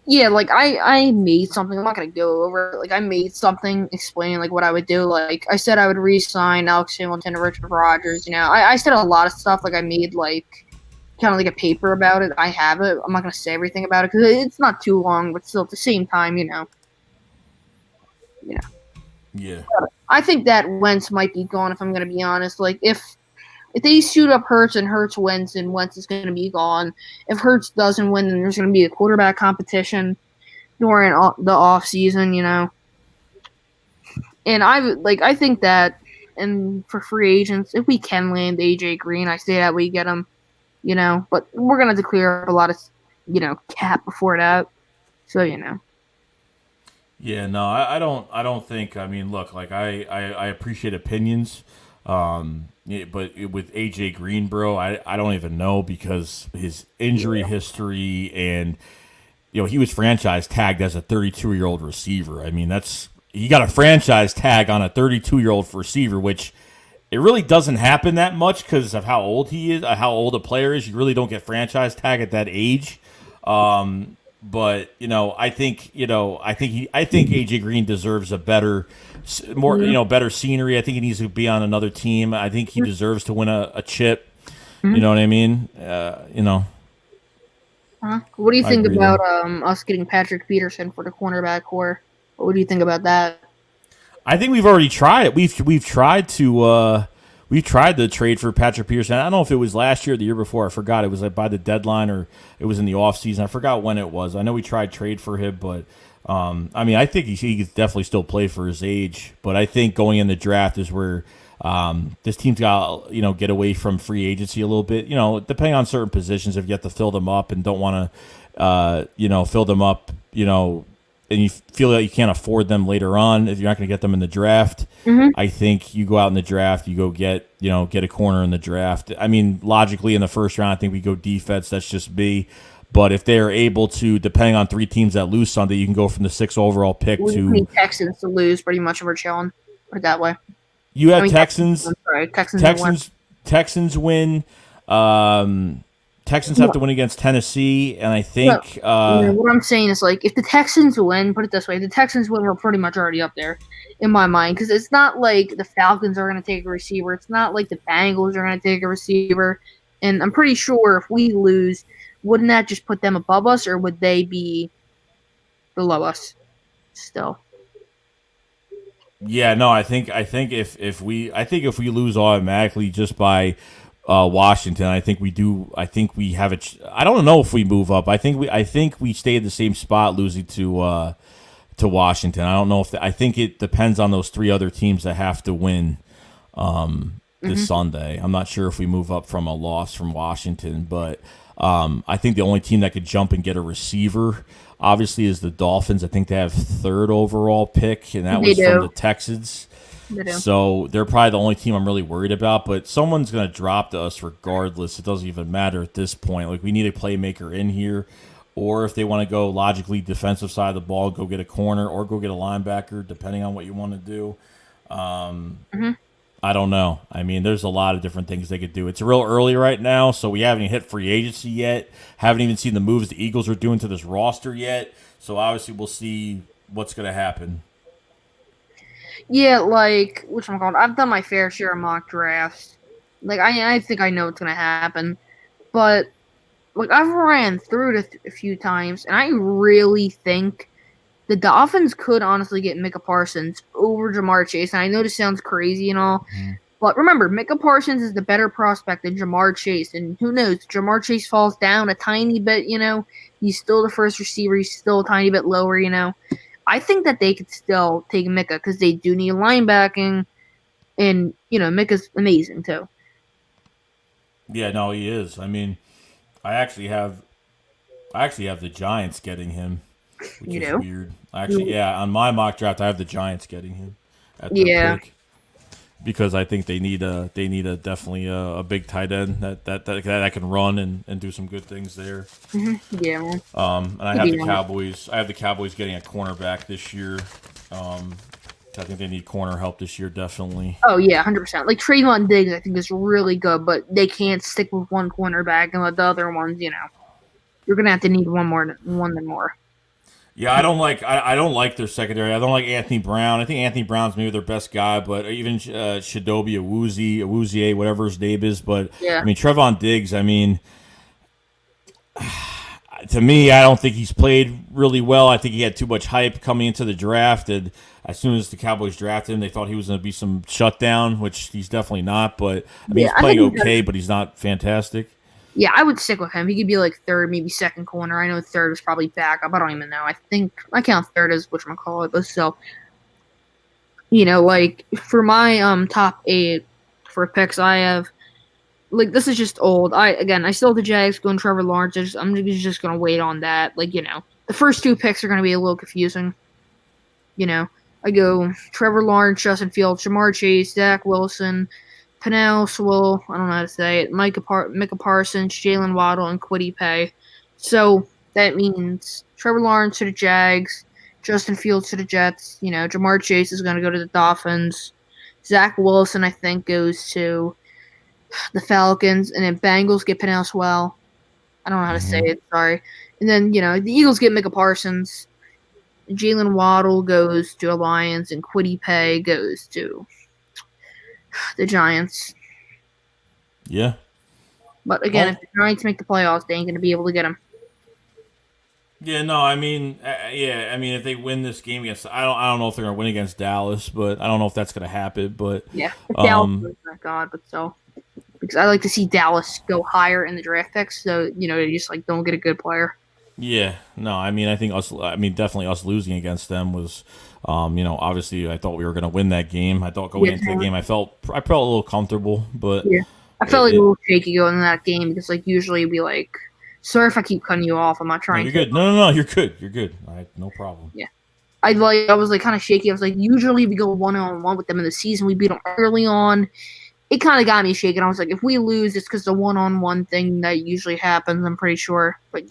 Yeah, like I made something. I'm not going to go over it. Like I made something explaining like what I would do. Like I said I would re-sign Alex Hamilton and Richard Rodgers. I said a lot of stuff. Like I made like kind of like a paper about it. I have it. I'm not going to say everything about it because it's not too long, but still at the same time, Yeah. I think that Wentz might be gone, if I'm going to be honest. Like, if they shoot up Hurts and Hurts wins, then Wentz is going to be gone. If Hurts doesn't win, then there's going to be a quarterback competition during the off season, And I think that, and for free agents, if we can land AJ Green, I say that we get him, But we're going to declare a lot of, cap before that. So, Yeah, no, I don't think. I mean, look, like I appreciate opinions, but with AJ Green, bro, I don't even know because his injury history and he was franchise tagged as a 32-year-old receiver. I mean, he got a franchise tag on a 32-year-old receiver, which it really doesn't happen that much because of how old he is, how old a player is. You really don't get franchise tag at that age. But I think AJ Green deserves a better scenery. I think he needs to be on another team. I think he deserves to win a chip. You know what I mean? What do you think about us getting Patrick Pederson for the cornerback core? What do you think about that? I think we've already tried it. We've tried to trade for Patrick Pederson. I don't know if it was last year or the year before. I forgot. It was like by the deadline or it was in the offseason. I forgot when it was. I know we tried trade for him, but I mean, I think he could definitely still play for his age. But I think going in the draft is where this team's got get away from free agency a little bit. Depending on certain positions, if you have to fill them up and don't want to fill them up, and you feel that you can't afford them later on if you're not going to get them in the draft. I think you go out in the draft, you go get a corner in the draft. I mean, logically in the first round, I think we go defense. That's just me. But if they're able to, depending on three teams that lose Sunday, you can go from the 6th overall pick we to need Texans to lose pretty much, and we're chilling. Put it that way. You have Texans. Texans win. Texans have to win against Tennessee, and I think what I'm saying is, like, if the Texans win, put it this way, if the Texans win, we're pretty much already up there in my mind, because it's not like the Falcons are going to take a receiver. It's not like the Bengals are going to take a receiver, and I'm pretty sure if we lose, wouldn't that just put them above us, or would they be below us still? Yeah, no, I think if we lose automatically just by Washington, I think we do. I think we have it. I don't know if we move up. I think we stay in the same spot, losing to Washington. I don't know if I think it depends on those three other teams that have to win this Sunday. I'm not sure if we move up from a loss from Washington, but I think the only team that could jump and get a receiver, obviously, is the Dolphins. I think they have 3rd overall pick, and that was from the Texans. So they're probably the only team I'm really worried about, but someone's going to drop to us regardless. It doesn't even matter at this point. Like, we need a playmaker in here, or if they want to go logically defensive side of the ball, go get a corner or go get a linebacker, depending on what you want to do. I don't know. I mean, there's a lot of different things they could do. It's real early right now, so we haven't even hit free agency yet. Haven't even seen the moves the Eagles are doing to this roster yet. So obviously we'll see what's going to happen. Yeah, like, I've done my fair share of mock drafts. Like, I think I know what's going to happen. But, like, I've ran through it a few times, and I really think the Dolphins could honestly get Micah Parsons over Jamar Chase. And I know this sounds crazy and all, but remember, Micah Parsons is the better prospect than Jamar Chase. And who knows, Jamar Chase falls down a tiny bit, He's still the first receiver. He's still a tiny bit lower, I think that they could still take Micah because they do need linebacking, and Micah's amazing too. Yeah, no, he is. I mean, I actually have the Giants getting him, which is weird. On my mock draft, I have the Giants getting him at the pick because I think they need a definitely a big tight end that can run and do some good things there. Yeah. And I have the Cowboys. I have the Cowboys getting a cornerback this year. I think they need corner help this year, definitely. Oh yeah, 100%. Like Trayvon Diggs, I think is really good, but they can't stick with one cornerback and let the other ones. You're gonna have to need one more. Yeah, I don't like their secondary. I don't like Anthony Brown. I think Anthony Brown's maybe their best guy, but even Shadobi Awuzie, whatever his name is. But I mean, Trevon Diggs. I mean, to me, I don't think he's played really well. I think he had too much hype coming into the draft, and as soon as the Cowboys drafted him, they thought he was going to be some shutdown, which he's definitely not. But I mean, Yeah, he's I playing think he's okay, but he's not fantastic. Yeah, I would stick with him. He could be like third, maybe second corner. I know third is probably backup. I don't even know. I think I count third as whatchamacallit, but still. Like for my top 8 for picks, I have this is just old. I still have the Jags going Trevor Lawrence. I'm just gonna wait on that. The first 2 picks are gonna be a little confusing. I go Trevor Lawrence, Justin Fields, Jamar Chase, Zach Wilson, Penel Sewell, I don't know how to say it, Micah Parsons, Jalen Waddle, and Kwity Paye. So that means Trevor Lawrence to the Jags, Justin Fields to the Jets. Jamar Chase is going to go to the Dolphins. Zach Wilson, I think, goes to the Falcons. And then Bengals get Penel Sewell. I don't know how to say it, sorry. And then, the Eagles get Micah Parsons. Jalen Waddle goes to the Lions, and Kwity Paye goes to the Giants. Yeah. But again, if the Giants make the playoffs, they ain't going to be able to get him. Yeah, no, I mean, if they win this game against, I don't know if they're going to win against Dallas, but I don't know if that's going to happen. But yeah, Dallas, thank God, but so because I like to see Dallas go higher in the draft picks, so they just don't get a good player. Yeah, no, I mean, definitely us losing against them was, obviously I thought we were going to win that game. I thought going into the game, I felt a little comfortable, but yeah, I felt a little shaky going in that game because usually it'd be sorry if I keep cutting you off. I'm not trying. No, you're good. No, you're good. You're good. No problem. Yeah, I was kind of shaky. I was usually we go 1-on-1 with them in the season. We beat them early on. It kind of got me shaken. I was if we lose, it's because the 1-on-1 thing that usually happens. I'm pretty sure, but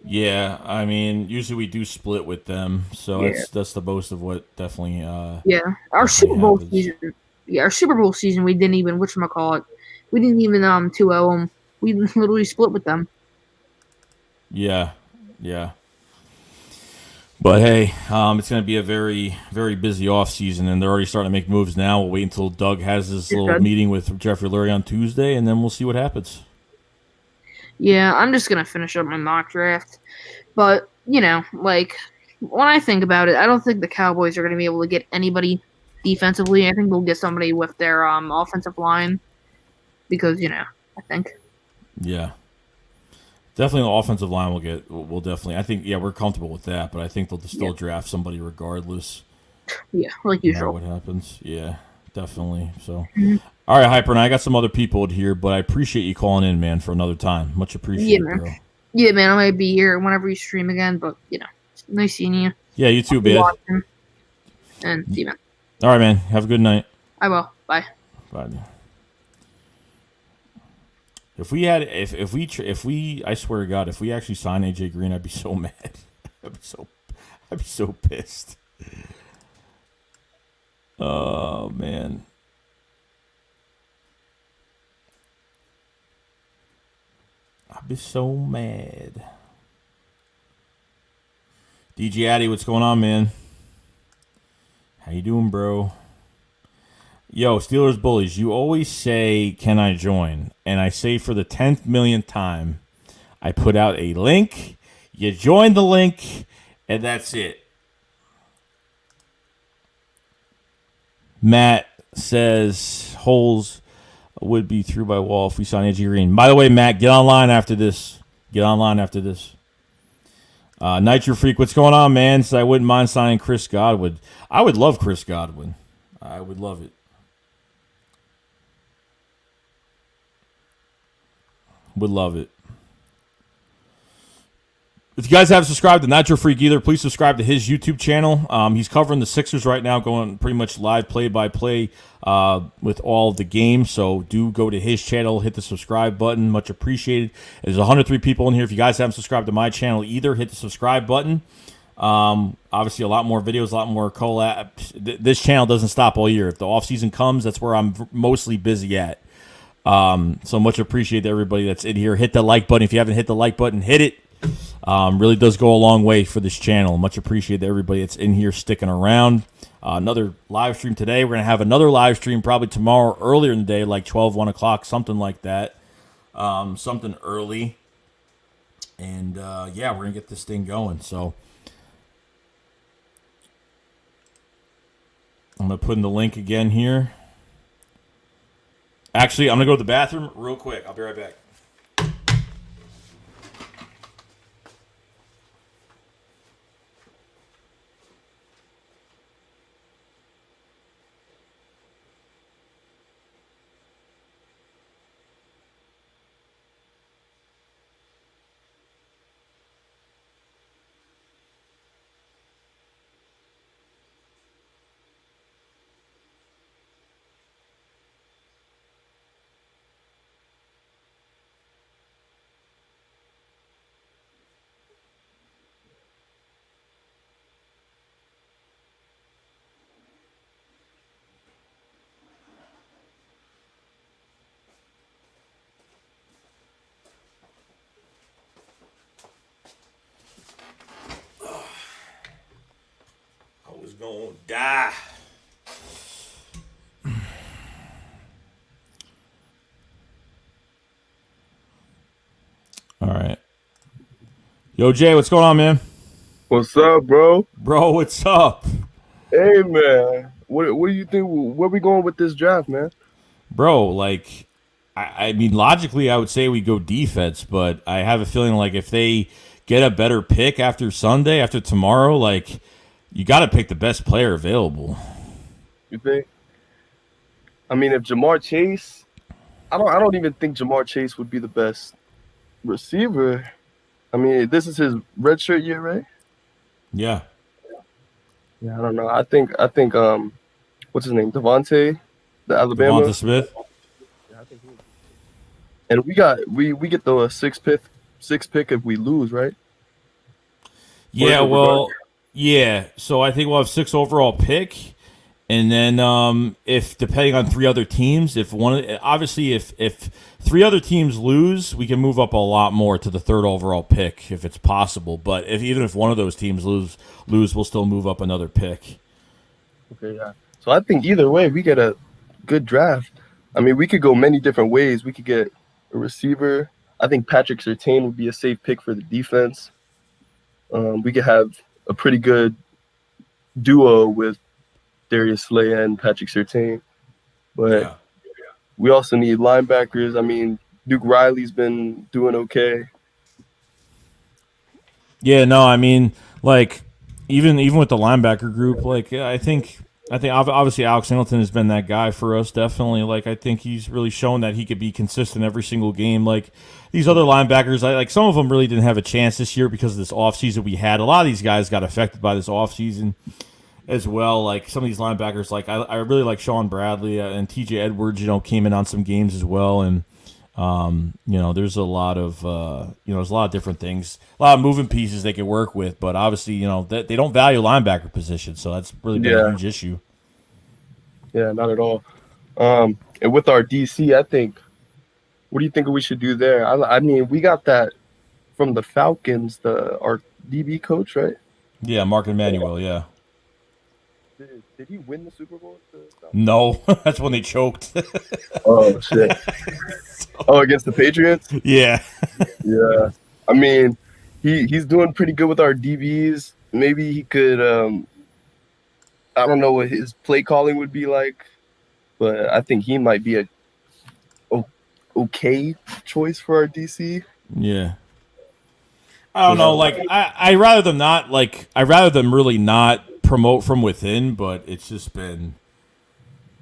Yeah, I mean, usually we do split with them, so that's the most of what definitely. Our Super Bowl season. Yeah, our Super Bowl season, we didn't even whatchamacallit. We didn't even 2-0 them. We literally split with them. Yeah. But hey, it's going to be a very, very busy off season, and they're already starting to make moves now. We'll wait until Doug has his little meeting with Jeffrey Lurie on Tuesday, and then we'll see what happens. Yeah, I'm just going to finish up my mock draft. But, when I think about it, I don't think the Cowboys are going to be able to get anybody defensively. I think they'll get somebody with their offensive line because, I think. Yeah. Definitely the offensive line will definitely. I think, we're comfortable with that, but I think they'll still draft somebody regardless. Yeah, like usual. What happens. Yeah, definitely. So, All right, Hyper, and I got some other people here, but I appreciate you calling in, man, for another time. Much appreciated, bro. Yeah, man, I might be here whenever you stream again, but, it's nice seeing you. Yeah, you too, man. And see you, man. All right, man. Have a good night. I will. Bye. Bye. If we, I swear to God, if we actually sign AJ Green, I'd be so mad. I'd be so pissed. Oh man. I'd be so mad. DJ Addy, what's going on, man? How you doing, bro? Yo, Steelers Bullies, you always say, can I join? And I say for the 10th millionth time, I put out a link, you join the link, and that's it. Matt says, holes would be through by wall if we sign AJ Green. By the way, Matt, get online after this. Nitro Freak, what's going on, man? Says I wouldn't mind signing Chris Godwin. I would love Chris Godwin. I would love it. Would love it. If you guys haven't subscribed to Nitro Freak either, please subscribe to his YouTube channel. He's covering the Sixers right now, going pretty much live play-by-play with all of the games. So do go to his channel, hit the subscribe button. Much appreciated. There's 103 people in here. If you guys haven't subscribed to my channel either, hit the subscribe button. Obviously, a lot more videos, a lot more collabs. This channel doesn't stop all year. If the off-season comes, that's where I'm mostly busy at. So much appreciate everybody that's in here. Hit the like button. If you haven't hit the like button, hit it. Really does go a long way for this channel. Much appreciate everybody that's in here sticking around. Another live stream today. We're going to have another live stream probably tomorrow earlier in the day, like 12, 1 o'clock, something like that. Something early. And we're gonna get this thing going. So I'm gonna put in the link again here. Actually, I'm gonna go to the bathroom real quick. I'll be right back. I was gonna die. All right. Yo, Jay, what's going on, man? What's up, bro? Bro, what's up? Hey, man. What do you think? Where we going with this draft, man? Bro, like, I mean, logically, I would say we go defense, but I have a feeling like if they get a better pick after Sunday, after tomorrow, like, you got to pick the best player available. You think? I mean, if Jamar Chase, I don't even think Jamar Chase would be the best receiver. I mean, this is his redshirt year, right? Yeah. Yeah, I don't know. I think what's his name? Devontae, the Alabama. Devonta Smith. Yeah, I think he would. And we get the sixth pick if we lose, right? Yeah, well, yeah. So I think we'll have 6 overall pick, and then if depending on 3 other teams, if 3 other teams lose, we can move up a lot more to the 3rd overall pick if it's possible. But even if one of those teams lose, we'll still move up another pick. Okay, yeah. So I think either way, we get a good draft. I mean, we could go many different ways. We could get a receiver. I think Patrick Surtain would be a safe pick for the defense. We could have a pretty good duo with Darius Slay and Patrick Surtain. But we also need linebackers. I mean, Duke Riley's been doing okay. Yeah, no, I mean, like even with the linebacker group, like I think obviously Alex Singleton has been that guy for us. Definitely, like I think he's really shown that he could be consistent every single game. Like these other linebackers, like some of them really didn't have a chance this year because of this offseason we had. A lot of these guys got affected by this offseason as well. Like some of these linebackers, like I really like Sean Bradley and TJ Edwards. Came in on some games as well, and there's a lot of there's a lot of different things, a lot of moving pieces they could work with. But obviously, they don't value linebacker position, so that's really been a huge issue. Yeah, not at all. And with our DC, I think, what do you think we should do there? I mean, we got that from the Falcons, our DB coach, right? Yeah, Mark Emanuel. Yeah. Did he win the Super Bowl? No, that's when they choked. Oh shit! Oh, against the Patriots? Yeah. Yeah. I mean, he's doing pretty good with our DBs. Maybe he could. I don't know what his play calling would be like, but I think he might be a okay choice for our DC. Yeah. I don't know. Like I rather them not. Like I rather them really not promote from within, but it's just been.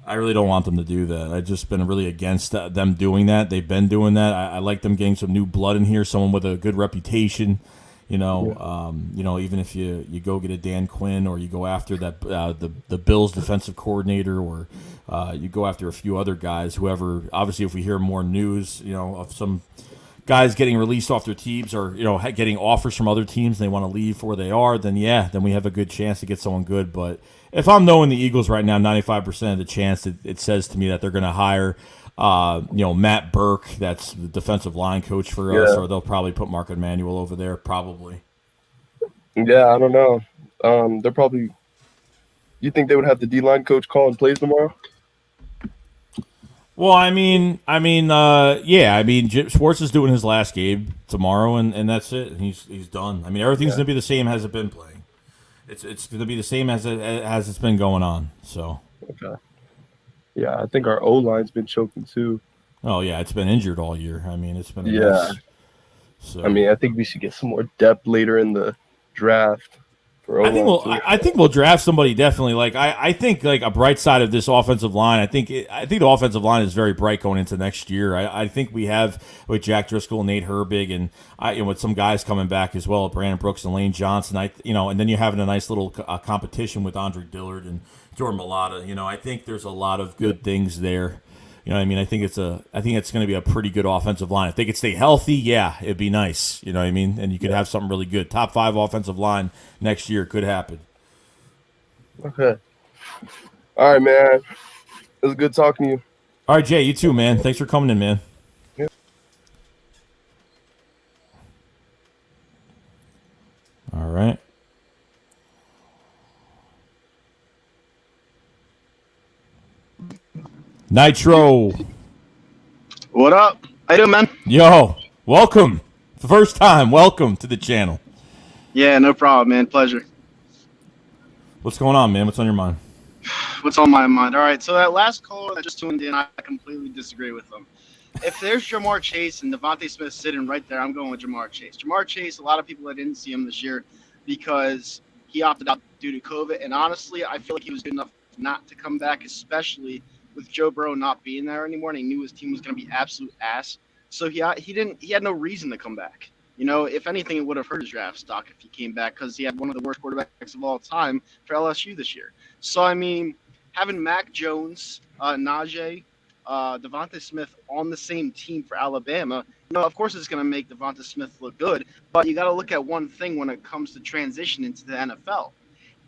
I really don't want them to do that. I've just been really against them doing that. They've been doing that. I like them getting some new blood in here, someone with a good reputation. Even if you go get a Dan Quinn or you go after that the Bills defensive coordinator or you go after a few other guys, whoever. Obviously, if we hear more news, of some guys getting released off their teams or getting offers from other teams and they want to leave for where they are, then we have a good chance to get someone good. But if I'm knowing the Eagles right now, 95% of the chance it says to me that they're going to hire Matt Burke, that's the defensive line coach for us, or they'll probably put Mark Emanuel over there, probably. Yeah, I don't know. They're probably. You think they would have the D-line coach calling plays tomorrow? Well, Schwartz is doing his last game tomorrow, and that's it. He's done. I mean, everything's gonna be the same as it been playing. It's gonna be the same as it's been going on. So. Okay. Yeah, I think our O line's been choking too. Oh yeah, it's been injured all year. I mean, it's been a Yeah. mess. So. I mean, I think we should get some more depth later in the draft. I think we'll draft somebody definitely. Like I think like a bright side of this offensive line. I think the offensive line is very bright going into next year. I think we have with Jack Driscoll, Nate Herbig, and with some guys coming back as well, Brandon Brooks and Lane Johnson. And then you're having a nice little competition with Andre Dillard and Jordan Mailata. I think there's a lot of good things there. You know what I mean? I think it's going to be a pretty good offensive line. If they could stay healthy, yeah, it'd be nice. You know what I mean? And you could have something really good. Top 5 offensive line next year could happen. Okay. All right, man. It was good talking to you. All right, Jay, you too, man. Thanks for coming in, man. Yeah. All right. Nitro. What up? How you doing, man? Yo, welcome. The first time, welcome to the channel. Yeah, no problem, man. Pleasure. What's going on, man? What's on your mind? What's on my mind? All right, so that last caller that just tuned in, I completely disagree with them. If there's Jamar Chase and Devontae Smith sitting right there, I'm going with Jamar Chase. Jamar Chase, a lot of people that didn't see him this year because he opted out due to COVID, and honestly, I feel like he was good enough not to come back, especially with Joe Burrow not being there anymore, and he knew his team was going to be absolute ass. So he had no reason to come back. If anything, it would have hurt his draft stock if he came back because he had one of the worst quarterbacks of all time for LSU this year. So, I mean, having Mac Jones, Najee, Devontae Smith on the same team for Alabama, of course it's going to make Devontae Smith look good, but you got to look at one thing when it comes to transition into the NFL,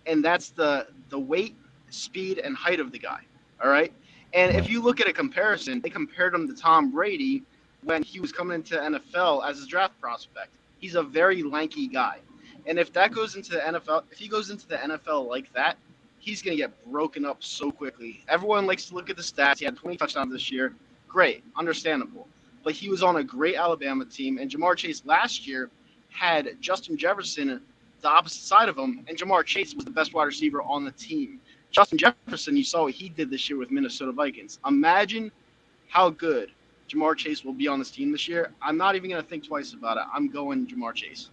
and that's the weight, speed, and height of the guy, all right? And if you look at a comparison, they compared him to Tom Brady when he was coming into the NFL as a draft prospect. He's a very lanky guy. And if that goes into the NFL, if he goes into the NFL like that, he's going to get broken up so quickly. Everyone likes to look at the stats. He had 20 touchdowns this year. Great, understandable. But he was on a great Alabama team. And Jamar Chase last year had Justin Jefferson the opposite side of him, and Jamar Chase was the best wide receiver on the team. Justin Jefferson, you saw what he did this year with Minnesota Vikings. Imagine how good Jamar Chase will be on this team this year. I'm not even going to think twice about it. I'm going Jamar Chase.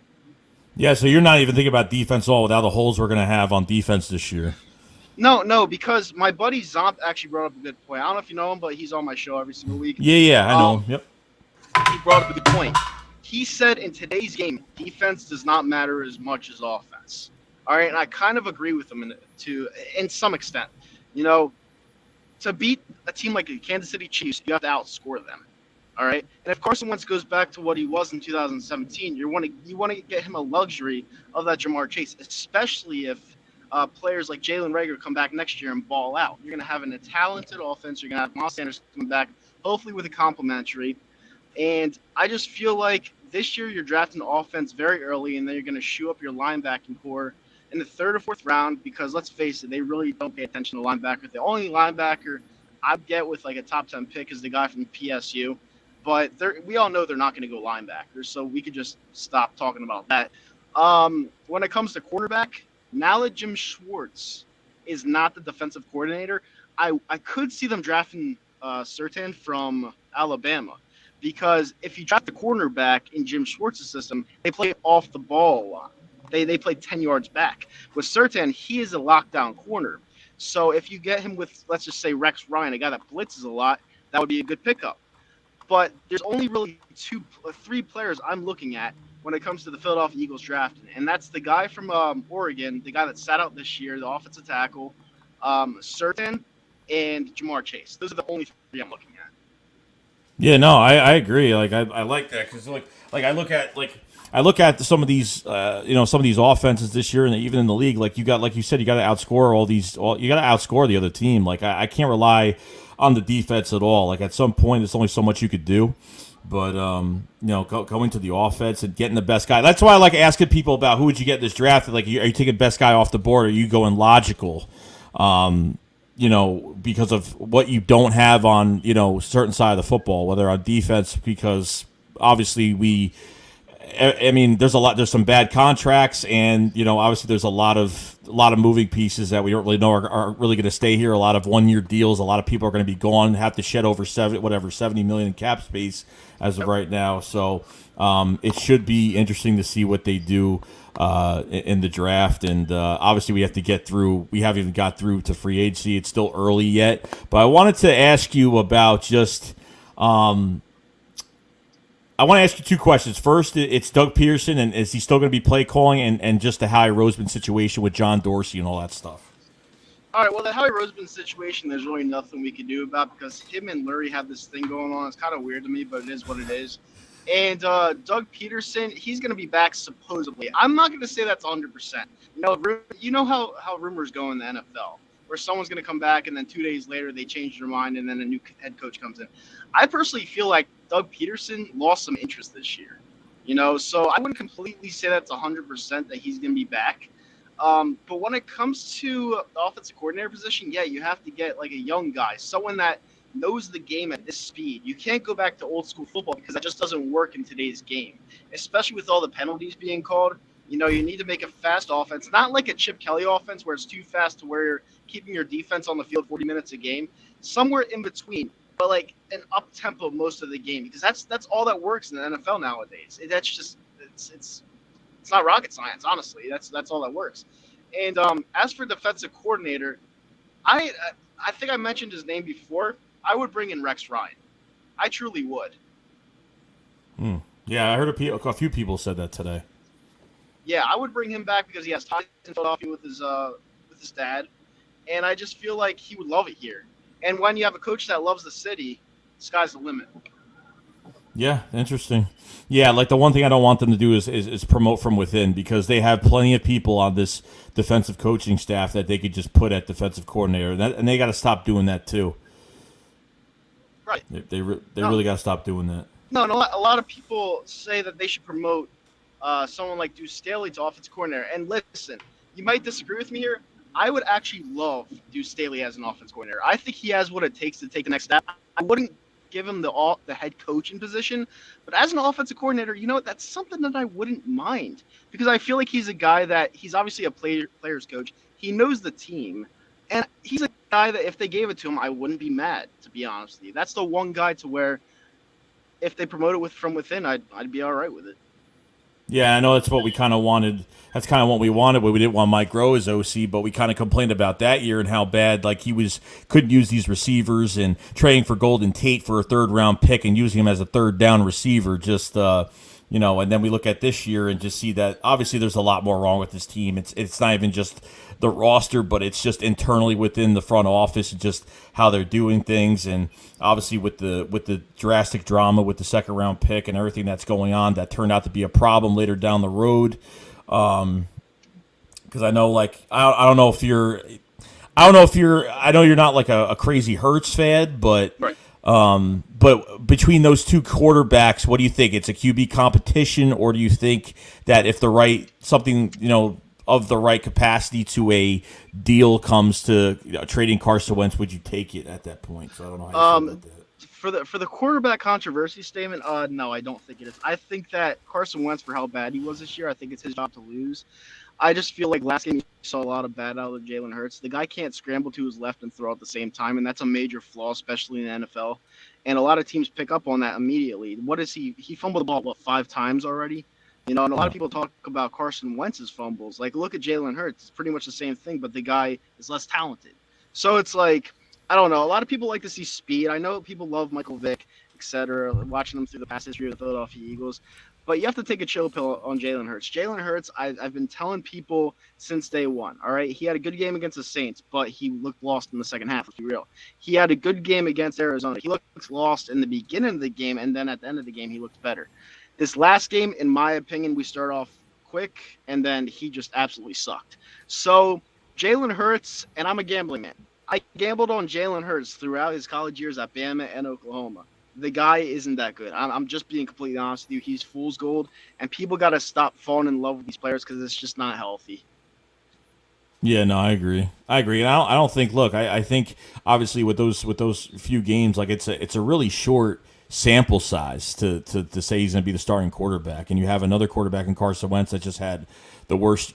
Yeah, so you're not even thinking about defense at all with how the holes we're going to have on defense this year. No, because my buddy Zomp actually brought up a good point. I don't know if you know him, but he's on my show every single week. Yeah, I know him. Yep. He brought up a good point. He said in today's game, defense does not matter as much as offense. All right, and I kind of agree with him in some extent. To beat a team like the Kansas City Chiefs, you have to outscore them. All right, and if Carson Wentz goes back to what he was in 2017, you want to get him a luxury of that Jamar Chase, especially if players like Jalen Reagor come back next year and ball out. You're going to have a talented offense. You're going to have Miles Sanders coming back, hopefully with a complimentary. And I just feel like this year you're drafting the offense very early, and then you're going to shoe up your linebacking core in the 3rd or 4th round because, let's face it, they really don't pay attention to linebacker. The only linebacker I'd get with like a top 10 pick is the guy from PSU. But we all know they're not going to go linebackers, so we could just stop talking about that. When it comes to quarterback, now that Jim Schwartz is not the defensive coordinator, I could see them drafting Surtain from Alabama. Because if you draft the cornerback in Jim Schwartz's system, they play off the ball a lot. They play 10 yards back. With Surtain, he is a lockdown corner. So if you get him with, let's just say, Rex Ryan, a guy that blitzes a lot, that would be a good pickup. But there's only really 3 players I'm looking at when it comes to the Philadelphia Eagles drafting. And that's the guy from Oregon, the guy that sat out this year, the offensive tackle, Surtain, and Jamar Chase. Those are the only 3 I'm looking at. Yeah, no, I agree. Like I like that because I look at some of these some of these offenses this year and even in the league. Like you said, you got to outscore you got to outscore the other team. Like I can't rely on the defense at all. Like at some point, there's only so much you could do. But going to the offense and getting the best guy. That's why I like asking people about who would you get in this draft. Like, are you taking best guy off the board? Or are you going logical? because of what you don't have on, certain side of the football, whether on defense, because obviously there's some bad contracts, and obviously there's a lot of moving pieces that we don't really know are really going to stay here. A lot of 1-year deals. A lot of people are going to be gone, have to shed over 70 million in cap space as of right now. So it should be interesting to see what they do in the draft, and obviously we have to get through. We haven't even got through to free agency. It's still early yet, but I wanted to ask you about just. I want to ask you 2 questions. First, it's Doug Pederson, and is he still going to be play calling, and just the Howie Roseman situation with John Dorsey and all that stuff? All right, well, the Howie Roseman situation, there's really nothing we can do about because him and Lurie have this thing going on. It's kind of weird to me, but it is what it is. And Doug Pederson, he's going to be back supposedly. I'm not going to say that's 100%. You know how rumors go in the NFL, where someone's going to come back and then 2 days later they change their mind and then a new head coach comes in. I personally feel like Doug Pederson lost some interest this year, so I wouldn't completely say that's 100% that he's going to be back. But when it comes to the offensive coordinator position, yeah, you have to get like a young guy, someone that knows the game at this speed. You can't go back to old school football because that just doesn't work in today's game, especially with all the penalties being called. You need to make a fast offense, not like a Chip Kelly offense where it's too fast to where you're keeping your defense on the field 40 minutes a game, somewhere in between, but like an up tempo most of the game, because that's all that works in the NFL nowadays. That's just it's not rocket science, honestly. That's all that works. And as for defensive coordinator, I think I mentioned his name before. I would bring in Rex Ryan. I truly would. Yeah, I heard a few people said that today. Yeah, I would bring him back because he has ties in Philadelphia with his dad, and I just feel like he would love it here. And when you have a coach that loves the city, sky's the limit. Yeah, interesting. Yeah, like the one thing I don't want them to do is promote from within, because they have plenty of people on this defensive coaching staff that they could just put at defensive coordinator, and they got to stop doing that too. Right. They really got to stop doing that. No, and a lot of people say that they should promote someone like Deuce Staley to offensive coordinator. And listen, you might disagree with me here. I would actually love Deuce Staley as an offensive coordinator. I think he has what it takes to take the next step. I wouldn't give him the head coaching position, but as an offensive coordinator, that's something that I wouldn't mind, because I feel like he's a guy that he's obviously a player's coach. He knows the team, and he's a guy that if they gave it to him, I wouldn't be mad, to be honest with you. That's the one guy to where if they promote it from within, I'd be all right with it. Yeah, I know that's what we kind of wanted. That's kind of what we wanted, but we didn't want Mike Groh as OC, but we kind of complained about that year and how bad, like, couldn't use these receivers, and trading for Golden Tate for a 3rd-round pick and using him as a 3rd-down receiver. Just, and then we look at this year and just see that obviously there's a lot more wrong with this team. It's not even just the roster, but it's just internally within the front office and just how they're doing things. And obviously with the drastic drama with the 2nd-round pick and everything that's going on, that turned out to be a problem later down the road. Because I know, like, I don't know if you're, I know you're not like a crazy Hurts fan, but right. But between those 2 quarterbacks, what do you think? It's a QB competition, or do you think that if something of the right capacity to a deal comes to trading Carson Wentz, would you take it at that point? So I don't know how you feel about that. For the quarterback controversy statement, no, I don't think it is. I think that Carson Wentz, for how bad he was this year, I think it's his job to lose. I just feel like last game you saw a lot of bad out of Jalen Hurts. The guy can't scramble to his left and throw at the same time, and that's a major flaw, especially in the NFL. And a lot of teams pick up on that immediately. What is he? He fumbled the ball, 5 times already? And a lot of people talk about Carson Wentz's fumbles. Like, look at Jalen Hurts. It's pretty much the same thing, but the guy is less talented. So it's like, I don't know. A lot of people like to see speed. I know people love Michael Vick, etc., watching them through the past history of the Philadelphia Eagles. But you have to take a chill pill on Jalen Hurts. Jalen Hurts, I've been telling people since day one, all right? He had a good game against the Saints, but he looked lost in the second half, let's be real. He had a good game against Arizona. He looked lost in the beginning of the game, and then at the end of the game, he looked better. This last game, in my opinion, we start off quick, and then he just absolutely sucked. So Jalen Hurts, and I'm a gambling man. I gambled on Jalen Hurts throughout his college years at Bama and Oklahoma. The guy isn't that good. I'm just being completely honest with you. He's fool's gold, and people got to stop falling in love with these players because it's just not healthy. Yeah, no, I agree. And I don't think. Look, I think obviously with those few games, like it's a really short sample size to say he's going to be the starting quarterback, and you have another quarterback in Carson Wentz that just had the worst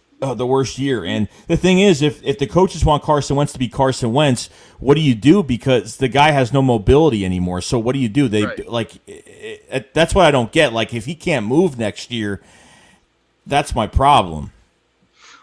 year. And the thing is, if the coaches want Carson Wentz to be Carson Wentz, what do you do? Because the guy has no mobility anymore. So what do you do? They that's what I don't get. Like if he can't move next year, that's my problem.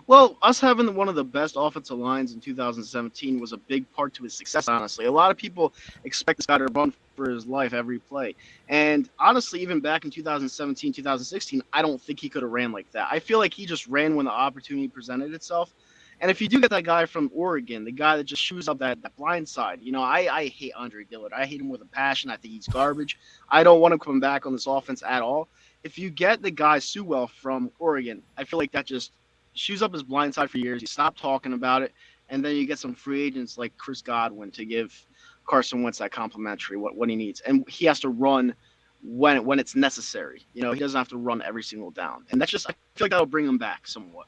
Well, us having one of the best offensive lines in 2017 was a big part to his success, honestly. A lot of people expect this guy to run for his life every play. And honestly, even back in 2017, 2016, I don't think he could have ran like that. I feel like he just ran when the opportunity presented itself. And if you do get that guy from Oregon, the guy that just shoes up that blind side, I hate Andre Dillard. I hate him with a passion. I think he's garbage. I don't want him coming back on this offense at all. If you get the guy Sewell from Oregon, I feel like that just shoes up his blind side for years. You stop talking about it, and then you get some free agents like Chris Godwin to give Carson Wentz that complimentary what he needs, and he has to run when it's necessary. He doesn't have to run every single down, and I feel like that'll bring him back somewhat.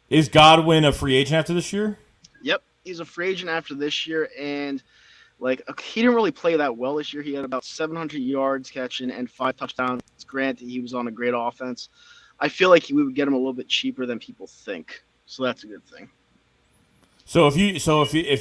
Is Godwin a free agent after this year? Yep, he's a free agent after this year, and he didn't really play that well this year. He had about 700 yards catching and 5 touchdowns. Granted, he was on a great offense. I feel like we would get him a little bit cheaper than people think, so that's a good thing. So if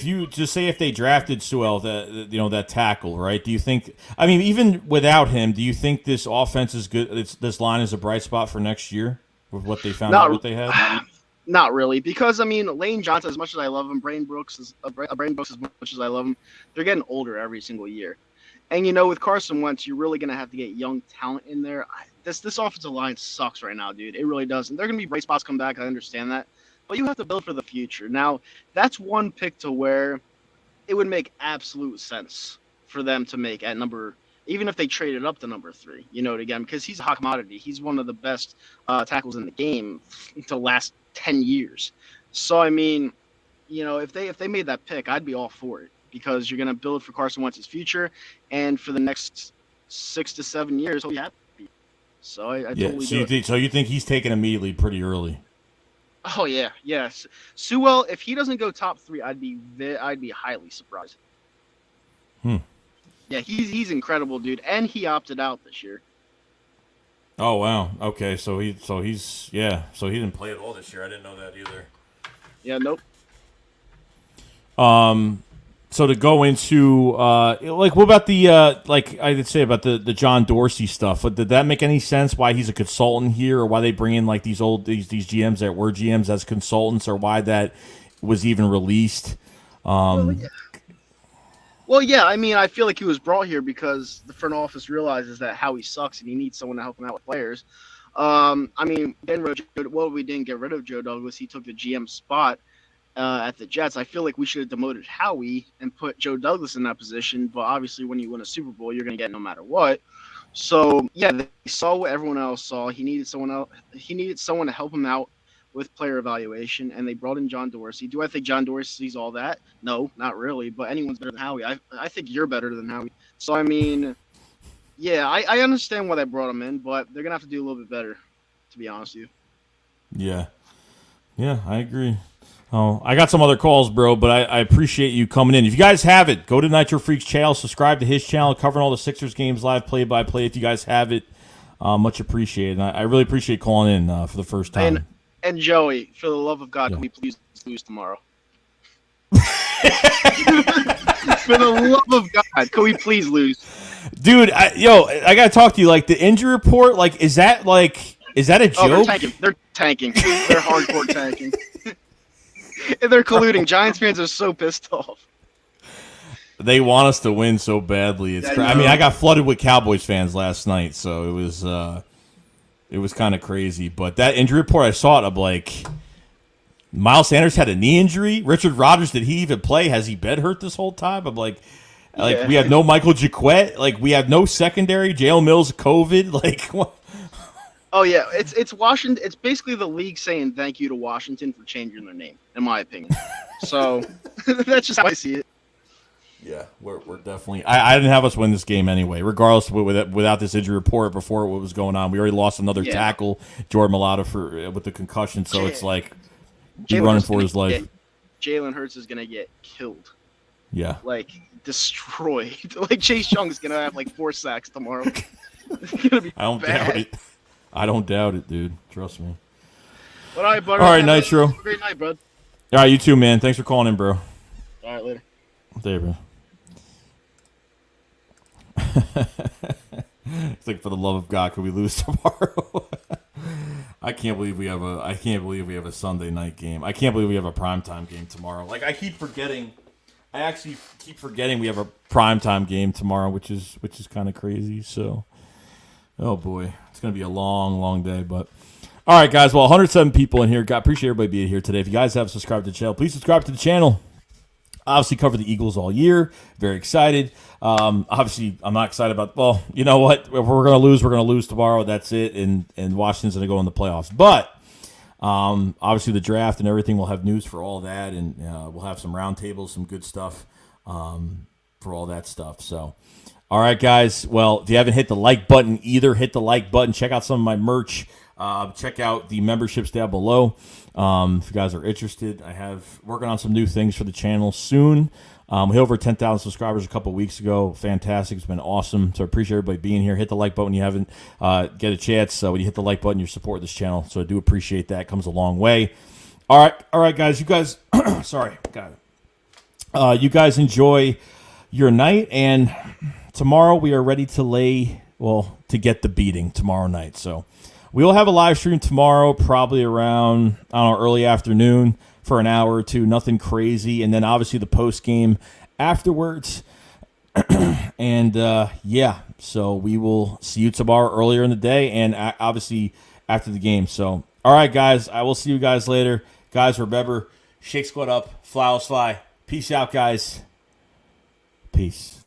you just say if they drafted Sewell, that tackle, right? Do you think? I mean, even without him, do you think this offense is good? This line is a bright spot for next year with what they found out what they had. Not really, because Lane Johnson, as much as I love him, Brain Brooks as much as I love him, they're getting older every single year. And with Carson Wentz, you're really gonna have to get young talent in there. This offensive line sucks right now, dude. It really does. And they're gonna be bright spots come back. I understand that, but you have to build for the future. Now, that's one pick to where it would make absolute sense for them to make at number, even if they traded up to number 3. Again, because he's a hot commodity. He's one of the best tackles in the game to last 10 years. So if they made that pick, I'd be all for it. Because you're going to build for Carson Wentz's future, and for the next 6 to 7 years, he'll be happy. So I totally do. So you think he's taken immediately pretty early? Oh yeah, yes. Sewell, if he doesn't go top 3, I'd be highly surprised. Yeah, he's incredible, dude, and he opted out this year. Oh wow. Okay, so he didn't play at all this year. I didn't know that either. Yeah, nope. So to go into what about the I would say about the John Dorsey stuff? Did that make any sense? Why he's a consultant here, or why they bring in these GMs that were GMs as consultants, or why that was even released? Well, yeah. I feel like he was brought here because the front office realizes that Howie sucks and he needs someone to help him out with players. We didn't get rid of Joe Douglas. He took the GM spot at the Jets. I feel like we should have demoted Howie and put Joe Douglas in that position, but obviously when you win a Super Bowl, you're going to get no matter what. So, yeah, they saw what everyone else saw. He needed someone to help him out with player evaluation, and they brought in John Dorsey. Do I think John Dorsey's all that? No, not really, but anyone's better than Howie. I think you're better than Howie. So, I understand why they brought him in, but they're going to have to do a little bit better, to be honest with you. Yeah, I agree. Oh, I got some other calls, bro, but I appreciate you coming in. If you guys have it, go to Nitro Freaks channel, subscribe to his channel, covering all the Sixers games live, play-by-play. If you guys have it, much appreciated. And I really appreciate calling in for the first time. And Joey, for the love of God, can we please lose tomorrow? For the love of God, can we please lose? Dude, I got to talk to you. The injury report, is that a joke? They're tanking. They're hardcore tanking. They're colluding. Giants fans are so pissed off. They want us to win so badly. It's I got flooded with Cowboys fans last night, so it was kind of crazy. But that injury report, I saw it. I'm like, Miles Sanders had a knee injury. Richard Rodgers, did he even play? Has he been hurt this whole time? I'm like we have no Michael Jacquet. We have no secondary. Jalen Mills, COVID. What? Oh yeah, it's Washington. It's basically the league saying thank you to Washington for changing their name, in my opinion. So that's just how I see it. Yeah, we're definitely. I didn't have us win this game anyway, regardless without this injury report before what was going on. We already lost another tackle, Jordan Mailata, with the concussion. So it's be running for his life. Jalen Hurts is gonna get killed, Yeah. like destroyed. Like Chase Young's gonna have like 4 sacks tomorrow. It's gonna be I don't bad. doubt it. I don't doubt it, dude. Trust me. But all right, buddy. All right, Nitro. Have a great night, bud. All right, you too, man. Thanks for calling in, bro. All right, later. There, bro. It's like, for the love of God, could we lose tomorrow? I can't believe we have a Sunday night game. I can't believe we have a primetime game tomorrow. Like, I actually keep forgetting we have a primetime game tomorrow, which is kind of crazy. So, oh boy, it's gonna be a long, long day. But all right, guys. Well, 107 people in here. Appreciate everybody being here today. If you guys haven't subscribed to the channel, please subscribe to the channel. Obviously, cover the Eagles all year. Very excited. Obviously, I'm not excited about. Well, you know what? If we're gonna lose tomorrow. That's it. And Washington's gonna go in the playoffs. But obviously, the draft and everything. We'll have news for all that, and we'll have some roundtables, some good stuff for all that stuff. So, all right, guys. Well, if you haven't hit the like button either, hit the like button. Check out some of my merch. Check out the memberships down below. If you guys are interested, I have working on some new things for the channel soon. We hit over 10,000 subscribers a couple weeks ago. Fantastic. It's been awesome. So I appreciate everybody being here. Hit the like button when you haven't get a chance. So when you hit the like button, you're supporting this channel. So I do appreciate that. It comes a long way. All right, guys. You guys, sorry, got it. You guys enjoy your night, and tomorrow we are ready to get the beating tomorrow night. So we will have a live stream tomorrow, probably around, early afternoon for an hour or two. Nothing crazy. And then obviously the post game afterwards. And so we will see you tomorrow earlier in the day and obviously after the game. So, all right, guys, I will see you guys later. Guys, remember, Shake Squad up, Flowers fly. Peace out, guys. Peace.